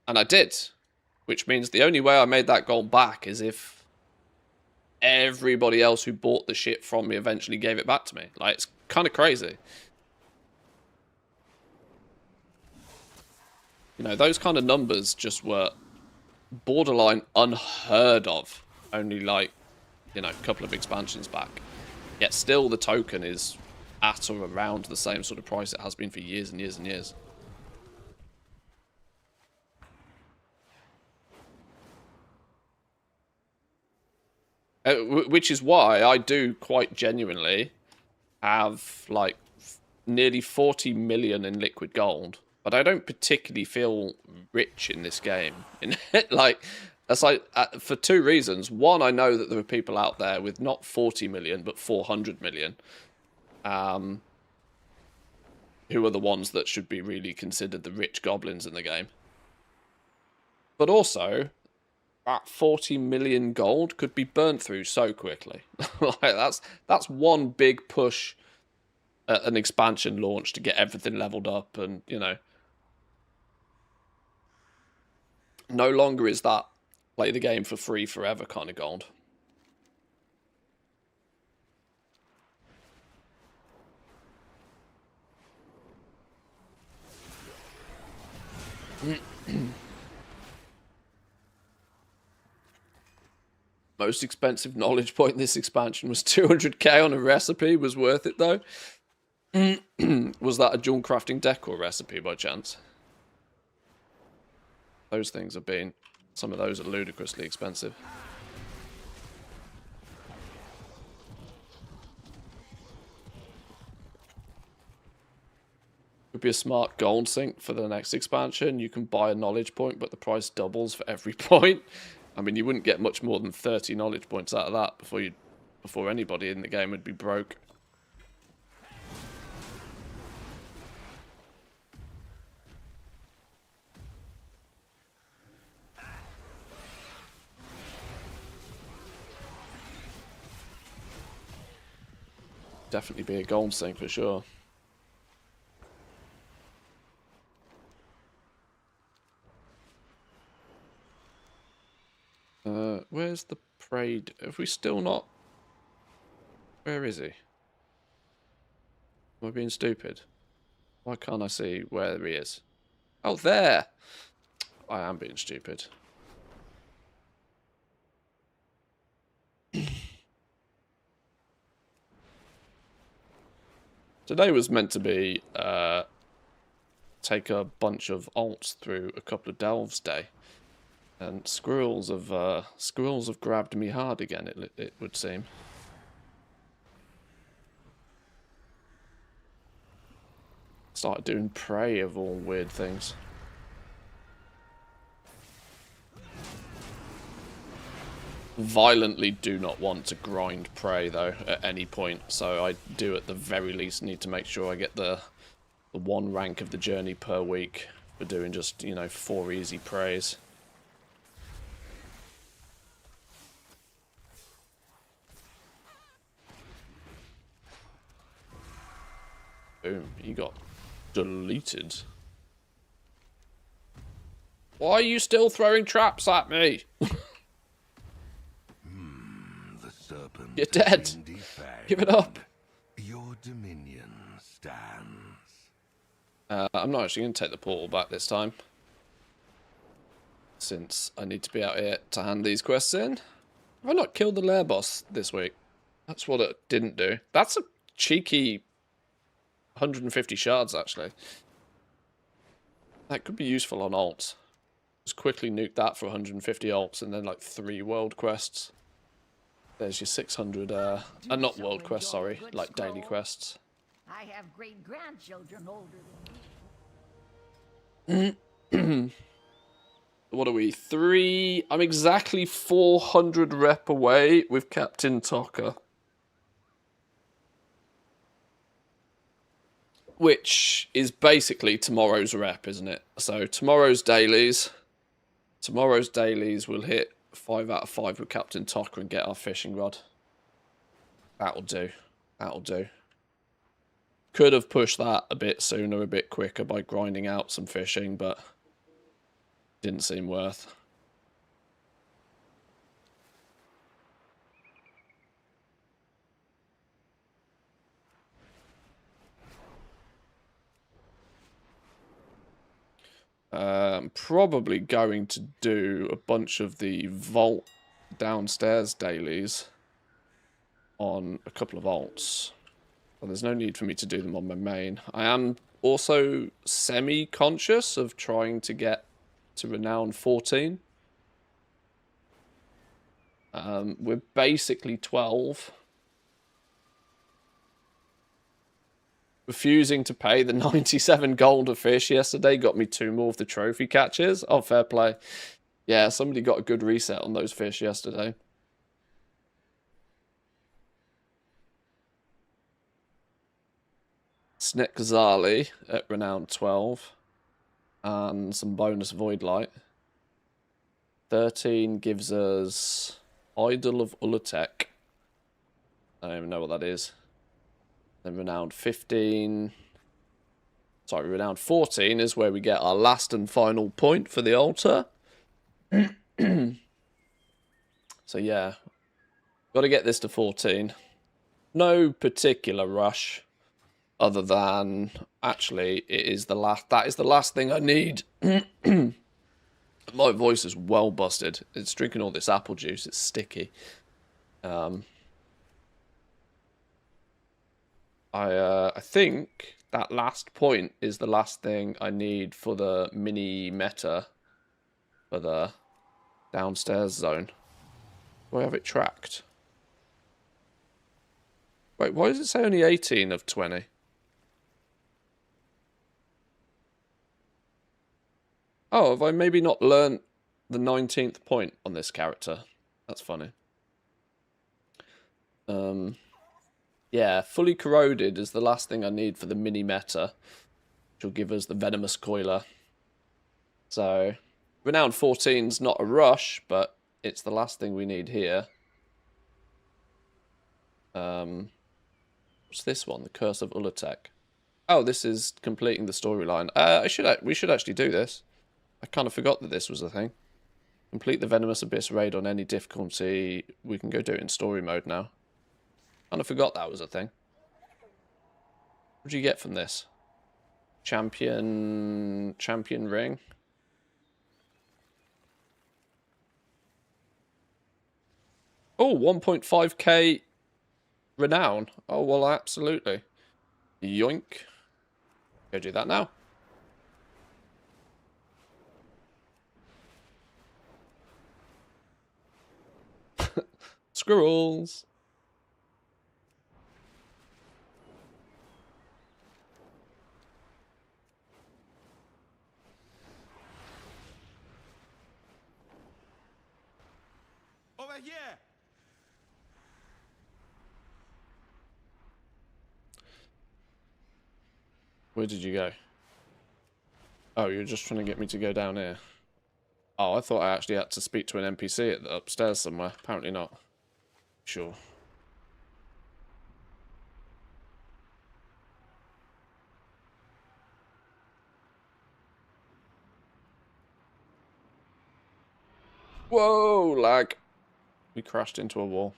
And I did. Which means the only way I made that gold back is if everybody else who bought the shit from me eventually gave it back to me. Like, it's kind of crazy. You know, those kind of numbers just were borderline unheard of only, like, you know, a couple of expansions back. Yet still the token is at or around the same sort of price it has been for years and years and years. Which is why I do quite genuinely have, like, nearly 40 million in liquid gold. But I don't particularly feel rich in this game. Like, that's like for two reasons. One, I know that there are people out there with not 40 million, but 400 million. Who are the ones that should be really considered the rich goblins in the game. But also, that 40 million gold could be burnt through so quickly. Like, that's one big push at an expansion launch to get everything leveled up and, you know. No longer is that play the game for free forever kind of gold. Most expensive knowledge point in this expansion was 200k on a recipe. Was worth it though. Was that a dual crafting decor recipe by chance? Those things have been... Some of those are ludicrously expensive. Could be a smart gold sink for the next expansion. You can buy a knowledge point, but the price doubles for every point. I mean, you wouldn't get much more than 30 knowledge points out of that before anybody in the game would be broke. Definitely be a gold sink for sure. Where's the parade? Have we still not... Where is he? Am I being stupid? Why can't I see where he is? Oh, there! I am being stupid. Today was meant to be take a bunch of alts through a couple of delves day, and squirrels have grabbed me hard again. It would seem. Started doing prey of all weird things. Violently do not want to grind prey though at any point, so I do at the very least need to make sure I get the one rank of the journey per week for doing just, you know, 4 easy preys. Boom, he got deleted. Why are you still throwing traps at me? The serpent You're dead. has been defanged. Give it up. Your dominions I'm not actually going to take the portal back this time, since I need to be out here to hand these quests in. Have I not killed the lair boss this week? That's what it didn't do. That's a cheeky 150 shards, actually. That could be useful on alts. Just quickly nuke that for 150 alts and then like 3 world quests. There's your 600, not world quests, sorry, like daily quests. I have great grandchildren older than me. What are we? 3... I'm exactly 400 rep away with Captain Tocker. Which is basically tomorrow's rep, isn't it? So tomorrow's dailies will hit 5 out of 5 with Captain Tocker and get our fishing rod. That'll do. That'll do. Could have pushed that a bit sooner, a bit quicker by grinding out some fishing, but didn't seem worth. I'm probably going to do a bunch of the vault downstairs dailies on a couple of alts. Well, there's no need for me to do them on my main. I am also semi-conscious of trying to get to Renown 14. We're basically 12. Refusing to pay the 97 gold a fish yesterday got me 2 more of the trophy catches. Oh, fair play. Yeah, somebody got a good reset on those fish yesterday. Snekazali at Renown 12. And some bonus Void Light. 13 gives us Idol of Ulutek. I don't even know what that is. Then Renowned 15. Sorry, Renowned 14 is where we get our last and final point for the altar. So yeah. Got to get this to 14. No particular rush. Other than, actually, it is the last. That is the last thing I need. My voice is well busted. It's drinking all this apple juice. It's sticky. I think that last point is the last thing I need for the mini meta for the downstairs zone. Do I have it tracked? Wait, why does it say only 18 of 20? Oh, have I maybe not learnt the 19th point on this character? That's funny. Yeah, fully corroded is the last thing I need for the mini meta, which will give us the venomous coiler. So, Renown 14's not a rush, but it's the last thing we need here. What's this one? The Curse of Ulutek. Oh, this is completing the storyline. We should actually do this. I kind of forgot that this was a thing. Complete the Venomous Abyss raid on any difficulty. We can go do it in story mode now. Kind of forgot that was a thing. What do you get from this? Champion ring. Oh, 1.5k renown. Oh, well, absolutely. Yoink. Go do that now. Squirrels. Over here. Where did you go? Oh, you're just trying to get me to go down here. Oh, I thought I actually had to speak to an NPC at the upstairs somewhere. Apparently not. Sure. Whoa, lag. We crashed into a wall.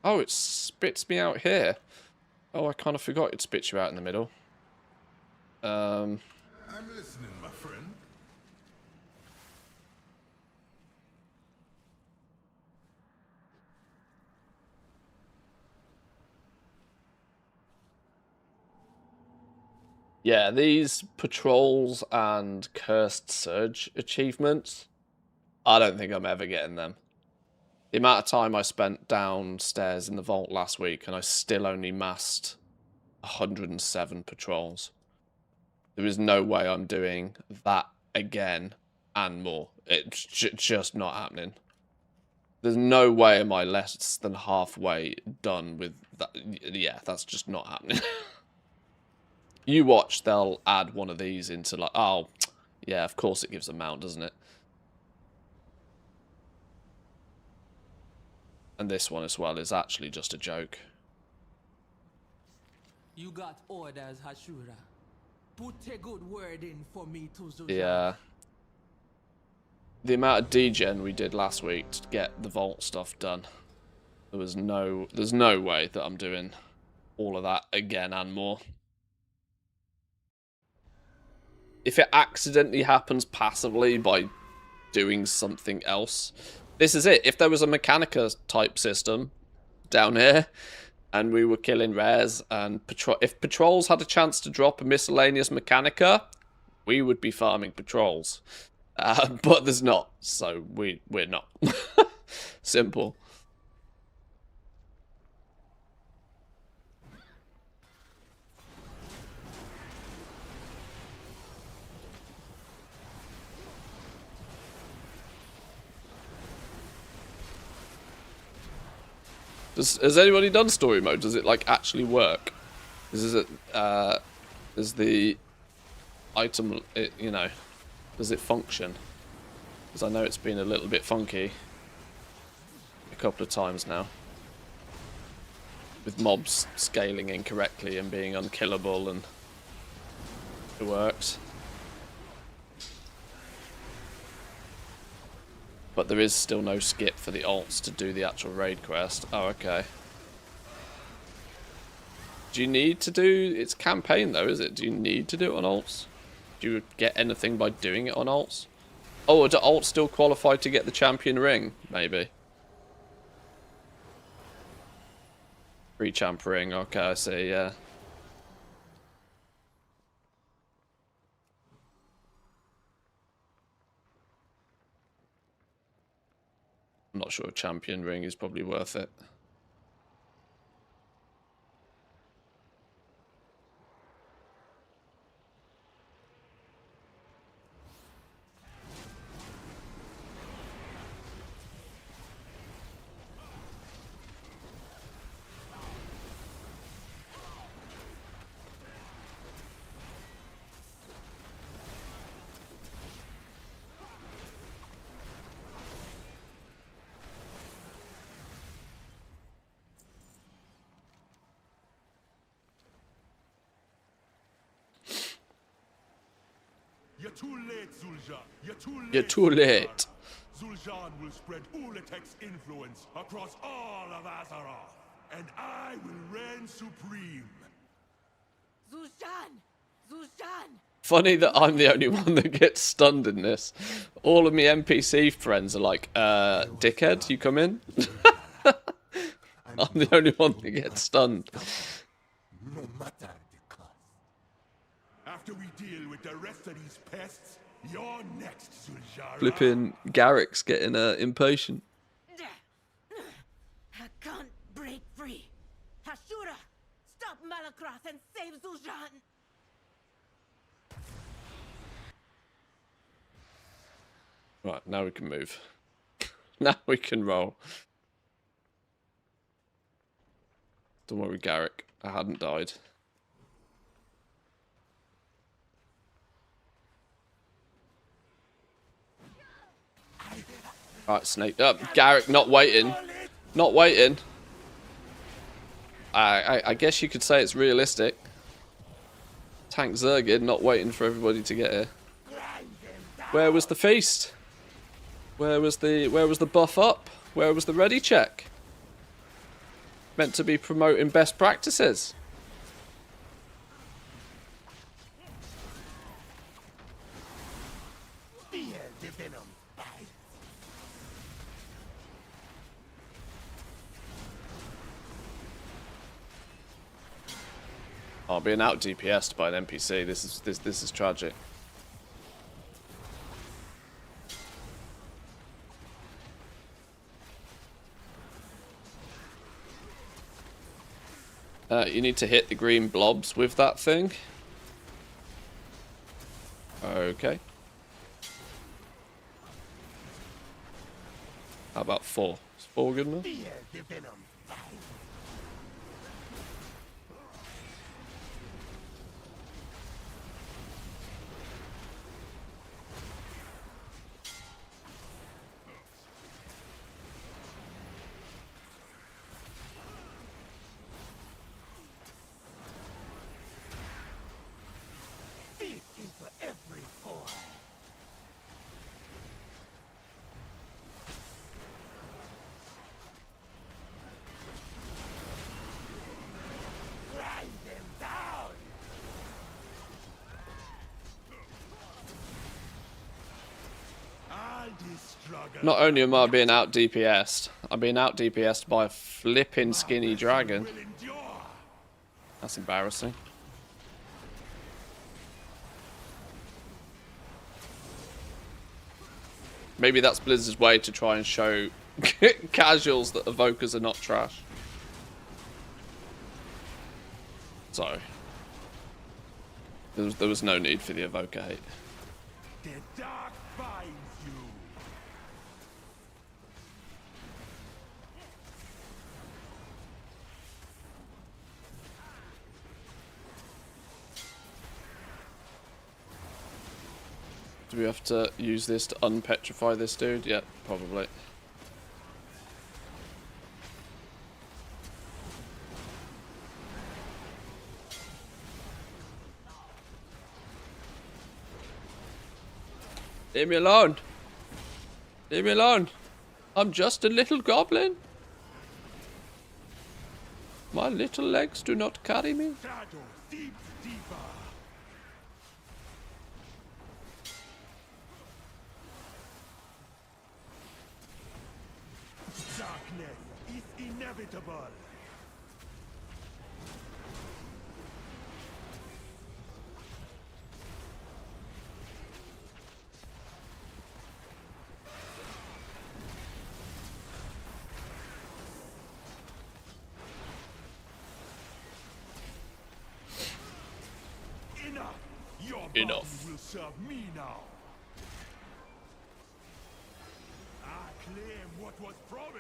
Oh, it spits me out here. Oh, I kind of forgot it spits you out in the middle. I'm listening, my friend. Yeah, these patrols and cursed surge achievements, I don't think I'm ever getting them. The amount of time I spent downstairs in the vault last week and I still only massed 107 patrols. There is no way I'm doing that again and more. It's just not happening. There's no way am I less than halfway done with that. Yeah, that's just not happening. You watch, they'll add one of these into like, oh, yeah, of course it gives a mount, doesn't it? And this one as well is actually just a joke. You got orders, Hashura. Put a good word in for me too, Zuzan. Yeah. The amount of degen we did last week to get the vault stuff done. There's no way that I'm doing all of that again and more. If it accidentally happens passively by doing something else, this is it. If there was a Mechanica type system down here and we were killing rares and if patrols had a chance to drop a miscellaneous Mechanica, we would be farming patrols. But there's not, so we're not. Simple. Has anybody done story mode? Does it like actually work? Is the item, you know, does it function? Because I know it's been a little bit funky a couple of times now, with mobs scaling incorrectly and being unkillable, and it works. But there is still no skip for the alts to do the actual raid quest. Oh, okay. Do you need to do... It's campaign, though, is it? Do you need to do it on alts? Do you get anything by doing it on alts? Oh, do alts still qualify to get the champion ring? Maybe. Free champ ring. Okay, I see, yeah. I'm not sure a champion ring is probably worth it. You're too late, Zul'jah. You're too late. You're too late. Zul'jah will spread Ulatek's influence across all of Azeroth, and I will reign supreme. Zuzan! Zuzan! Funny that I'm the only one that gets stunned in this. All of my NPC friends are like, dickhead, you come in? I'm the only one that gets stunned. No matter the cost. After we deal with the rest of these pests, you're next, Zul'jah. Flipping Garrick's getting impatient. I can't break free. Hashura! Stop Malakroth and save Zuzan! Right, now we can move. Now we can roll. Don't worry, Garrick. I hadn't died. Right, snaked up. Garrick not waiting. Not waiting. I guess you could say it's realistic. Tank Zergid not waiting for everybody to get here. Where was the feast? Where was the buff up? Where was the ready check? Meant to be promoting best practices. Oh, being out DPS'd by an NPC. This is tragic. You need to hit the green blobs with that thing. Okay. How about 4? Is 4 good enough? Not only am I being out DPS'd, I'm being out DPS'd by a flipping skinny dragon. That's embarrassing. Maybe that's Blizzard's way to try and show casuals that evokers are not trash. Sorry. There was no need for the evoker hate. The dark finds you. Do we have to use this to unpetrify this dude? Yeah, probably. Leave me alone. Leave me alone. I'm just a little goblin. My little legs do not carry me. Shadow seeps deeper. Darkness is inevitable. Enough. Your body Enough. will serve me now. I claim what was promised.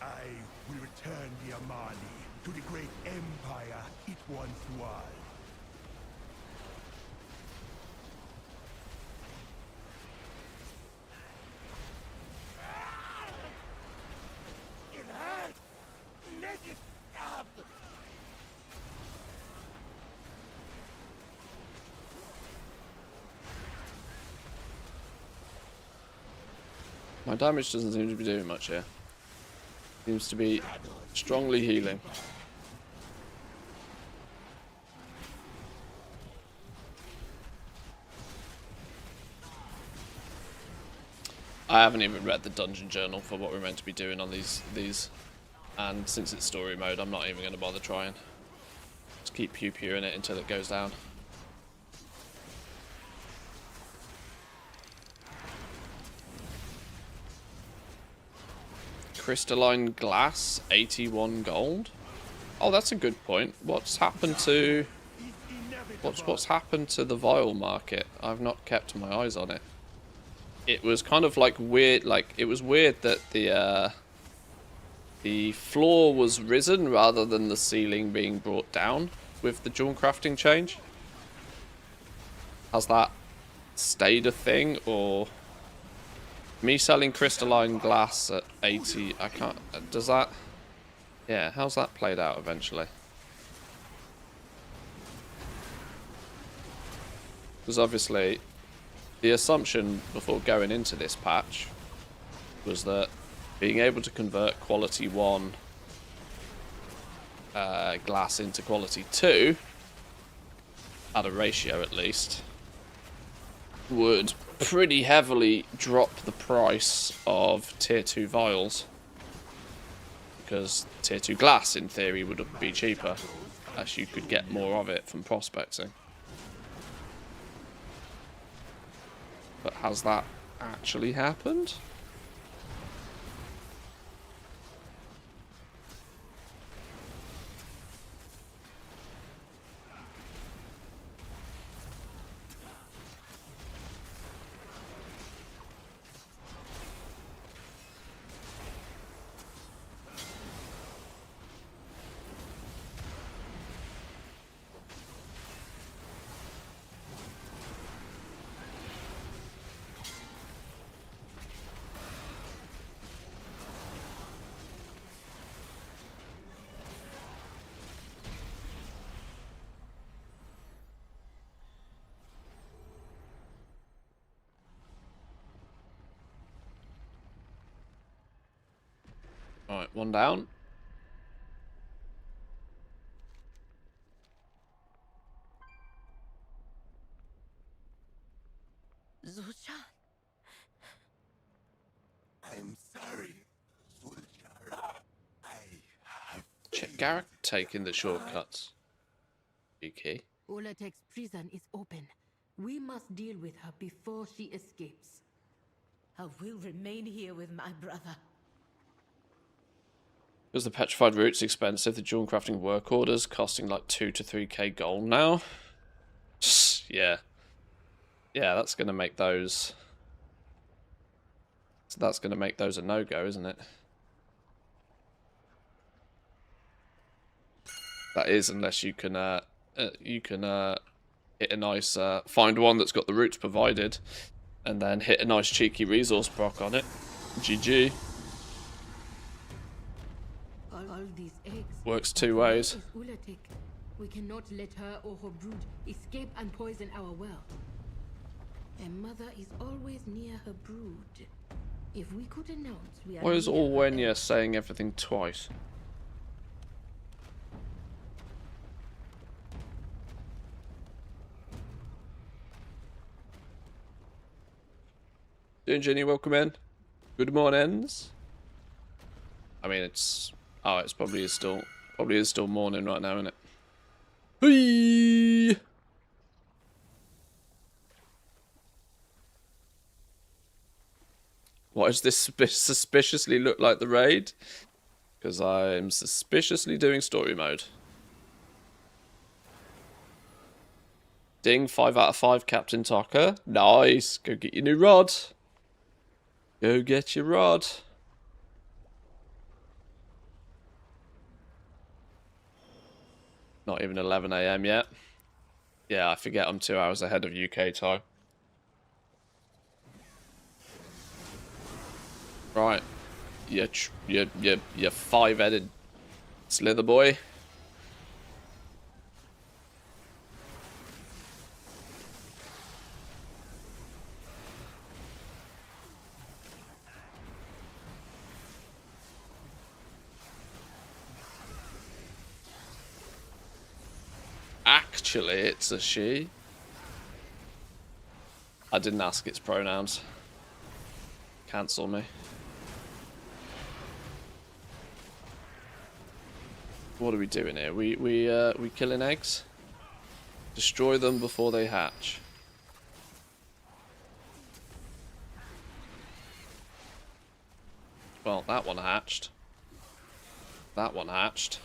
I will return the Amali to the great empire it once was. It hurts! Let it stop! My damage doesn't seem to be doing much here. Seems to be strongly healing. I haven't even read the dungeon journal for what we're meant to be doing on these, and since it's story mode, I'm not even going to bother trying. Just keep pew-pewing it until it goes down. Crystalline glass, 81 gold. Oh, that's a good point. What's happened to what's happened to the vial market? I've not kept my eyes on it. It was kind of like weird. Like it was weird that the floor was risen rather than the ceiling being brought down with the jewel crafting change. Has that stayed a thing, or me selling crystalline glass at 80? I can't. Does that? Yeah. How's that played out eventually? Because obviously, the assumption before going into this patch was that being able to convert quality 1 glass into quality 2, at a ratio at least, would pretty heavily drop the price of tier 2 vials. Because tier 2 glass, in theory, would be cheaper, as you could get more of it from prospecting. But has that actually happened? Alright, one down. Zusha? I'm sorry, soldier. I have Check Garrick taking the shortcuts. Okay. Olatek's prison is open. We must deal with her before she escapes. I will remain here with my brother. Because the petrified root's expensive, the jewel crafting work orders costing like 2 to 3k gold now. Yeah. Yeah, that's going to make those... So that's going to make those a no-go, isn't it? That is, unless you can hit a nice... find one that's got the roots provided, and then hit a nice cheeky resource proc on it. GG. All these eggs. Works 2 ways. Is Ulatek. We cannot let her or her brood escape and poison our world. A mother is always near her brood. If we could announce we are Why is near her Orwenya eggs- saying everything twice? Doing Jenny, welcome in. Good mornings. I mean, it's probably is still morning right now, isn't it? Whee! Why does this suspiciously look like the raid? Because I'm suspiciously doing story mode. Ding, 5 out of 5, Captain Tucker. Nice. Go get your new rod. Go get your rod. Not even 11 AM yet. Yeah, I forget I'm 2 hours ahead of UK time. Right. You 5-headed slither boy. Actually, it's a she. I didn't ask its pronouns. Cancel me. What are we doing here? We killing eggs? Destroy them before they hatch. Well, that one hatched. That one hatched.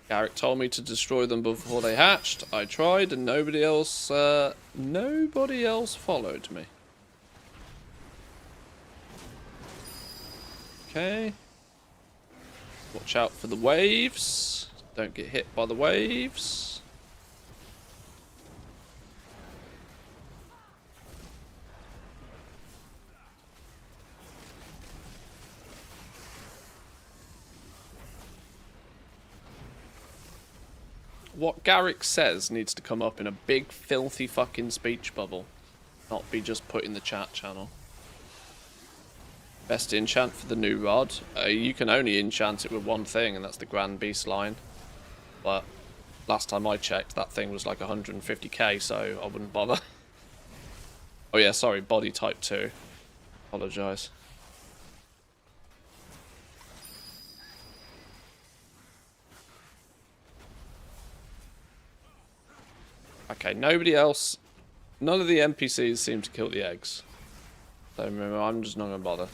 Garrick told me to destroy them before they hatched. I tried, and nobody else followed me. Okay. Watch out for the waves. Don't get hit by the waves. What Garrick says needs to come up in a big, filthy fucking speech bubble. Not be just put in the chat channel. Best enchant for the new rod. You can only enchant it with one thing, and that's the Grand Beast line. But last time I checked, that thing was like 150k, so I wouldn't bother. Oh yeah, sorry, body type 2. Apologise. Okay, nobody else... None of the NPCs seem to kill the eggs. So remember, I'm just not going to bother.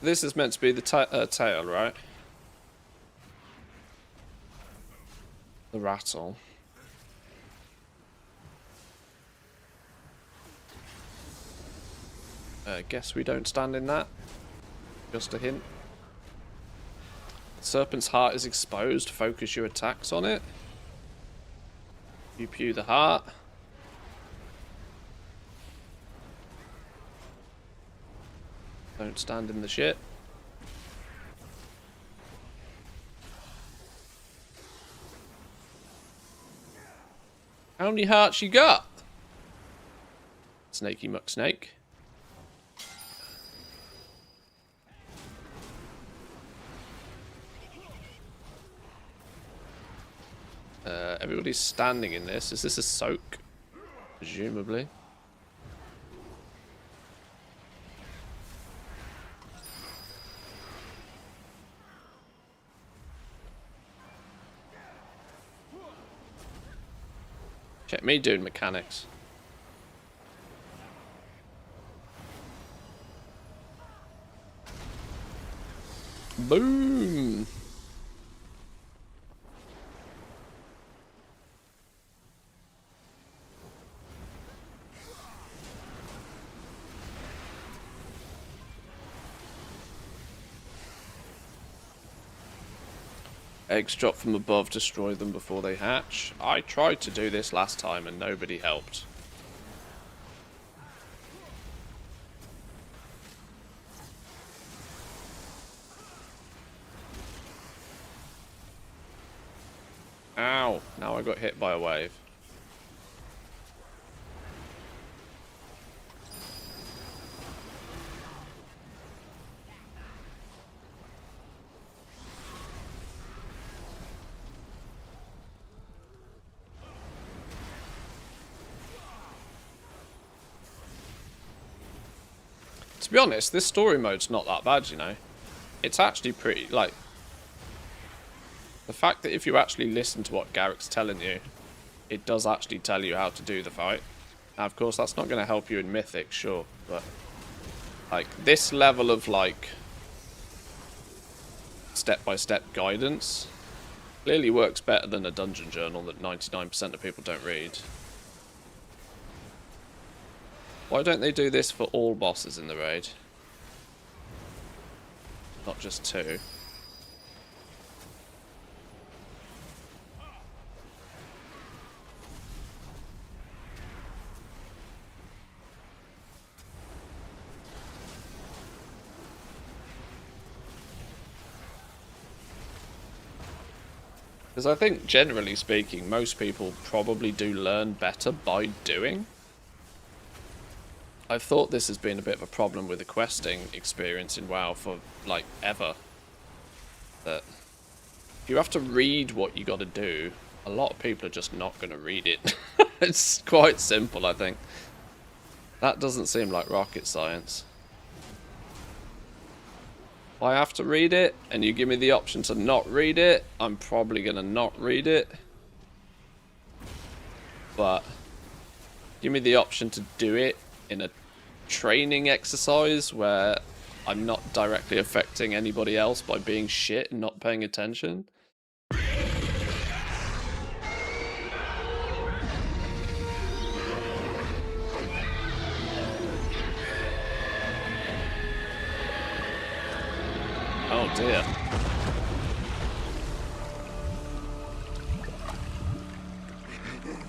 This is meant to be the tail, right? The rattle. Guess we don't stand in that. Just a hint. Serpent's heart is exposed. Focus your attacks on it. Pew pew the heart. Don't stand in the shit. How many hearts you got? Snakey muck snake. Everybody's standing in this. Is this a soak? Presumably. Check me doing mechanics. Boom! Eggs drop from above, destroy them before they hatch. I tried to do this last time and nobody helped. Ow! Now I got hit by a wave. To be honest, this story mode's not that bad, you know. It's actually pretty, like... The fact that if you actually listen to what Garrick's telling you, it does actually tell you how to do the fight. Now, of course, that's not going to help you in Mythic, sure, but... Like, this level of, like... step-by-step guidance clearly works better than a dungeon journal that 99% of people don't read. Why don't they do this for all bosses in the raid? Not just 2. Because I think, generally speaking, most people probably do learn better by doing. I've thought this has been a bit of a problem with the questing experience in WoW for, like, ever. That if you have to read what you got to do, a lot of people are just not going to read it. It's quite simple, I think. That doesn't seem like rocket science. If I have to read it, and you give me the option to not read it, I'm probably going to not read it. But give me the option to do it in a training exercise where I'm not directly affecting anybody else by being shit and not paying attention. Oh dear.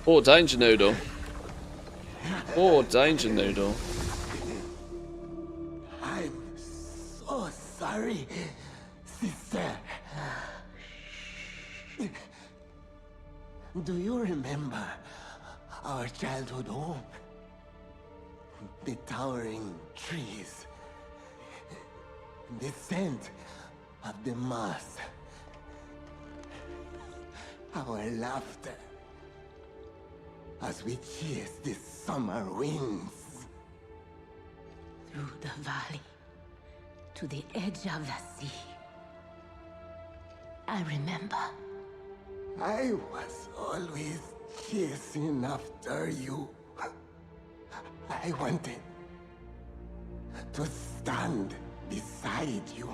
Oh, Danger Noodle. Oh, Danger Noodle. sorry, sister. Do you remember our childhood home? The towering trees. The scent of the moss. Our laughter as we chase the summer winds. Through the valley, to the edge of the sea. I remember. I was always chasing after you. I wanted to stand beside you.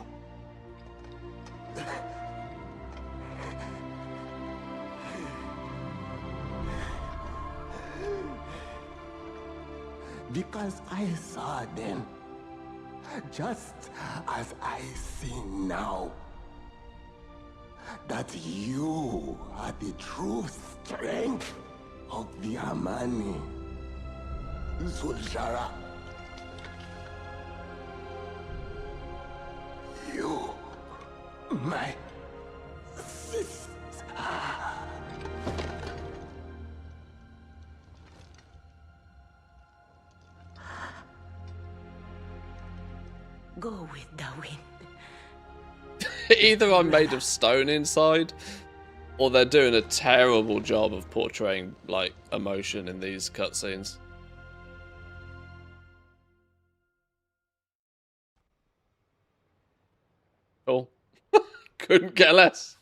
Because I saw then, just as I see now, that you are the true strength of the Amani. Zul'Shara. You, my sister. Go with the wind. Either I'm made of stone inside, or they're doing a terrible job of portraying, like, emotion in these cutscenes. Cool. Couldn't get less.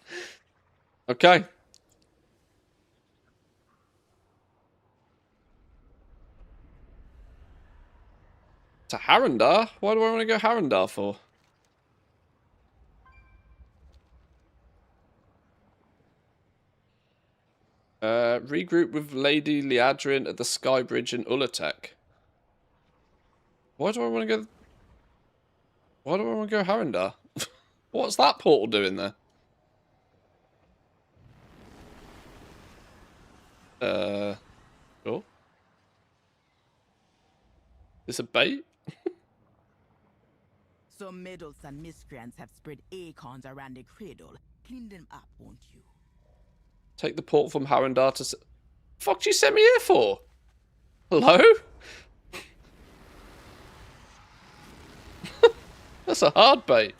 Okay. To Harrendar? Why do I want to go Harrendar for? Regroup with Lady Liadrin at the Sky Bridge in Ulatek. Why do I want to go... Why do I want to go Harrendar? What's that portal doing there? Cool. Is a bait? Some meddles and miscreants have spread acorns around the cradle. Clean them up, won't you? Take the portal from Harrendar to... Fuck do you send me here for? Hello? That's a hard bait.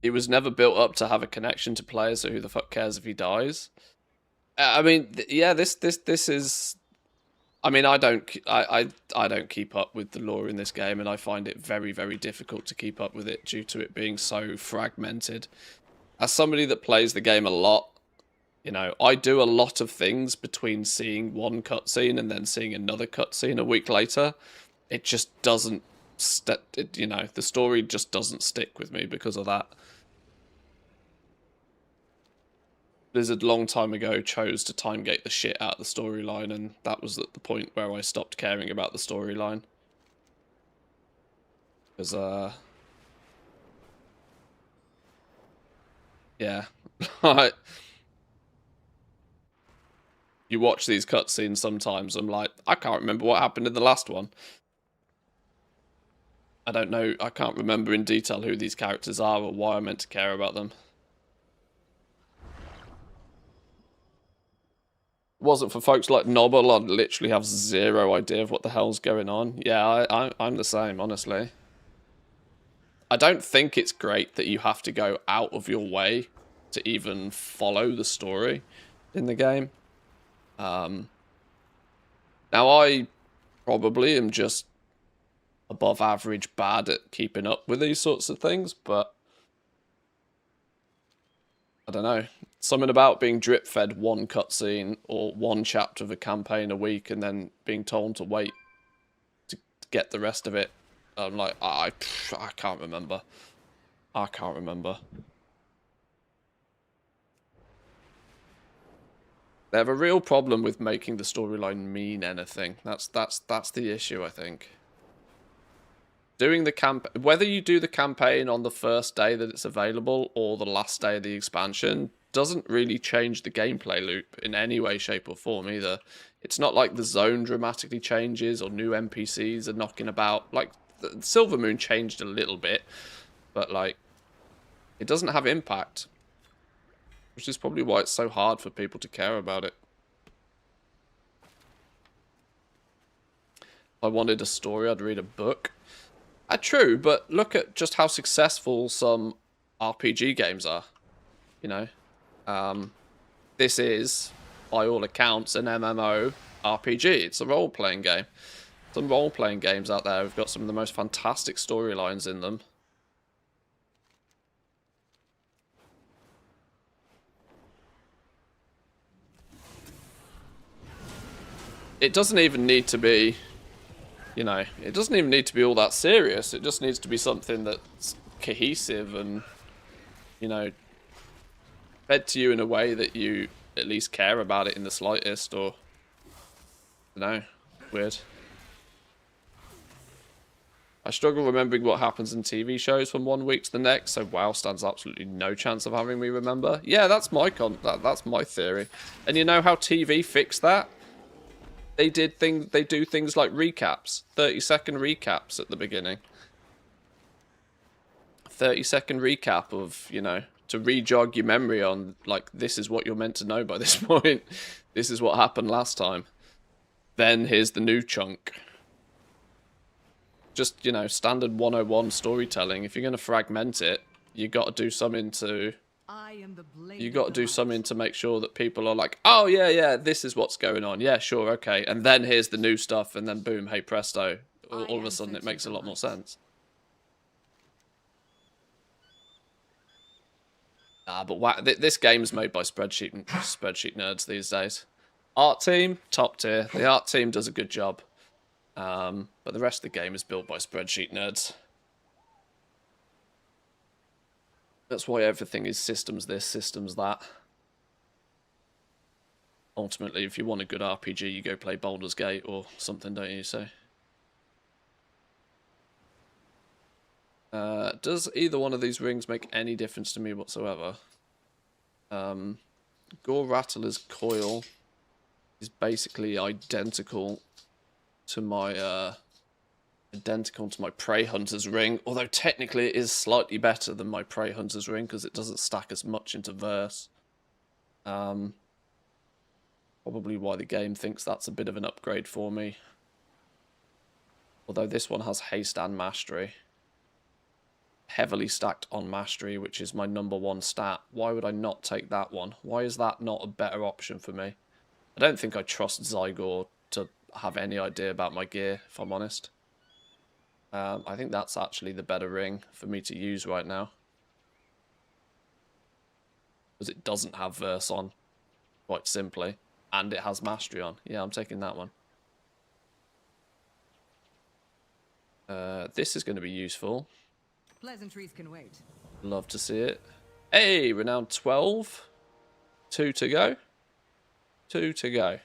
He was never built up to have a connection to players, so who the fuck cares if he dies? I mean, yeah, this is... I mean, I don't keep up with the lore in this game, and I find it very, very difficult to keep up with it due to it being so fragmented. As somebody that plays the game a lot, you know, I do a lot of things between seeing one cutscene and then seeing another cutscene a week later. It just doesn't, you know, the story just doesn't stick with me because of that. Blizzard, long time ago, chose to timegate the shit out of the storyline, and that was at the point where I stopped caring about the storyline. Because, yeah. You watch these cutscenes sometimes, I'm like, I can't remember what happened in the last one. I don't know, I can't remember in detail who these characters are or why I'm meant to care about them. Wasn't for folks like Nobble, I'd literally have zero idea of what the hell's going on. Yeah, I'm the same, honestly. I don't think it's great that you have to go out of your way to even follow the story in the game. Now, I probably am just above average bad at keeping up with these sorts of things, but I don't know. Something about being drip-fed one cutscene or one chapter of a campaign a week and then being told to wait to get the rest of it. I'm like, I can't remember. I can't remember. They have a real problem with making the storyline mean anything. That's the issue, I think. Doing the whether you do the campaign on the first day that it's available or the last day of the expansion doesn't really change the gameplay loop in any way, shape, or form either. It's not like the zone dramatically changes or new NPCs are knocking about. Like, the Silver Moon changed a little bit, but, like, it doesn't have impact. Which is probably why it's so hard for people to care about it. If I wanted a story, I'd read a book. True, but look at just how successful some RPG games are. You know, this is, by all accounts, an MMO RPG. It's a role-playing game. Some role-playing games out there have got some of the most fantastic storylines in them. It doesn't even need to be, you know, it doesn't even need to be all that serious. It just needs to be something that's cohesive and, you know, fed to you in a way that you at least care about it in the slightest, or, I don't know, weird. I struggle remembering what happens in TV shows from one week to the next, so WoW stands absolutely no chance of having me remember. Yeah, that's my that's my theory. And you know how TV fixed that? They do things like recaps, 30-second recaps at the beginning. 30-second recap of, you know, to re-jog your memory on, like, this is what you're meant to know by this point. This is what happened last time. Then here's the new chunk. Just, you know, standard 101 storytelling. If you're going to fragment it, you got to do something to... You got to do something to make sure that people are like, oh, yeah, this is what's going on. Yeah, sure, okay. And then here's the new stuff, and then boom, hey presto. All of a sudden it makes a lot more sense. But wow, this game's made by spreadsheet nerds these days. Art team, top tier. The art team does a good job. But the rest of the game is built by spreadsheet nerds. That's why everything is systems this, systems that. Ultimately, if you want a good RPG, you go play Baldur's Gate or something, don't you? So, does either one of these rings make any difference to me whatsoever? Gore Rattler's coil is basically identical to my Prey Hunter's ring, although technically it is slightly better than my Prey Hunter's ring because it doesn't stack as much into verse. Probably why the game thinks that's a bit of an upgrade for me. Although this one has haste and mastery. Heavily stacked on mastery, which is my #1 stat. Why would I not take that one? Why is that not a better option for me? I don't think I trust Zygor to have any idea about my gear, if I'm honest. I think that's actually the better ring for me to use right now. Because it doesn't have verse on, quite simply. And it has mastery on. Yeah, I'm taking that one. This is going to be useful. Pleasantries can wait. Love to see it. Hey, renowned 12. 2 to go. 2 to go.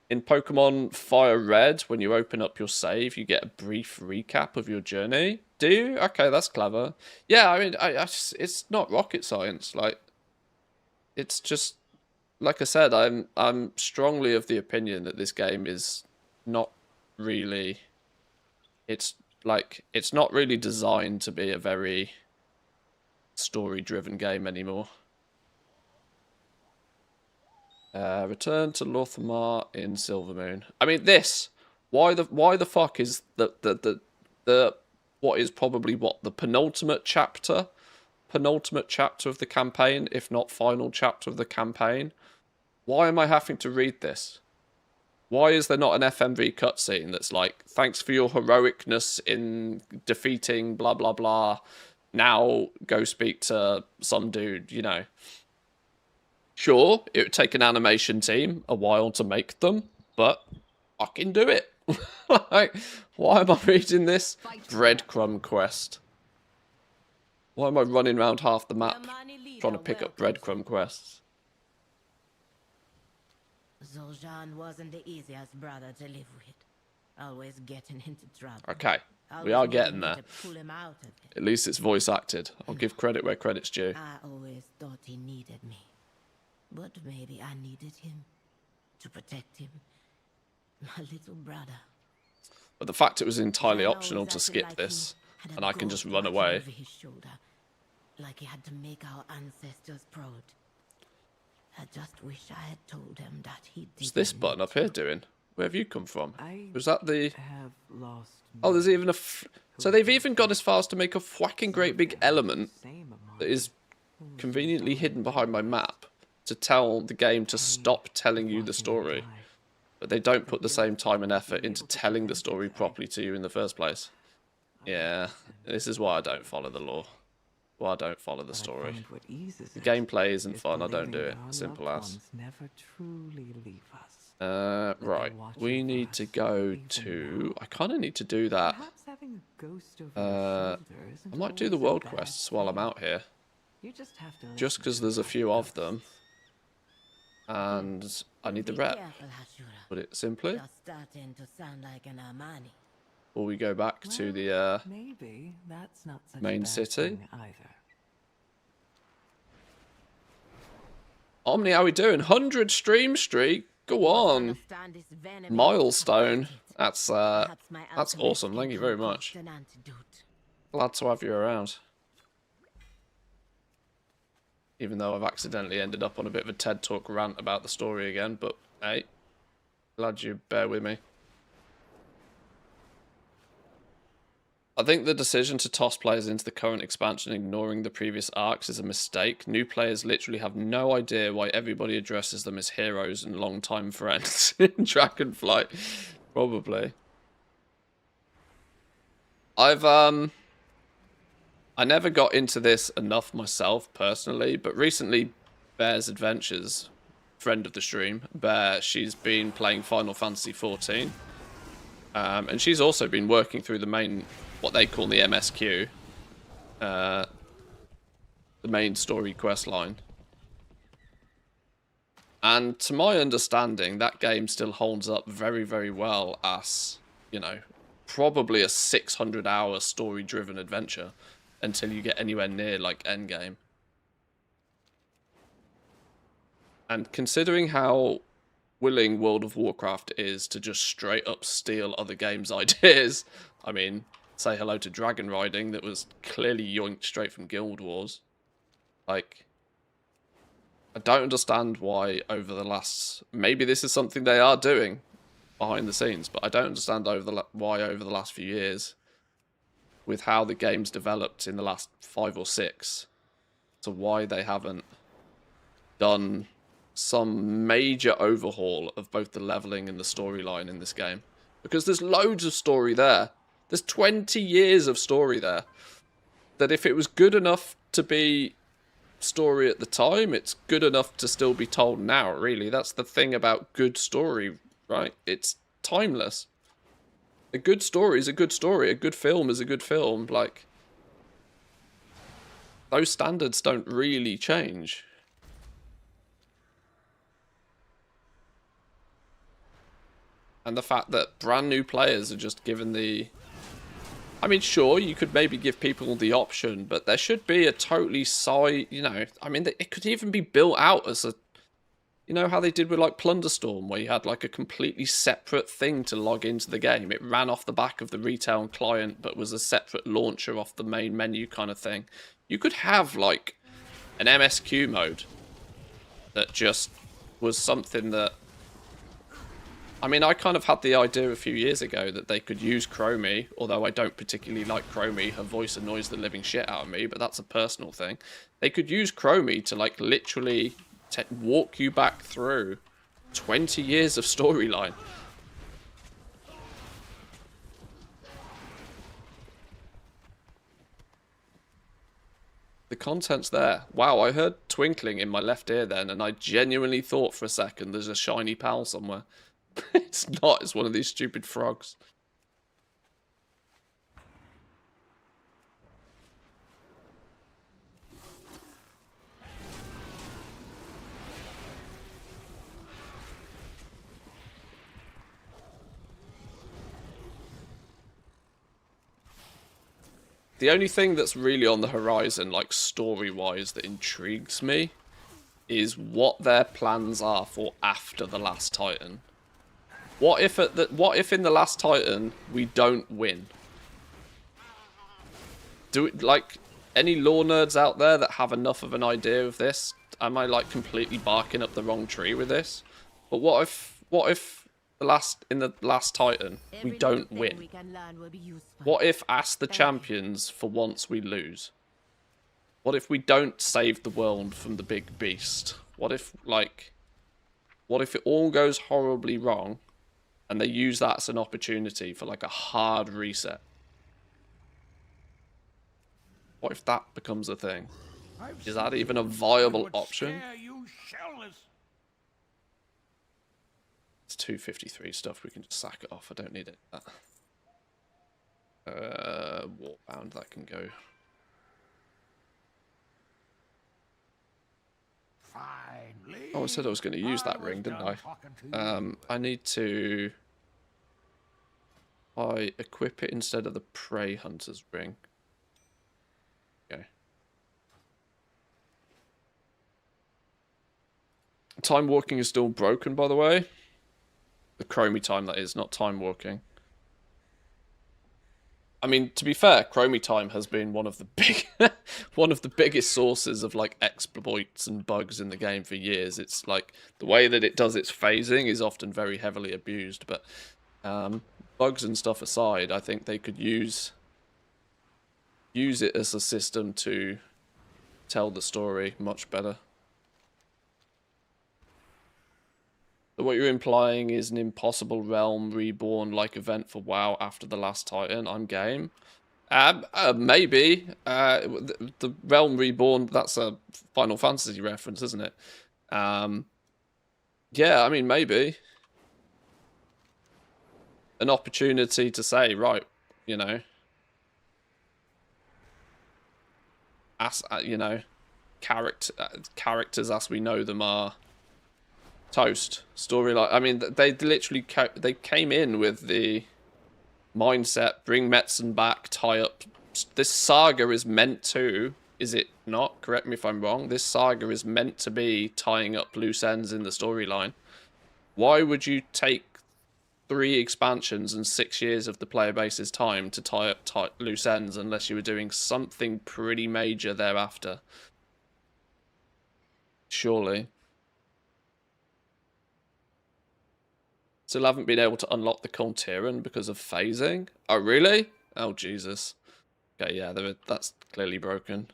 In Pokemon Fire Red, when you open up your save, you get a brief recap of your journey. Do you? Okay, that's clever. Yeah, I mean, it's not rocket science. Like, it's just, like I said, I'm strongly of the opinion that this game is not really. It's not really designed to be a very story-driven game anymore. Return to Lothmar in Silvermoon. I mean, this. Why the fuck is the what is probably the penultimate chapter of the campaign, if not final chapter of the campaign? Why am I having to read this? Why is there not an FMV cutscene that's like, thanks for your heroicness in defeating blah blah blah. Now go speak to some dude, you know. Sure, it would take an animation team a while to make them, but fucking do it. Like, why am I reading this breadcrumb quest? Why am I running around half the map trying to pick up breadcrumb quests? Zoljan wasn't the easiest brother to live with. Always getting into trouble. Okay, we Always are needing getting me there. to pull him out of it. At least it's voice acted. I'll give credit where credit's due. I always thought he needed me. But maybe I needed him to protect him. My little brother. But the fact it was entirely I optional always to acted skip like this, he had and a I can just ghost run watching away. over his shoulder, like he had to make our ancestors proud. I just wish I had told him that he What's didn't this button need up here to. doing? Where have you come from? I Was that the... have lost. Oh, there's even a... So they've even gone as far as to make a whacking great big element that is conveniently hidden behind my map to tell the game to stop telling you the story. But they don't put the same time and effort into telling the story properly to you in the first place. Yeah, this is why I don't follow the lore. Why I don't follow the story. The gameplay isn't fun, I don't do it. Simple as. Never truly leave us. Right. We need to go to... I kind of need to do that. Perhaps having a ghost over your shoulder isn't I might do the always a world bad quests while I'm thing. out here. You just have to Just because there's a few of them. And I need the Be rep. careful, Hashura. Put it simply. You're starting to sound like an Armani. Or we go back to the maybe that's not such main a bad city. thing either. Omni, how we doing? 100 stream streak. Go on. Understand this venom Milestone. Perhaps That's my awesome. alchemist Thank you can very concoct much. an antidote. Glad to have you around. Even though I've accidentally ended up on a bit of a TED Talk rant about the story again, but hey, glad you bear with me. I think the decision to toss players into the current expansion, ignoring the previous arcs, is a mistake. New players literally have no idea why everybody addresses them as heroes and long-time friends in Dragonflight. Probably. I never got into this enough myself, personally, but recently, Bear's Adventures, friend of the stream, Bear, she's been playing Final Fantasy XIV. And she's also been working through the main, what they call the MSQ, the main story quest line. And to my understanding, that game still holds up very, very well as, you know, probably a 600-hour story-driven adventure until you get anywhere near, like, endgame. And considering how willing World of Warcraft is to just straight up steal other games' ideas, I mean, say hello to Dragon Riding that was clearly yoinked straight from Guild Wars. Like, I don't understand why over the last... Maybe this is something they are doing behind the scenes, but I don't understand why over the last few years, with how the game's developed in the last 5 or 6, to why they haven't done some major overhaul of both the leveling and the storyline in this game. Because there's loads of story there. There's 20 years of story there. That if it was good enough to be story at the time, it's good enough to still be told now, really. That's the thing about good story, right? It's timeless. A good story is a good story. A good film is a good film. Like, those standards don't really change. And the fact that brand new players are just given the... I mean, sure, you could maybe give people the option, but there should be a totally you know, I mean, it could even be built out as a... You know how they did with, like, Plunderstorm, where you had, like, a completely separate thing to log into the game. It ran off the back of the retail client, but was a separate launcher off the main menu kind of thing. You could have, like, an MSQ mode that just was something that... I mean, I kind of had the idea a few years ago that they could use Chromie, although I don't particularly like Chromie. Her voice annoys the living shit out of me, but that's a personal thing. They could use Chromie to, like, literally walk you back through 20 years of storyline. The content's there. Wow, I heard twinkling in my left ear then, and I genuinely thought for a second there's a shiny pal somewhere. It's not, it's one of these stupid frogs. The only thing that's really on the horizon, like story-wise, that intrigues me is what their plans are for after the Last Titan. What if in the Last Titan we don't win? Like any lore nerds out there that have enough of an idea of this? Am I like completely barking up the wrong tree with this? But what if in the last Titan we don't win? What if Ask the Champions for once we lose? What if we don't save the world from the big beast? What if it all goes horribly wrong and they use that as an opportunity for like a hard reset? What if that becomes a thing? Is that even a viable option? It's 253 stuff. We can just sack it off. I don't need it. Warbound, that can go. Oh, I said I was going to use that ring, didn't I? I need to... I equip it instead of the Prey Hunter's ring. Okay. Time walking is still broken, by the way. The Chromie time, that is, not time walking. I mean, to be fair, Chromie time has been one of the biggest sources of like exploits and bugs in the game for years. It's like the way that it does its phasing is often very heavily abused, but bugs and stuff aside, I think they could use it as a system to tell the story much better. So what you're implying is an impossible realm reborn-like event for WoW after the Last Titan. I'm game. Maybe. The realm reborn, that's a Final Fantasy reference, isn't it? Yeah, I mean, maybe. An opportunity to say, right, you know, characters as we know them are toast. Storyline. I mean, they literally they came in with the mindset: bring Metzen back, tie up. This saga is meant to, is it not? Correct me if I'm wrong. This saga is meant to be tying up loose ends in the storyline. Why would you take 3 expansions and 6 years of the player base's time to tie up loose ends unless you were doing something pretty major thereafter? Surely. Still haven't been able to unlock the Coltiran because of phasing. Oh, really? Oh, Jesus. Okay, yeah, that's clearly broken.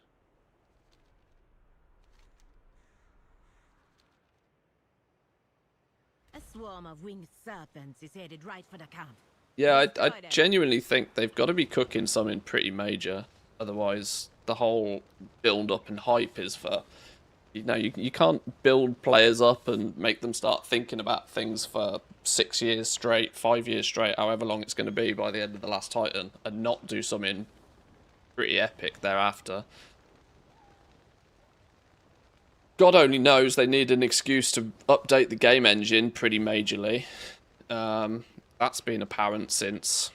A swarm of winged serpents is headed right for the camp. Yeah, I genuinely think they've got to be cooking something pretty major. Otherwise, the whole build-up and hype is for... You know, you can't build players up and make them start thinking about things for 6 years straight, 5 years straight, however long it's going to be by the end of the Last Titan, and not do something pretty epic thereafter. God only knows they need an excuse to update the game engine pretty majorly. That's been apparent since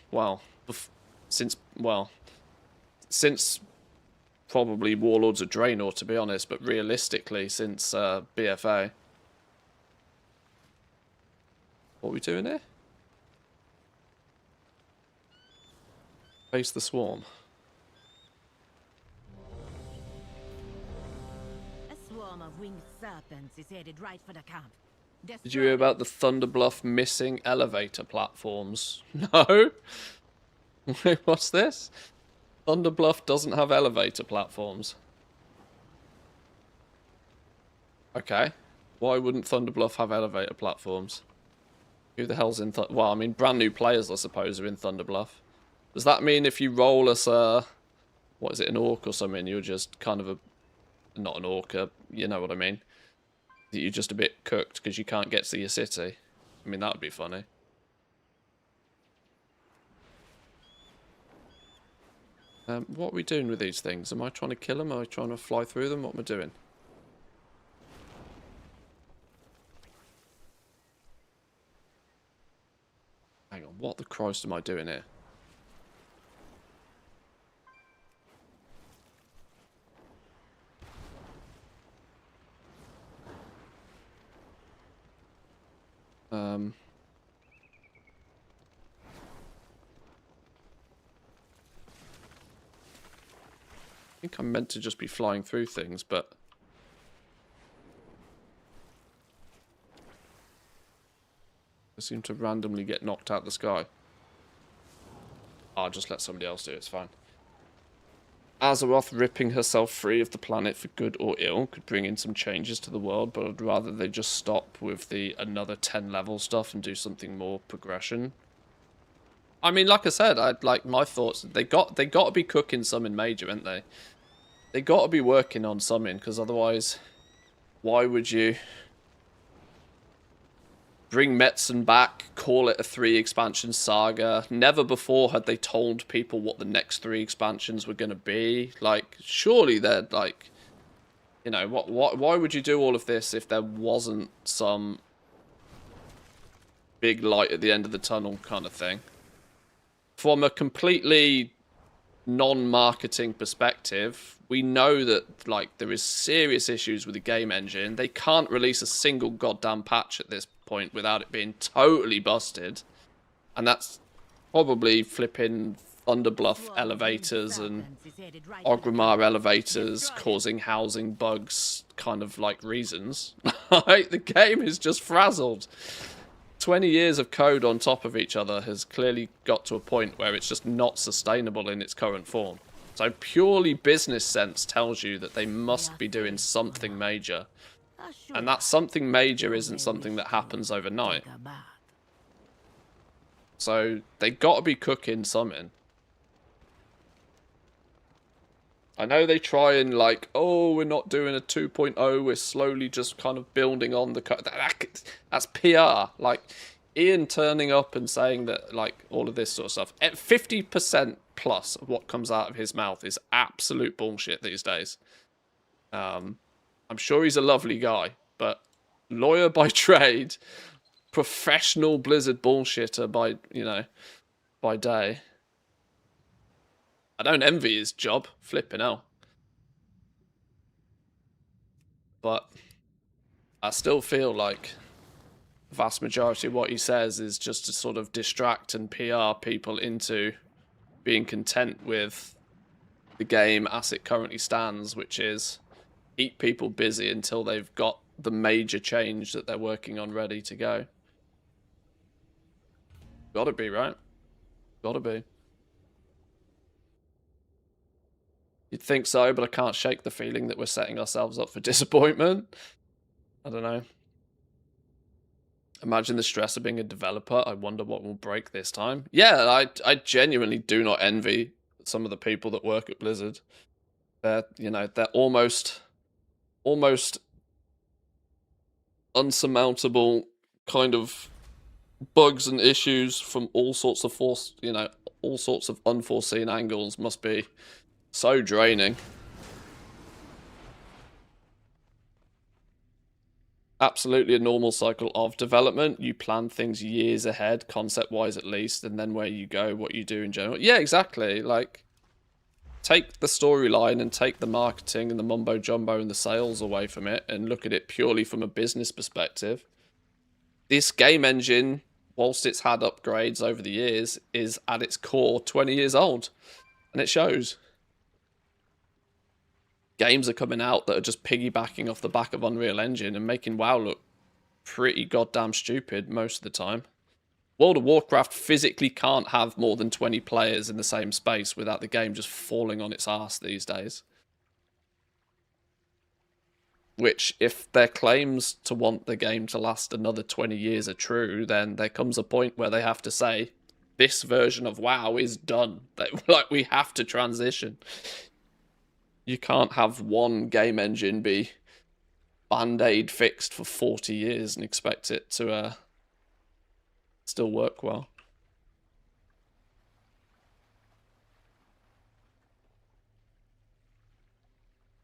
probably Warlords of Draenor, to be honest, but realistically, since BFA. What are we doing here? Face the swarm. A swarm of winged serpents is headed right for the camp. Did you hear about the Thunderbluff missing elevator platforms? No? Wait, what's this? Thunderbluff doesn't have elevator platforms. Okay. Why wouldn't Thunderbluff have elevator platforms? Who the hell's in well, I mean, brand new players, I suppose, are in Thunderbluff. Does that mean if you roll as a... What is it, an orc or something, you're just kind of a... Not an orc, you know what I mean. You're just a bit cooked because you can't get to your city. I mean, that would be funny. What are we doing with these things? Am I trying to kill them? Am I trying to fly through them? What am I doing? Hang on, what the Christ am I doing here? I think I'm meant to just be flying through things, but... I seem to randomly get knocked out the sky. I'll just let somebody else do it, it's fine. Azeroth ripping herself free of the planet for good or ill could bring in some changes to the world, but I'd rather they just stop with the another 10 level stuff and do something more progression. I mean, like I said, I'd like my thoughts. They got to be cooking some in Major, ain't they? They got to be working on something, because otherwise, why would you bring Metzen back, call it a 3 expansion saga? Never before had they told people what the next 3 expansions were going to be. Like, surely they're like, you know, why would you do all of this if there wasn't some big light at the end of the tunnel kind of thing? From a completely non-marketing perspective, we know that like there is serious issues with the game engine. They can't release a single goddamn patch at this point without it being totally busted, and that's probably flipping Thunderbluff elevators and Orgrimmar elevators causing housing bugs kind of like reasons. Like, the game is just frazzled. 20 years of code on top of each other has clearly got to a point where it's just not sustainable in its current form. So purely business sense tells you that they must be doing something major. And that something major isn't something that happens overnight. So they got to be cooking something. I know they try and like, oh, we're not doing a 2.0, we're slowly just kind of building on the... That's PR. Like, Ian turning up and saying that, like, all of this sort of stuff. At 50% plus of what comes out of his mouth is absolute bullshit these days. I'm sure he's a lovely guy, but lawyer by trade, professional Blizzard bullshitter by, you know, by day. I don't envy his job, flipping hell. But I still feel like the vast majority of what he says is just to sort of distract and PR people into being content with the game as it currently stands, which is keep people busy until they've got the major change that they're working on ready to go. Gotta be, right? Gotta be. You'd think so, but I can't shake the feeling that we're setting ourselves up for disappointment. I don't know. Imagine the stress of being a developer. I wonder what will break this time. Yeah, I genuinely do not envy some of the people that work at Blizzard. They're, you know, they're almost unsurmountable kind of bugs and issues from all sorts of all sorts of unforeseen angles must be so draining. Absolutely a normal cycle of development. You plan things years ahead, concept-wise at least, and then where you go, what you do in general. Yeah, exactly. Like, take the storyline and take the marketing and the mumbo-jumbo and the sales away from it and look at it purely from a business perspective. This game engine, whilst it's had upgrades over the years, is at its core 20 years old. And it shows. Games are coming out that are just piggybacking off the back of Unreal Engine and making WoW look pretty goddamn stupid most of the time. World of Warcraft physically can't have more than 20 players in the same space without the game just falling on its ass these days. Which, if their claims to want the game to last another 20 years are true, then there comes a point where they have to say, this version of WoW is done. Like, we have to transition. You can't have one game engine be Band-Aid fixed for 40 years and expect it to still work well.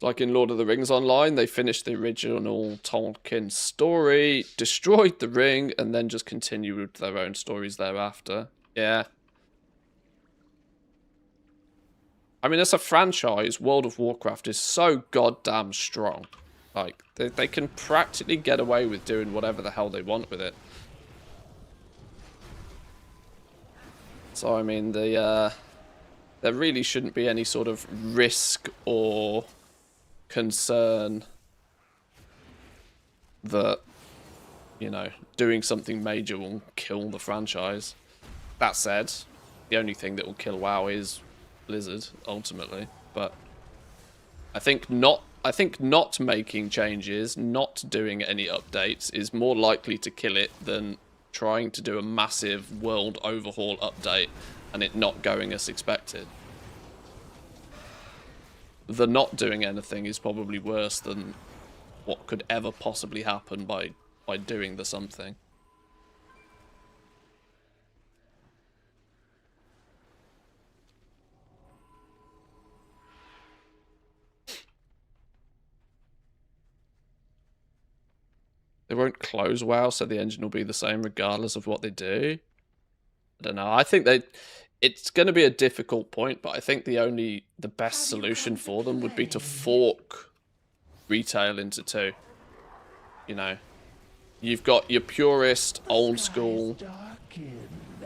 Like in Lord of the Rings Online, they finished the original Tolkien story, destroyed the ring, and then just continued with their own stories thereafter. Yeah. I mean, as a franchise, World of Warcraft is so goddamn strong. Like, they can practically get away with doing whatever the hell they want with it. So I mean, there really shouldn't be any sort of risk or concern that, you know, doing something major will kill the franchise. That said, the only thing that will kill WoW is Blizzard, ultimately. But I think not making changes, not doing any updates is more likely to kill it than trying to do a massive world overhaul update and it not going as expected. The not doing anything is probably worse than what could ever possibly happen by doing the something. They won't close WoW, so the engine will be the same regardless of what they do. I don't know. I think it's going to be a difficult point, but I think the best solution for them would be to fork retail into two. You know, you've got your purist, old school,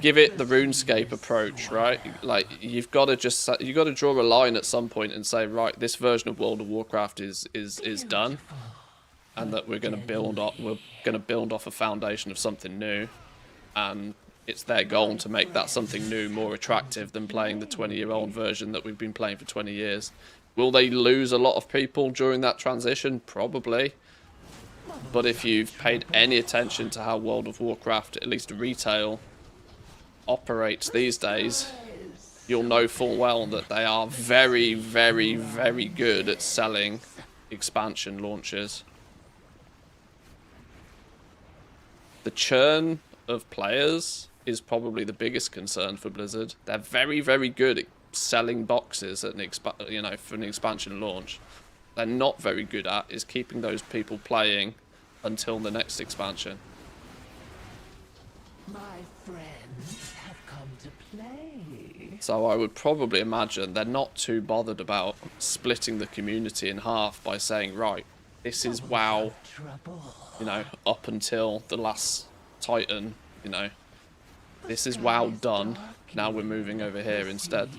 give it the RuneScape approach, right? Like, you've got to draw a line at some point and say, right, this version of World of Warcraft is done, and that we're going to build off a foundation of something new, and it's their goal to make that something new more attractive than playing the 20-year-old version that we've been playing for 20 years. Will they lose a lot of people during that transition? Probably. But if you've paid any attention to how World of Warcraft, at least retail, operates these days, you'll know full well that they are very, very, very good at selling expansion launches. The churn of players is probably the biggest concern for Blizzard. They're very, very good at selling boxes at for an expansion launch. They're not very good at is keeping those people playing until the next expansion. My friends have come to play. So I would probably imagine they're not too bothered about splitting the community in half by saying, right, this is WoW, you know, up until the last Titan, you know. This is WoW done. Now we're moving over here instead.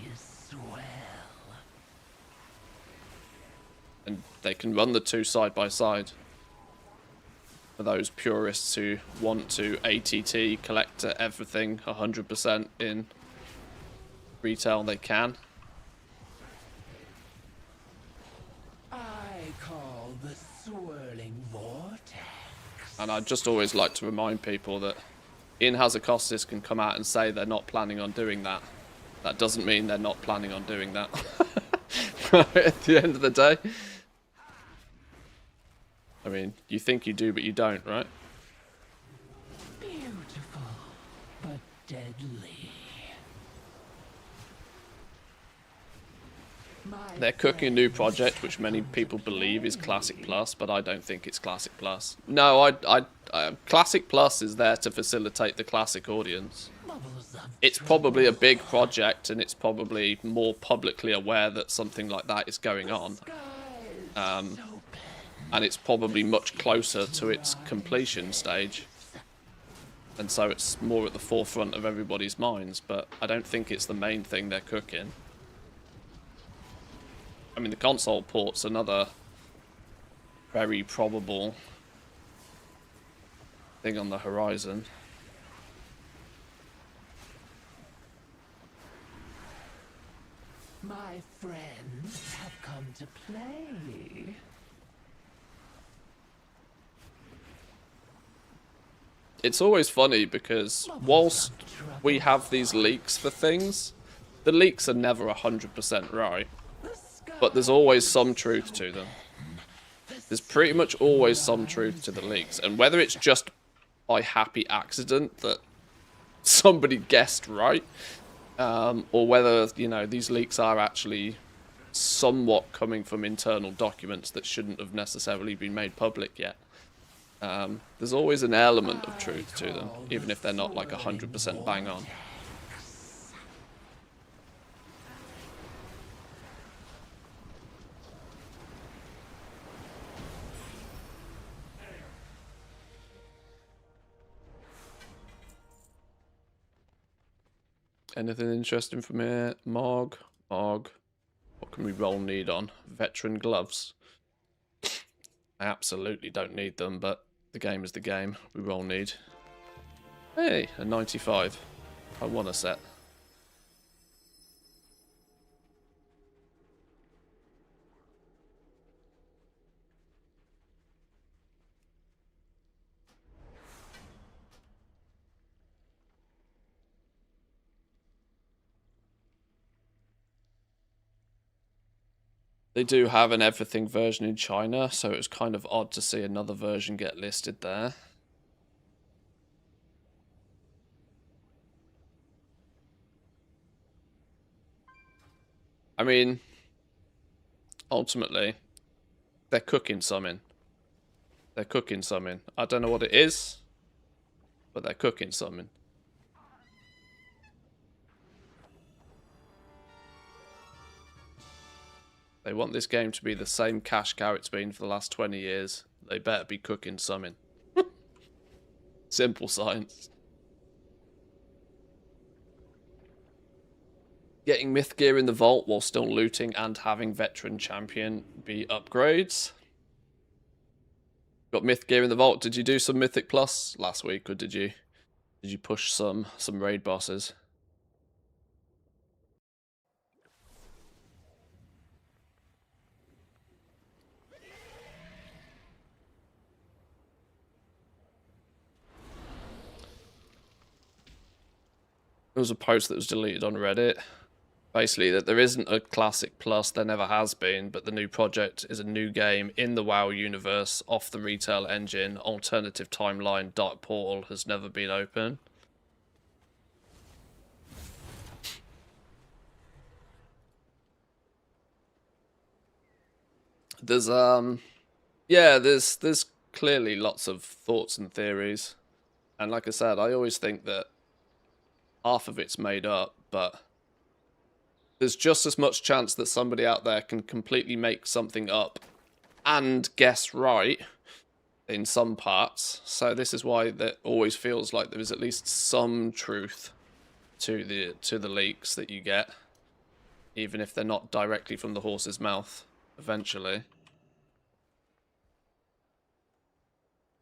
And they can run the two side by side. For those purists who want to ATT, collect everything 100% in retail, they can. I call the swirling vortex. And I'd just always like to remind people that Ian Hazzikostas can come out and say they're not planning on doing that. That doesn't mean they're not planning on doing that. At the end of the day. I mean, you think you do, but you don't, right? Beautiful, but deadly. They're cooking a new project, which many people believe is Classic Plus, but I don't think it's Classic Plus. No, Classic Plus is there to facilitate the Classic audience. It's probably a big project, and it's probably more publicly aware that something like that is going on. And it's probably much closer to its completion stage. And so it's more at the forefront of everybody's minds, but I don't think it's the main thing they're cooking. I mean, the console port's another very probable thing on the horizon. My friends have come to play. It's always funny because whilst we have these leaks for things, the leaks are never 100% right. But there's always some truth to them. There's pretty much always some truth to the leaks. And whether it's just by happy accident that somebody guessed right, or whether, you know, these leaks are actually somewhat coming from internal documents that shouldn't have necessarily been made public yet. There's always an element of truth to them, even if they're not like 100% bang on. Anything interesting from here? Morg. What can we roll need on? Veteran gloves. I absolutely don't need them, but the game is the game. We roll need. Hey, a 95. I want a set. They do have an everything version in China, so it was kind of odd to see another version get listed there. I mean, ultimately, they're cooking something. They're cooking something. I don't know what it is, but they're cooking something. They want this game to be the same cash cow it's been for the last 20 years. They better be cooking something. Simple science. Getting myth gear in the vault while still looting and having veteran champion be upgrades. Got myth gear in the vault. Did you do some Mythic Plus last week, or did you push some raid bosses? There was a post that was deleted on Reddit. Basically, that there isn't a Classic Plus, there never has been, but the new project is a new game in the WoW universe, off the retail engine, alternative timeline, Dark Portal has never been open. There's there's clearly lots of thoughts and theories, and like I said, I always think that half of it's made up, but there's just as much chance that somebody out there can completely make something up and guess right in some parts. So this is why that always feels like there is at least some truth to the leaks that you get, even if they're not directly from the horse's mouth eventually.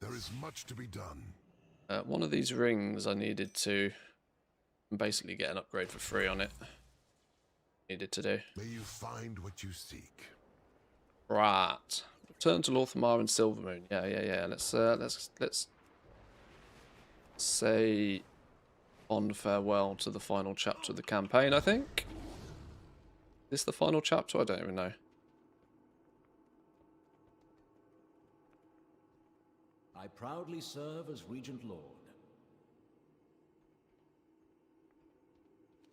There is much to be done. One of these rings I needed to basically get an upgrade for free on it. Needed to do. May you find what you seek. Right. Return to Lorthamar and Silvermoon. Yeah. Let's say on farewell to the final chapter of the campaign, I think. Is this the final chapter? I don't even know. I proudly serve as Regent Lord.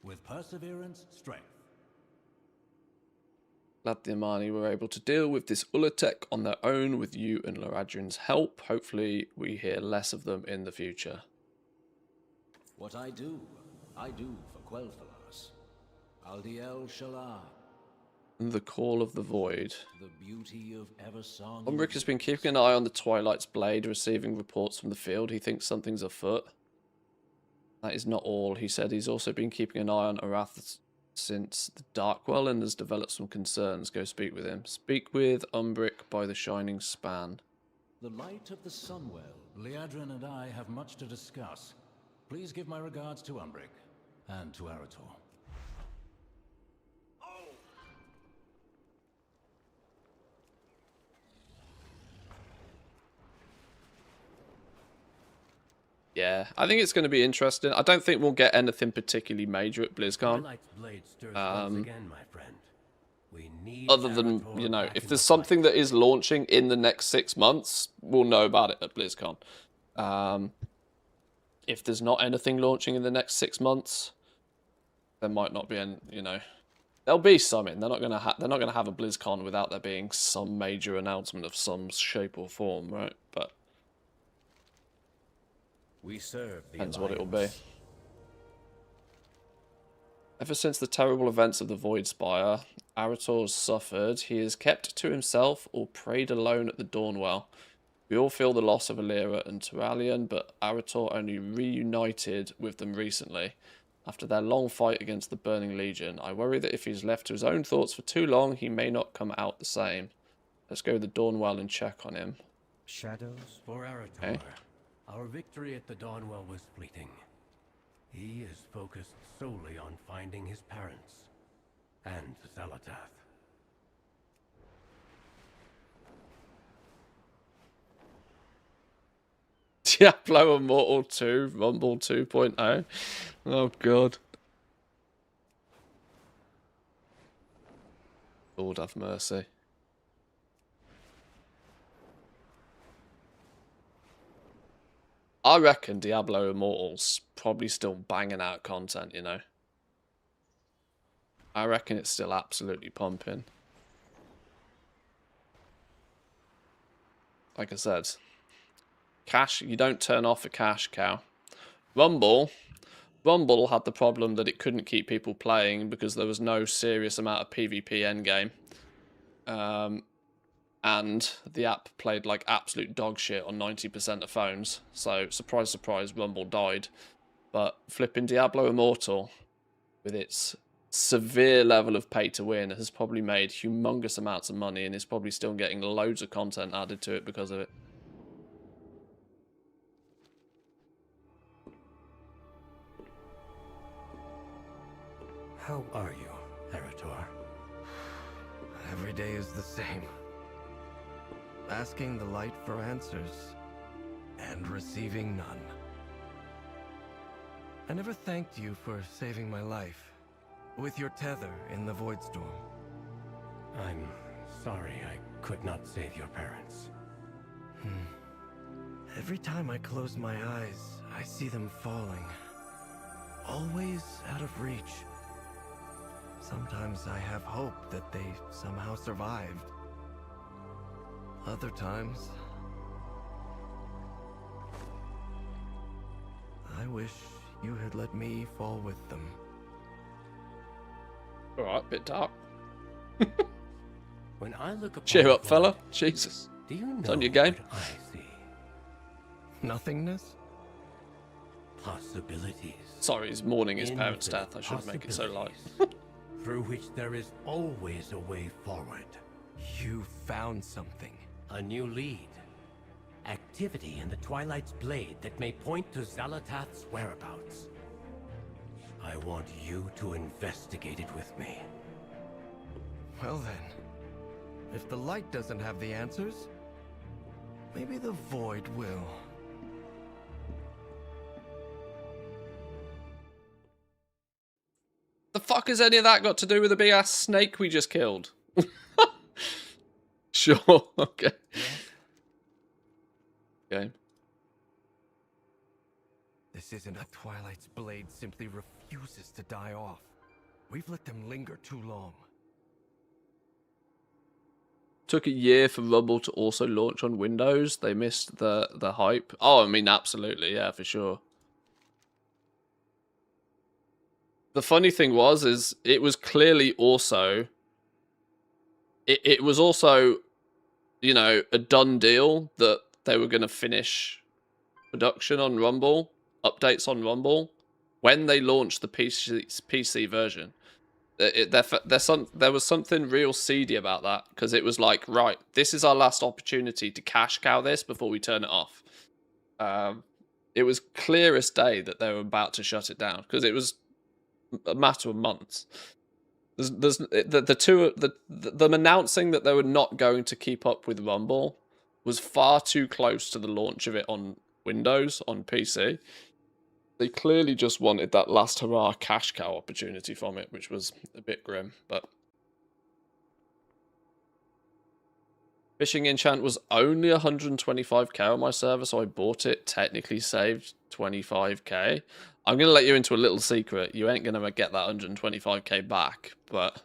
With perseverance, strength. Glad the Amani were able to deal with this Ulatek on their own with you and Loradrin's help. Hopefully we hear less of them in the future. What I do for Quel'Thalas. Aldiel Shalah. The Call of the Void. The beauty of Eversong. Umbric has been keeping an eye on the Twilight's Blade, receiving reports from the field. He thinks something's afoot. That is not all. He said he's also been keeping an eye on Arath since the Darkwell and has developed some concerns. Go speak with him. Speak with Umbric by the Shining Span. The light of the Sunwell. Liadrin and I have much to discuss. Please give my regards to Umbric and to Arator. Yeah, I think it's going to be interesting. I don't think we'll get anything particularly major at BlizzCon. Other than, you know, if there's something that is launching in the next 6 months, we'll know about it at BlizzCon. If there's not anything launching in the next 6 months, there might not be any, you know, there'll be something. They're not going to have a BlizzCon without there being some major announcement of some shape or form, right? But we serve the depends what it will be. Ever since the terrible events of the Void Spire, Arator suffered. He is kept to himself or prayed alone at the Dawnwell. We all feel the loss of Alira and Turalian, but Arator only reunited with them recently. after their long fight against the Burning Legion. I worry that if he's left to his own thoughts for too long, he may not come out the same. Let's go to the Dawnwell and check on him. Shadows for Arator. Okay. Our victory at the Dawnwell was fleeting. He is focused solely on finding his parents and Zalatath. Diablo Immortal 2, Rumble 2.0. Oh god. Lord have mercy. I reckon Diablo Immortal's probably still banging out content, you know. I reckon it's still absolutely pumping. Like I said, cash, you don't turn off a cash cow. Rumble had the problem that it couldn't keep people playing because there was no serious amount of PvP endgame. And the app played like absolute dog shit on 90% of phones. So, surprise, surprise, Rumble died. But flipping Diablo Immortal, with its severe level of pay to win, has probably made humongous amounts of money and is probably still getting loads of content added to it because of it. How are you, Arator? Every day is the same. Asking the light for answers, and receiving none. I never thanked you for saving my life, with your tether in the Voidstorm. I'm sorry I could not save your parents. Every time I close my eyes, I see them falling. Always out of reach. Sometimes I have hope that they somehow survived. Other times, I wish you had let me fall with them. Alright, bit dark. When I look upon Cheer up, the fella. void, Jesus. do you know It's on your game. what I see? Nothingness? Possibilities. Sorry, he's mourning his parents' Infinite death. I shouldn't make it so light. possibilities, through which there is always a way forward. You found something. A new lead. Activity in the Twilight's blade that may point to Zalatath's whereabouts. I want you to investigate it with me. Well then, if the light doesn't have the answers, maybe the void will. The fuck has any of that got to do with the big ass snake we just killed? Sure, okay. Okay. This isn't a Twilight's blade simply refuses to die off. We've let them linger too long. Took a year for Rumble to also launch on Windows. They missed the hype. Oh, I mean, absolutely, yeah, for sure. The funny thing is it was clearly also... It was also, you know, a done deal that they were going to finish production on Rumble, updates on Rumble, when they launched the PC version. There was something real seedy about that, because it was like, right, this is our last opportunity to cash cow this before we turn it off. It was clear as day that they were about to shut it down, because it was a matter of months. Them announcing that they were not going to keep up with Rumble was far too close to the launch of it on Windows, on PC. They clearly just wanted that last hurrah cash cow opportunity from it, which was a bit grim, but... Fishing Enchant was only 125k on my server, so I bought it, technically saved 25k. I'm going to let you into a little secret. You ain't going to get that 125k back, but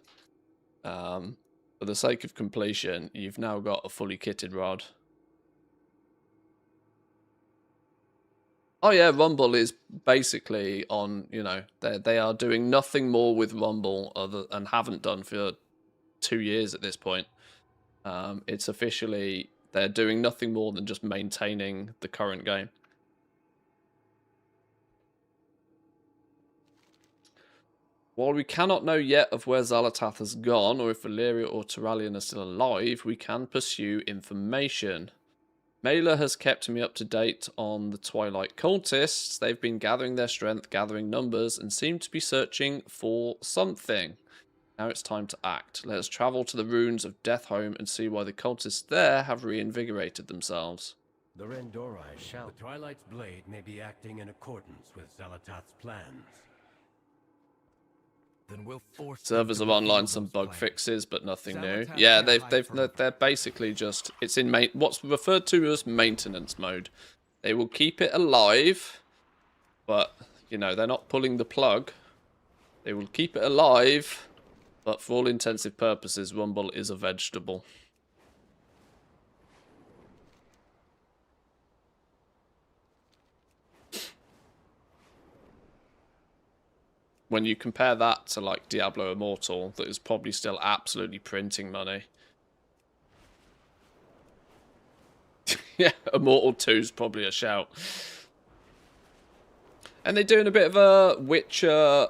for the sake of completion, you've now got a fully kitted rod. Oh yeah, Rumble is basically on, you know, they are doing nothing more with Rumble and haven't done for 2 years at this point. It's officially, they're doing nothing more than just maintaining the current game. While we cannot know yet of where Xalatath has gone, or if Valyria or Turalyon are still alive, we can pursue information. Mela has kept me up to date on the Twilight cultists. They've been gathering their strength, gathering numbers, and seem to be searching for something. Now it's time to act. Let us travel to the ruins of Deathhome and see why the cultists there have reinvigorated themselves. The Rendorai shall. The Twilight's blade may be acting in accordance with Xalatath's plans. Then we'll force Servers have online some bug fixes, but nothing new. Yeah, they're basically just, it's in what's referred to as maintenance mode. They will keep it alive, but you know they're not pulling the plug. They will keep it alive, but for all intensive purposes, Rumble is a vegetable. When you compare that to like Diablo Immortal, that is probably still absolutely printing money. Yeah, Immortal 2 is probably a shout. And they're doing a bit of a Witcher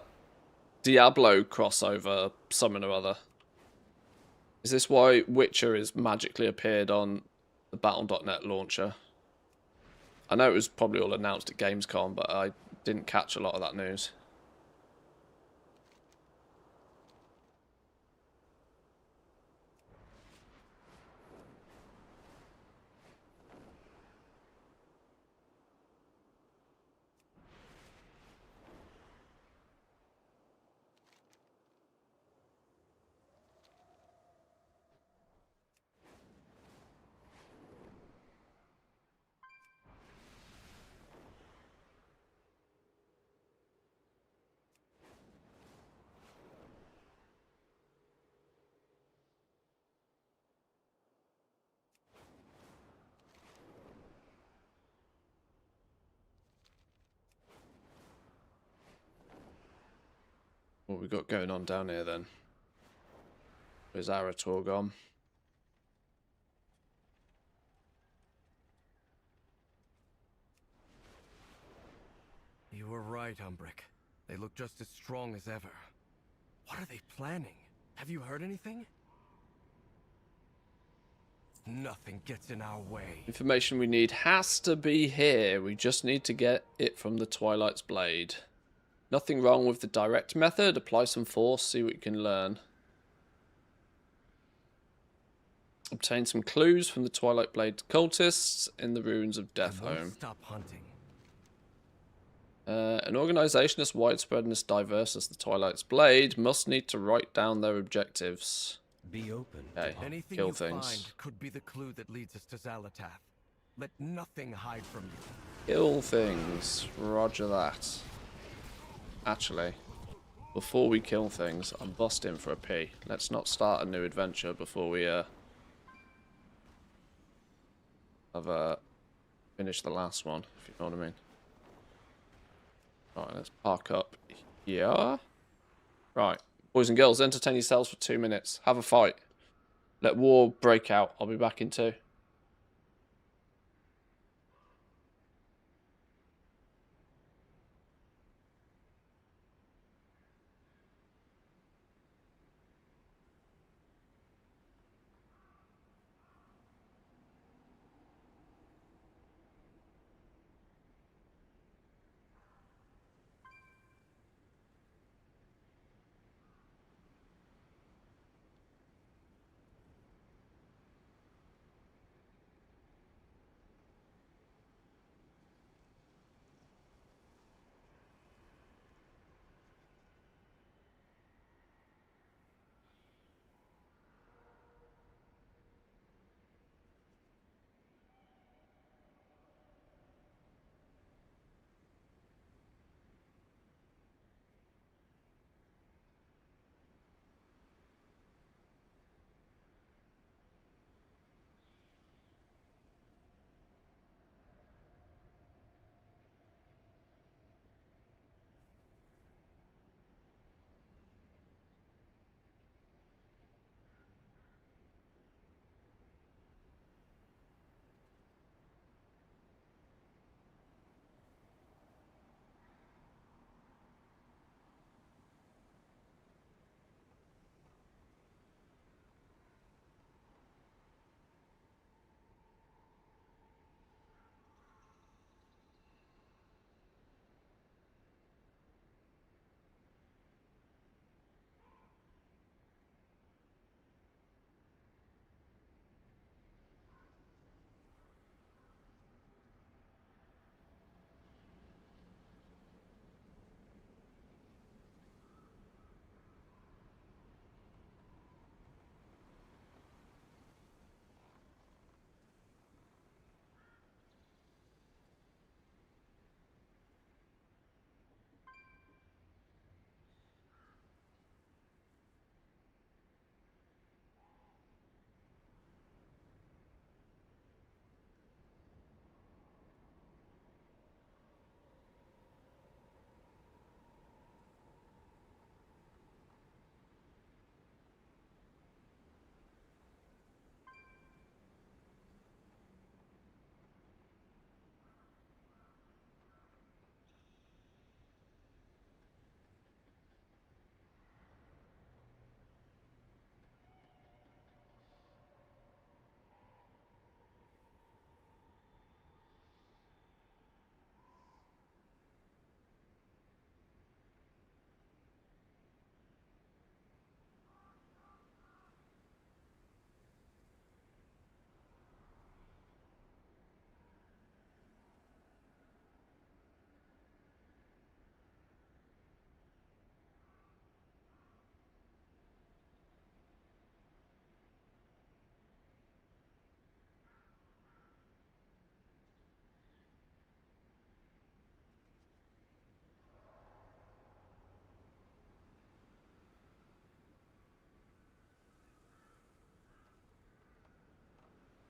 Diablo crossover, something or other. Is this why Witcher has magically appeared on the Battle.net launcher? I know it was probably all announced at Gamescom, but I didn't catch a lot of that news. What we got going on down here then? Where's Arator gone? You were right, Umbrick. They look just as strong as ever. What are they planning? Have you heard anything? Nothing gets in our way. Information we need has to be here. We just need to get it from the Twilight's Blade. Nothing wrong with the direct method. Apply some force, see what you can learn. Obtain some clues from the Twilight Blade cultists in the ruins of Deathhome. Stop hunting. An organization as widespread and as diverse as the Twilight's Blade must need to write down their objectives. Be open. Okay, Anything kill you things. find could be the clue that leads us to Xalatath. Let nothing hide from you. Kill things. Roger that. Actually, before we kill things, I'm busting for a pee. Let's not start a new adventure before we have finished the last one, if you know what I mean. Right, let's park up here. Right, boys and girls, entertain yourselves for 2 minutes. Have a fight. Let war break out. I'll be back in 2.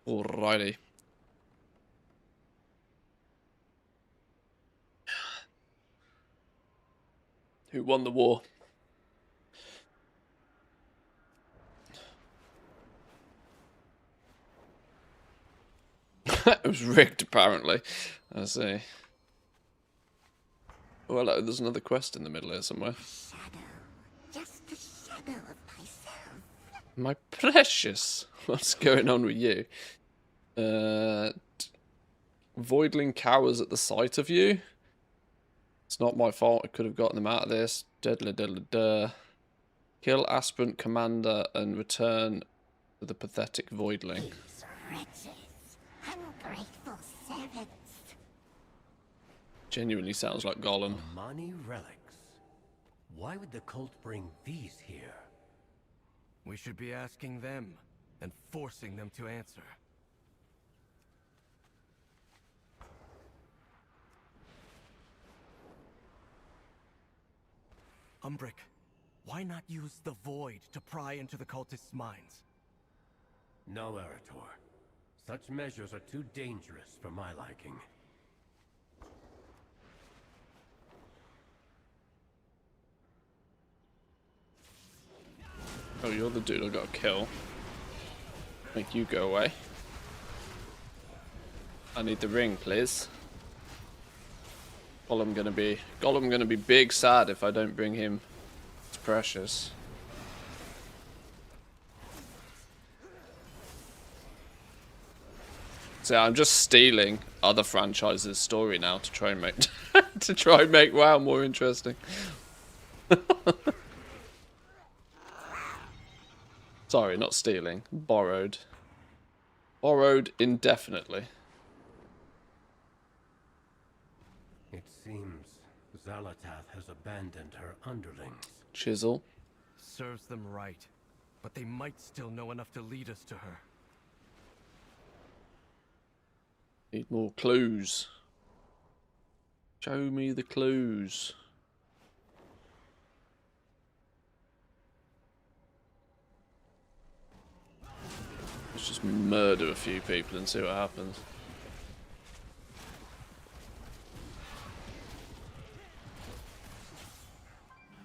Alrighty. Who won the war? It was rigged, apparently. I see. Oh, hello, there's another quest in the middle here somewhere. Just the shadow of myself. My precious! What's going on with you? Voidling cowers at the sight of you? It's not my fault, I could have gotten them out of this. Diddly-diddly-duh. Kill aspirant commander and return to the pathetic voidling. These wretches, ungrateful servants. Genuinely sounds like Gollum. Amani relics. Why would the cult bring these here? We should be asking them and forcing them to answer. Umbric, why not use the Void to pry into the cultists' minds? No, Erator. Such measures are too dangerous for my liking. Oh, you're the dude I gotta kill. Make you go away. I need the ring, please. Gollum gonna be big sad if I don't bring him. It's precious. So I'm just stealing other franchises' story now to try and make WoW more interesting. Sorry, not stealing. Borrowed. Borrowed indefinitely. It seems Xalatath has abandoned her underlings. Chisel. Serves them right, but they might still know enough to lead us to her. Need more clues. Show me the clues. Let's just murder a few people and see what happens.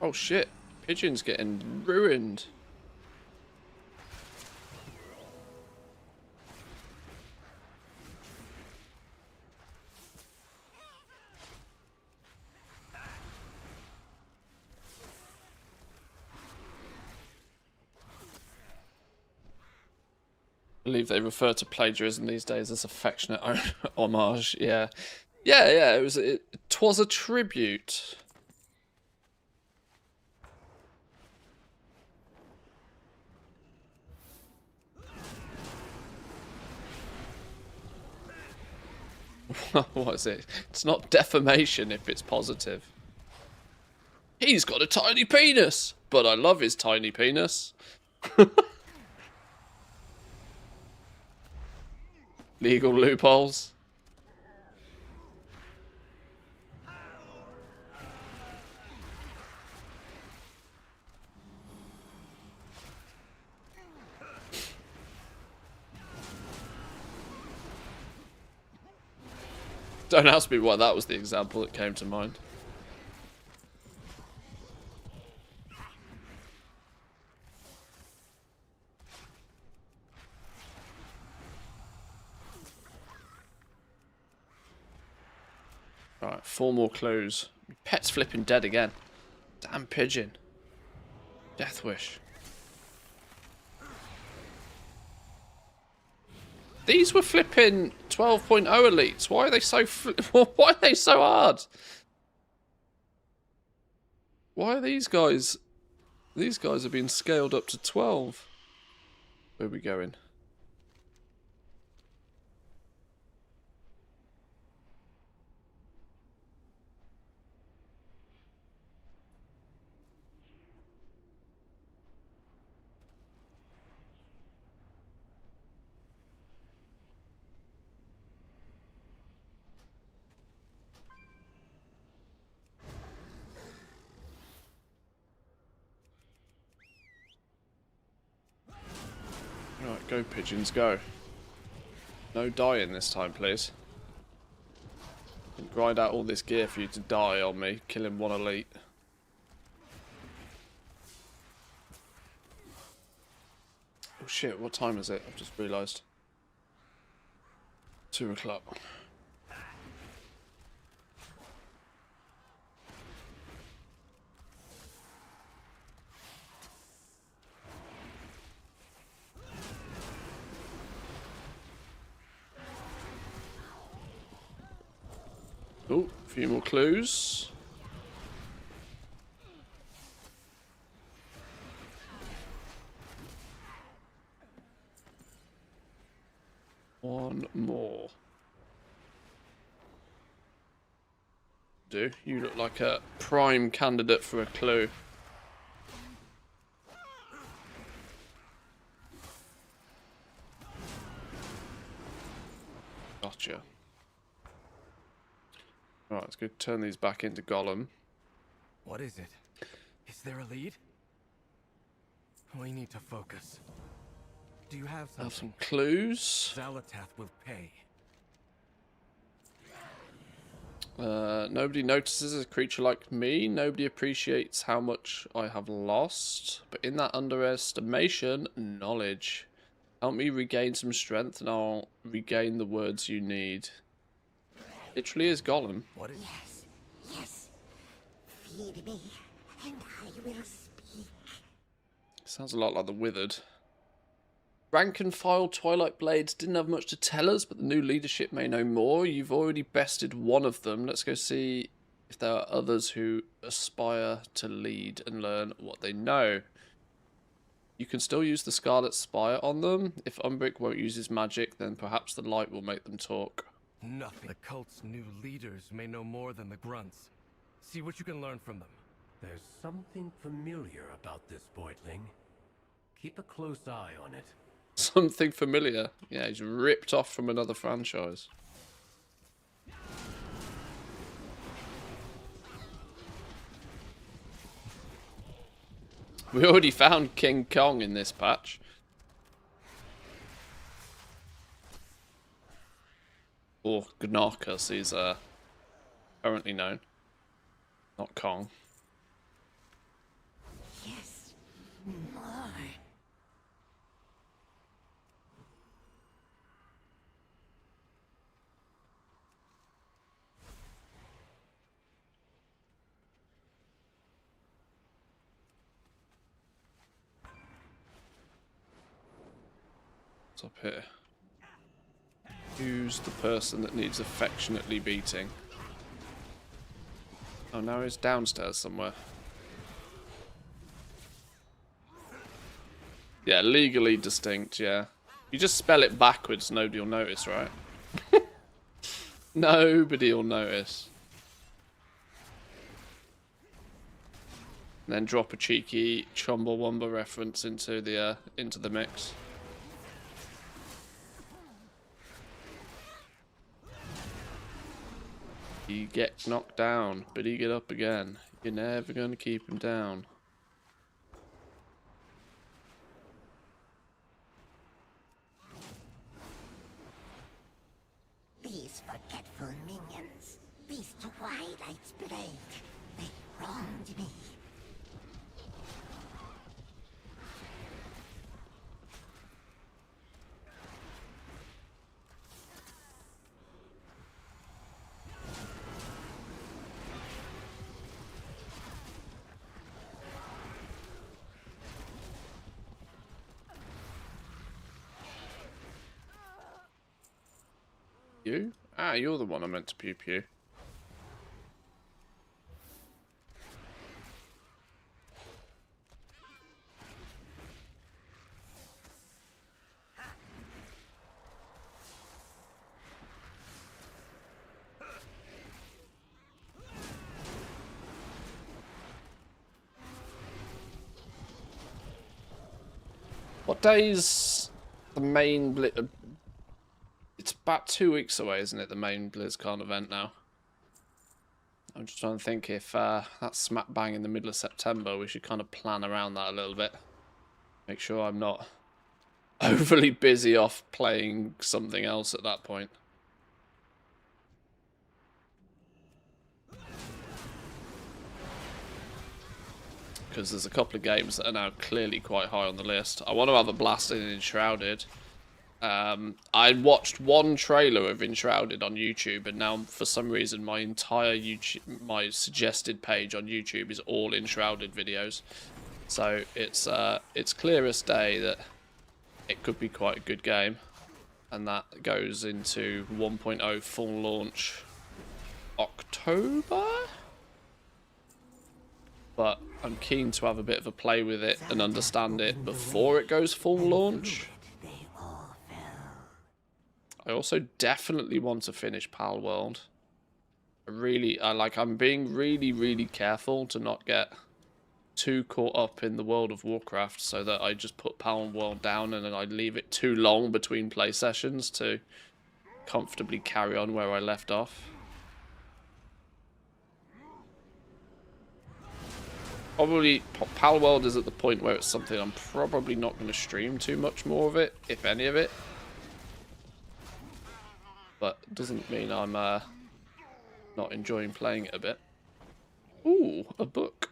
Oh shit, Pigeon's getting ruined. I believe they refer to plagiarism these days as affectionate homage. Yeah, yeah. It was a tribute. What is it? It's not defamation if it's positive. He's got a tiny penis, but I love his tiny penis. Legal loopholes. Don't ask me why that was the example that came to mind. Right, 4 more clues. Pet's flipping dead again. Damn pigeon. Death wish. These were flipping 12.0 elites. Why are they so why are they so hard? Why are these guys? These guys are being scaled up to 12. Where are we going? Right, go pigeons, go. No dying this time, please. Didn't grind out all this gear for you to die on me, killing one elite. Oh shit, what time is it? I've just realised. 2 o'clock. Oh, a few more clues. One more. Do you look like a prime candidate for a clue? Gotcha. Right, let's go turn these back into Gollum. What is it? Is there a lead? We need to focus. Do you have some clues? Zalatath will pay. Nobody notices a creature like me. Nobody appreciates how much I have lost. But in that underestimation, knowledge. Help me regain some strength and I'll regain the words you need. Literally is Gollum. What is Yes, yes. Feed me, and I will speak. Sounds a lot like the Withered. Rank and file Twilight Blades didn't have much to tell us, but the new leadership may know more. You've already bested one of them. Let's go see if there are others who aspire to lead and learn what they know. You can still use the Scarlet Spire on them. If Umbric won't use his magic, then perhaps the light will make them talk. nothing? The cult's new leaders may know more than the grunts. See what you can learn from them. There's something familiar about this Voidling. Keep a close eye on it. Something familiar. Yeah, he's ripped off from another franchise. We already found King Kong in this patch. Or Gnork, as he's currently known. Not Kong. Yes, more. What's up here? Who's the person that needs affectionately beating? Oh, now he's downstairs somewhere. Yeah, legally distinct, yeah. You just spell it backwards, nobody will notice, right? Nobody will notice. And then drop a cheeky Chumbawamba reference into the mix. He gets knocked down, but he get up again. You're never going to keep him down. These forgetful minions, these Twilight's blade, they wronged me. You? Ah, you're the one I meant to pew pew. What day's the main It's about 2 weeks away, isn't it, the main BlizzCon event now? I'm just trying to think if that's smack bang in the middle of September, we should kind of plan around that a little bit. Make sure I'm not overly busy off playing something else at that point. Because there's a couple of games that are now clearly quite high on the list. I want to have a blast in Enshrouded. I watched one trailer of Enshrouded on YouTube, and now for some reason my entire my suggested page on YouTube is all Enshrouded videos. So it's clear as day that it could be quite a good game, and that goes into 1.0 full launch October. But I'm keen to have a bit of a play with it and understand it before it goes full launch. I also definitely want to finish Pal World. I'm being really careful to not get too caught up in the World of Warcraft, so that I just put Pal World down and then I leave it too long between play sessions to comfortably carry on where I left off. Probably Pal World is at the point where it's something I'm probably not going to stream too much more of it, if any of it. But it doesn't mean I'm not enjoying playing it a bit. Ooh, a book.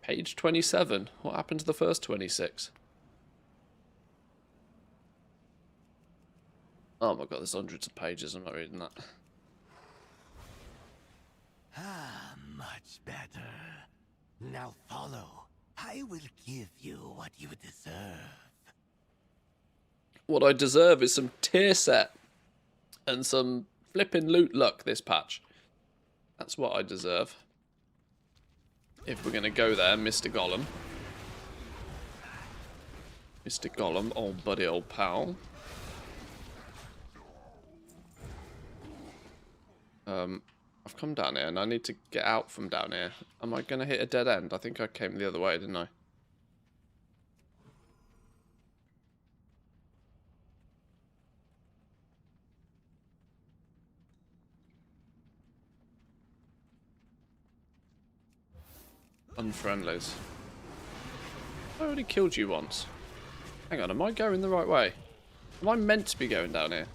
Page 27. What happened to the first 26? Oh my god, there's hundreds of pages. I'm not reading that. Ah, much better. Now follow. I will give you what you deserve. What I deserve is some tier set and some flipping loot luck this patch. That's what I deserve. If we're going to go there, Mr. Gollum. Mr. Gollum, old buddy, old pal. I've come down here and I need to get out from down here. Am I going to hit a dead end? I think I came the other way, didn't I? Unfriendlies. I already killed you once. Hang on, am I going the right way? Am I meant to be going down here?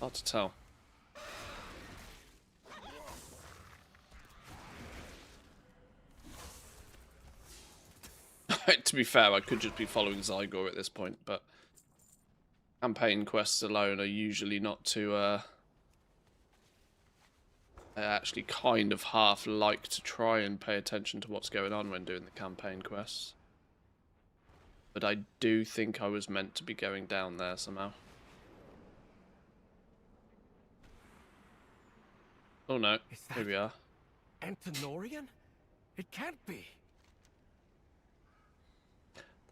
Hard to tell. To be fair, I could just be following Zygor at this point, but campaign quests alone are usually not too, I actually kind of half like to try and pay attention to what's going on when doing the campaign quests. But I do think I was meant to be going down there somehow. Oh no, here we are. Antinorian? It can't be.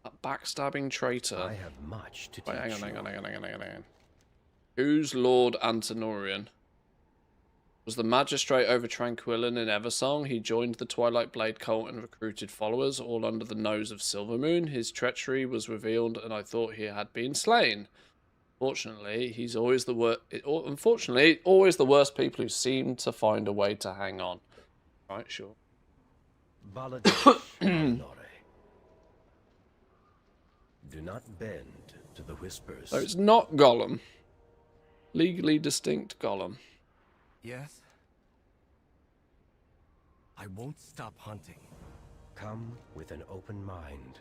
That backstabbing traitor. I have much to Wait, teach hang on. Who's Lord Antinorian? Was the magistrate over Tranquillin in Eversong? He joined the Twilight Blade cult and recruited followers, all under the nose of Silvermoon. His treachery was revealed, and I thought he had been slain. Fortunately, he's always the worst. Unfortunately, always the worst people who seem to find a way to hang on. Right, sure. Do not bend to the whispers. So it's not Gollum. Legally distinct Gollum. Yes? I won't stop hunting. Come with an open mind.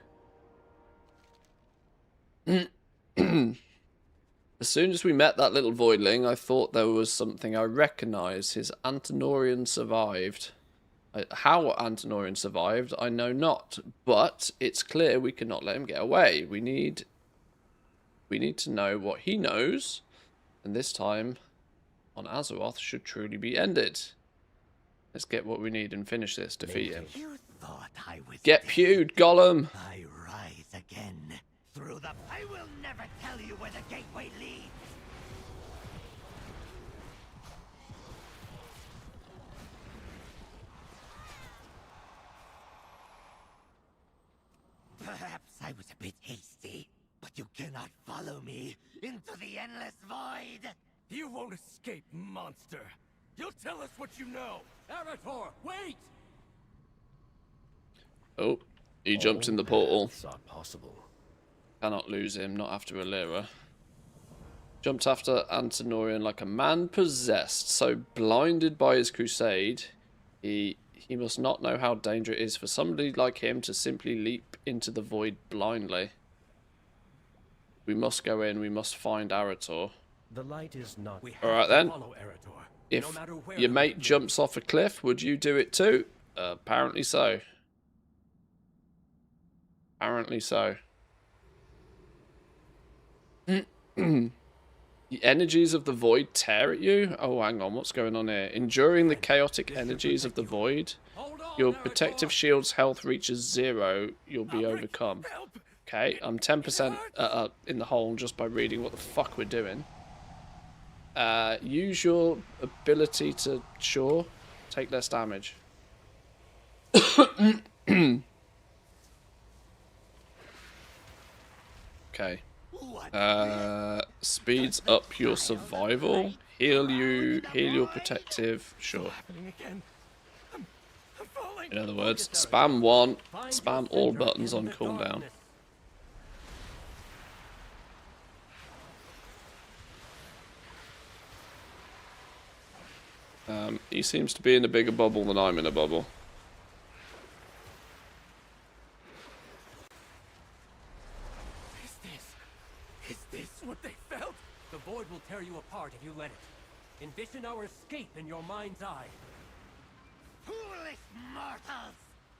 As soon as we met that little voidling, I thought there was something I recognised. His Antinorian survived. How Antinorian survived, I know not. But it's clear we cannot let him get away. We need to know what he knows. And this time, on Azeroth, should truly be ended. Let's get what we need and finish this. Defeat him. You thought I was Get pewed, Gollum! I rise again. Through the... I will never tell you where the gateway leads. Perhaps I was a bit hasty, but you cannot follow me into the endless void. You won't escape, monster. You'll tell us what you know. Arator, wait! Oh, he jumped in the portal. Are possible. Cannot lose him, not after Alira. Jumped after Antinorian like a man possessed, so blinded by his crusade, he must not know how dangerous it is for somebody like him to simply leap into the void blindly. We must go in, we must find Arator. The light is not. Alright then. If no matter where your mate jumps off a cliff, would you do it too? Apparently so. Apparently so. The energies of the void tear at you? Oh, hang on, what's going on here? Enduring the chaotic energies of the void, your protective shield's health reaches 0, you'll be overcome. Okay, I'm 10% in the hole just by reading what the fuck we're doing. Use your ability to, sure, take less damage. Okay. Speeds up your survival. Heal your protective, sure. In other words, spam 1, spam all buttons on cooldown. He seems to be in a bigger bubble than I'm in a bubble. Is this what they felt? The void will tear you apart if you let it. Envision our escape in your mind's eye. Foolish mortals!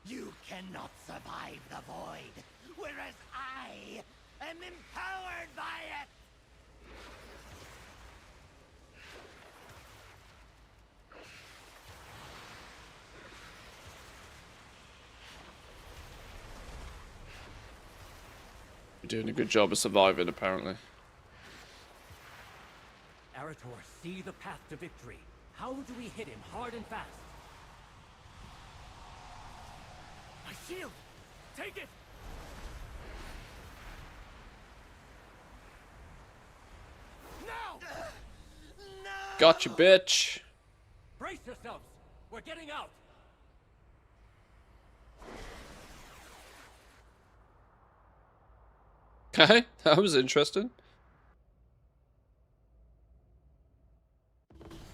You cannot survive the void, whereas I am empowered by it! You're doing a good job of surviving, apparently. Arator, see the path to victory. How do we hit him hard and fast? My shield! Take it! No! No! Gotcha, bitch! Brace yourselves! We're getting out! Okay, that was interesting.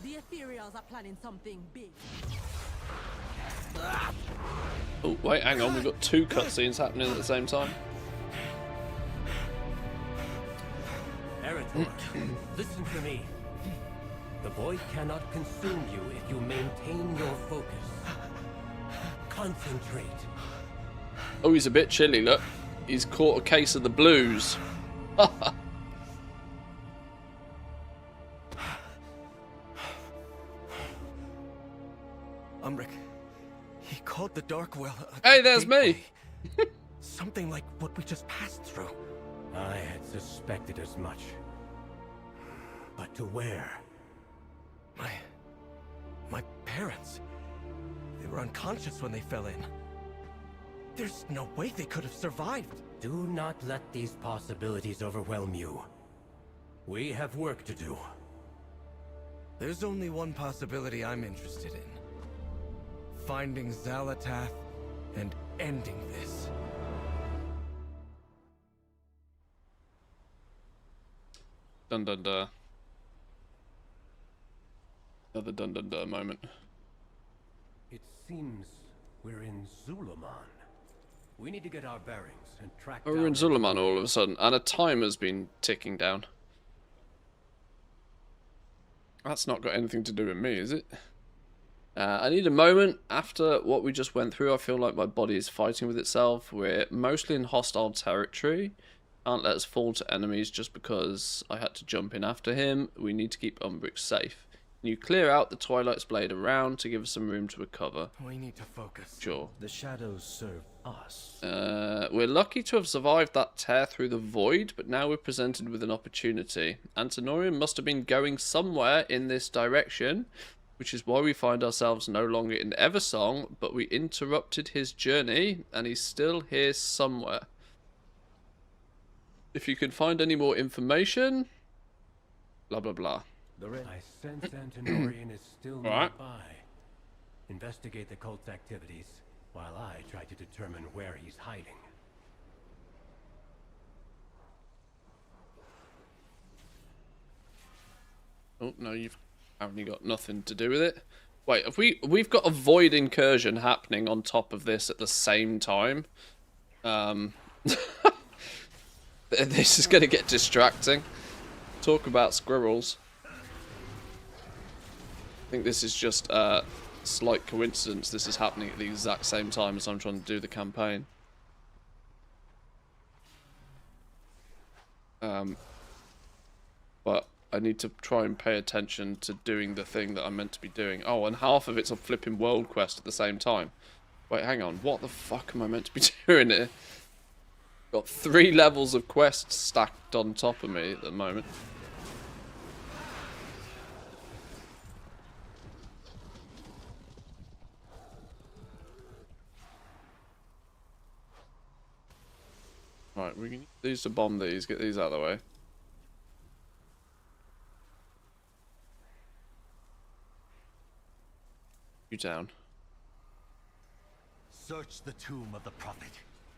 The Ethereals are planning something big. Oh, wait, hang on, we've got 2 cutscenes happening at the same time. Arator, listen to me. The void cannot consume you if you maintain your focus. Concentrate. Oh, he's a bit chilly, look. He's caught a case of the blues. Umbric, he called the Dark Well Hey, there's me! Something like what we just passed through. I had suspected as much. But to where? My parents. They were unconscious when they fell in. There's no way they could have survived. Do not let these possibilities overwhelm you. We have work to do. There's only one possibility I'm interested in. Finding Xalatath and ending this. Dun dun dun. Another dun dun dun moment. It seems we're in Zulaman. We need to get our bearings and track Oh, we're in Zulaman all of a sudden, and a timer's been ticking down. That's not got anything to do with me, is it? I need a moment. After what we just went through, I feel like my body is fighting with itself. We're mostly in hostile territory. Can't let us fall to enemies just because I had to jump in after him. We need to keep Umbric safe. Can you clear out the Twilight's Blade around to give us some room to recover? We need to focus. Sure. The shadows serve us. We're lucky to have survived that tear through the void, but now we're presented with an opportunity. Antinorian must have been going somewhere in this direction, which is why we find ourselves no longer in Eversong, but we interrupted his journey, and he's still here somewhere. If you can find any more information, blah blah blah. I sense Antinorian is still All right. nearby. Investigate the cult's activities. while I try to determine where he's hiding. Oh, no, you've apparently got nothing to do with it. Wait, we've got a void incursion happening on top of this at the same time? This is going to get distracting. Talk about squirrels. I think this is just a slight coincidence. This is happening at the exact same time as I'm trying to do the campaign. But I need to try and pay attention to doing the thing that I'm meant to be doing. Oh, and half of it's a flipping world quest at the same time. Wait, hang on. What the fuck am I meant to be doing here? Got 3 levels of quests stacked on top of me at the moment. Right, we can use to bomb these, get these out of the way. You down. Search the tomb of the prophet.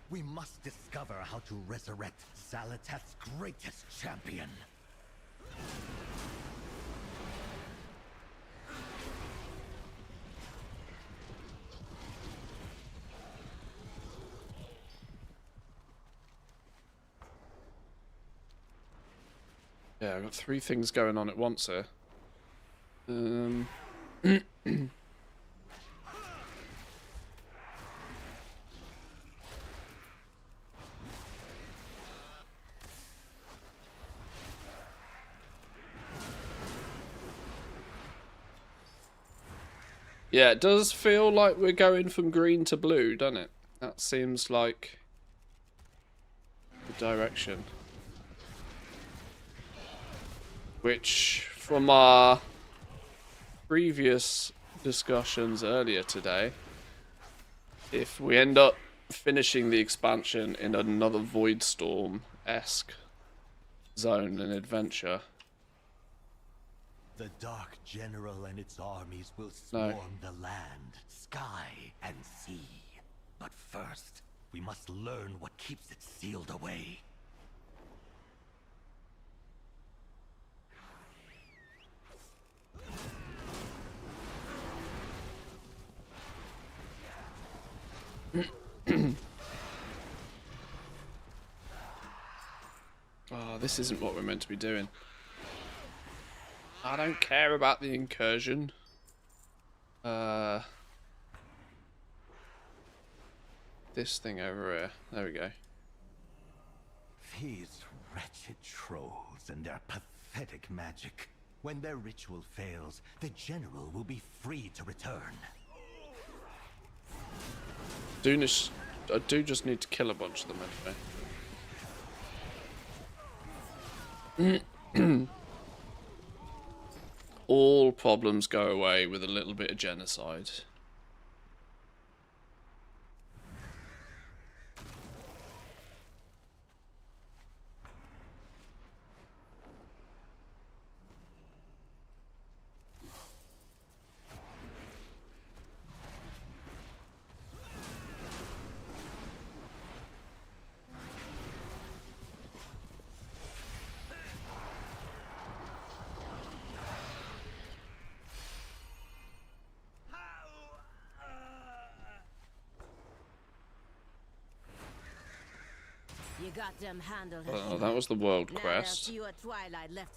We must discover how to resurrect Zalatath's greatest champion. Yeah, I've got 3 things going on at once here. Yeah, it does feel like we're going from green to blue, doesn't it? That seems like the direction. Which, from our previous discussions earlier today, if we end up finishing the expansion in another Voidstorm-esque zone and adventure... The Dark General and its armies will swarm the land, sky, and sea. But first, we must learn what keeps it sealed away. Oh, this isn't what we're meant to be doing. I don't care about the incursion. This thing over here. There we go. These wretched trolls and their pathetic magic. When their ritual fails, the general will be free to return. I do just need to kill a bunch of them anyway. All problems go away with a little bit of genocide. You got them handled. Oh, that was the world quest.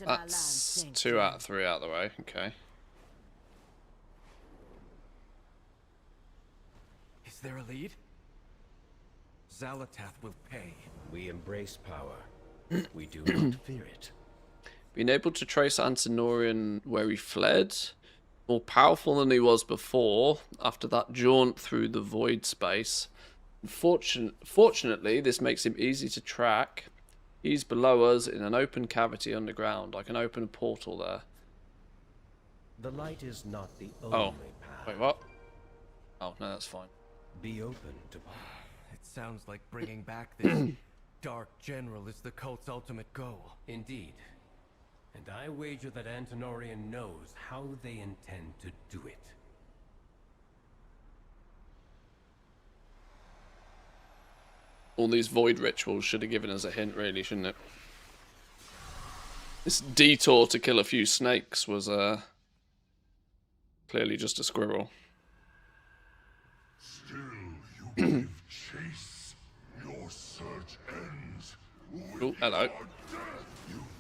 That's 2 out of 3 out of the way. Okay. Is there a lead? Zalatath will pay. We embrace power. We do not fear it. Being able to trace Antinorian where he fled, more powerful than he was before after that jaunt through the void space. Fortunately, this makes him easy to track. He's below us in an open cavity underground. I can open a portal there. The light is not the only path. Wait, what? Oh, no, that's fine. Be open to... It sounds like bringing back this Dark General is the cult's ultimate goal. Indeed. And I wager that Antinorian knows how they intend to do it. All these void rituals should have given us a hint, really, shouldn't it? This detour to kill a few snakes was clearly just a squirrel. Still, you give chase. Your search ends. Oh, hello.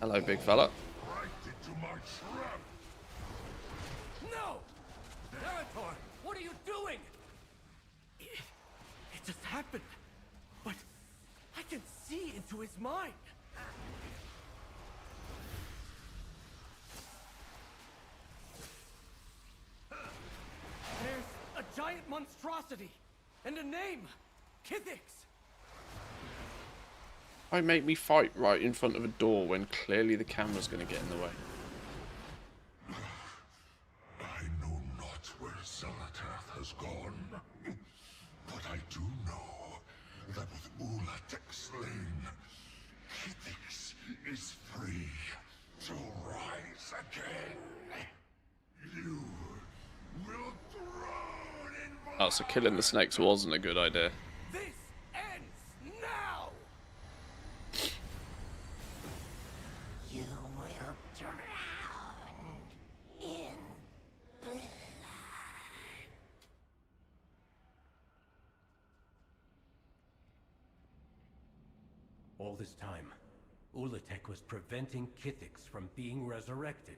Hello, big fella. No! Meritor, what are you doing? It just happened. But I can see into his mind. There's a giant monstrosity and a name, Kithix. Why make me fight right in front of a door when clearly the camera's going to get in the way? I know not where Zalatath has gone, but I do know that with Ulatek slain, Kithix is free to rise again. You will throne in Oh, so killing the snakes wasn't a good idea. This ends now! You will drown in blood. All this time, Ulatek was preventing Kithix from being resurrected.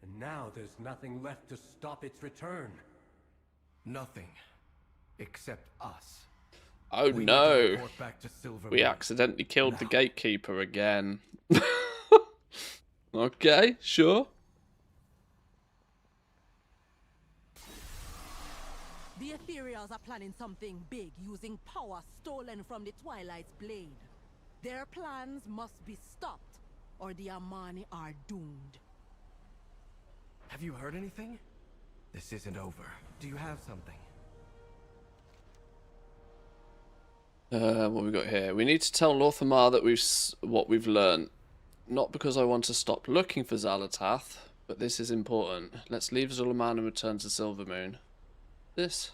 And now there's nothing left to stop its return. Nothing. Except us. Oh We need to no! report back to Silver We Moon. accidentally killed the gatekeeper again. Okay, sure. The Ethereals are planning something big using power stolen from the Twilight's blade. Their plans must be stopped, or the Amani are doomed. Have you heard anything? This isn't over. Do you have something? What we got here? We need to tell Lorthamar that what we've learned. Not because I want to stop looking for Zalatath, but this is important. Let's leave Zulaman and return to Silvermoon. This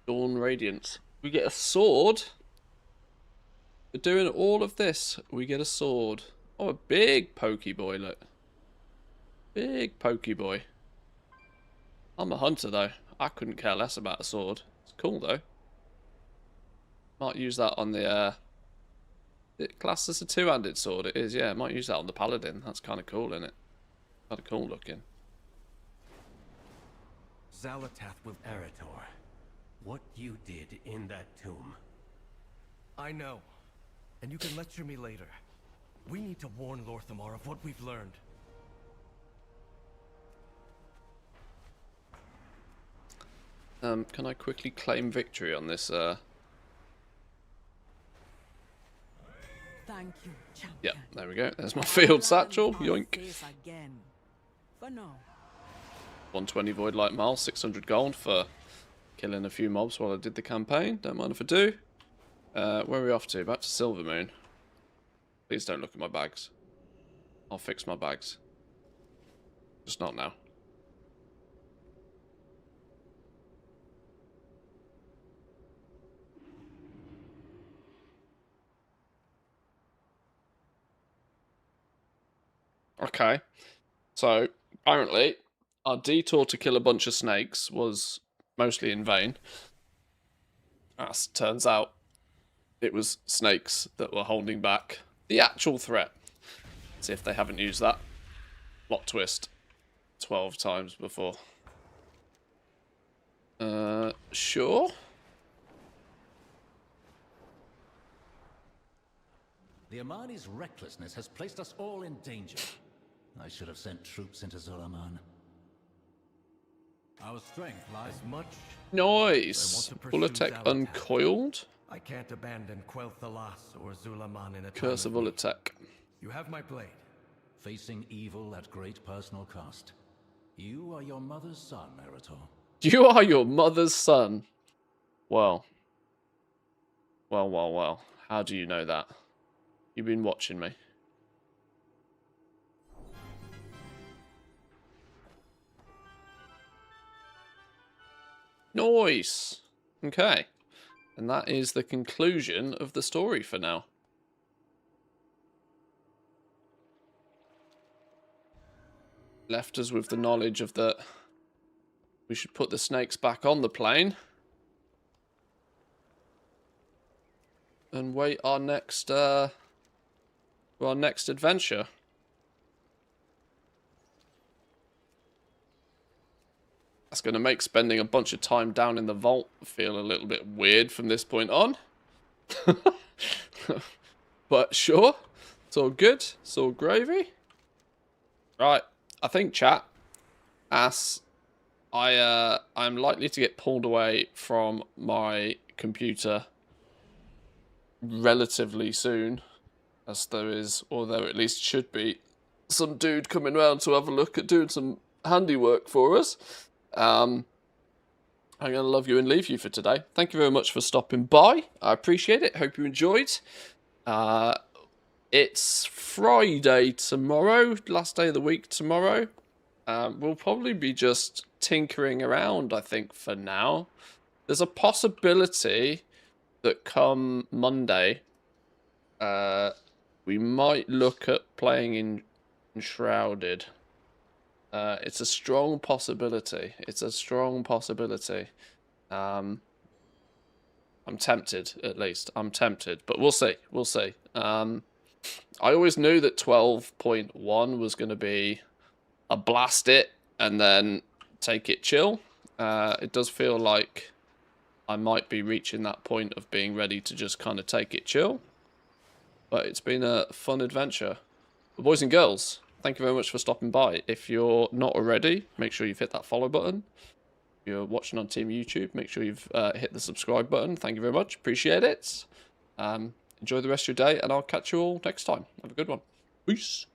Dawn Radiance. We get a sword. For doing all of this, we get a sword. Oh, a big pokey boy, look. Big pokey boy. I'm a hunter though. I couldn't care less about a sword. It's cool though. Might use that on the it classed as a two-handed sword. It is, yeah. Might use that on the paladin. That's kind of cool, isn't it? Kind of cool looking. Zalatath will... Eritor, what you did in that tomb. I know. And you can lecture me later. We need to warn Lorthamar of what we've learned. Can I quickly claim victory on this? Thank you, champion. Yeah, there we go. There's my field satchel. Yoink. Again. For now. 120 Void Light Mile, 600 gold for killing a few mobs while I did the campaign. Don't mind if I do. Where are we off to? Back to Silvermoon. Please don't look at my bags. I'll fix my bags. Just not now. Okay. So, apparently, our detour to kill a bunch of snakes was mostly in vain. As turns out, it was snakes that were holding back the actual threat. See if they haven't used that plot twist 12 times before. Sure. The Amani's recklessness has placed us all in danger. I should have sent troops into Zulaman. Our strength lies much. Nice. I want to pursue Ulatek Zalatath. uncoiled. I can't abandon Quel'Thalas or Zulaman in a Curse of time need. Ulatek. You have my blade. Facing evil at great personal cost. You are your mother's son, Eritor. You are your mother's son. Well. Well. How do you know that? You've been watching me. Nice. Okay. And that is the conclusion of the story for now. Left us with the knowledge of that we should put the snakes back on the plane. And wait our next adventure. That's going to make spending a bunch of time down in the vault feel a little bit weird from this point on. But sure, it's all good. It's all gravy. Right, I think, chat, as I'm likely to get pulled away from my computer relatively soon, as there is, or there at least should be, some dude coming round to have a look at doing some handiwork for us. I'm going to love you and leave you for today. Thank you very much for stopping by. I appreciate it. Hope you enjoyed. It's Friday tomorrow, last day of the week tomorrow. We'll probably be just tinkering around, I think, for now. There's a possibility that come Monday, we might look at playing in Enshrouded. It's a strong possibility. It's a strong possibility. I'm tempted, at least. I'm tempted, but we'll see. We'll see. I always knew that 12.1 was going to be a blast it and then take it chill. It does feel like I might be reaching that point of being ready to just kind of take it chill. But it's been a fun adventure. But boys and girls, thank you very much for stopping by. If you're not already, make sure you've hit that follow button. If you're watching on Team YouTube, make sure you've hit the subscribe button. Thank you very much. Appreciate it. Enjoy the rest of your day, and I'll catch you all next time. Have a good one. Peace.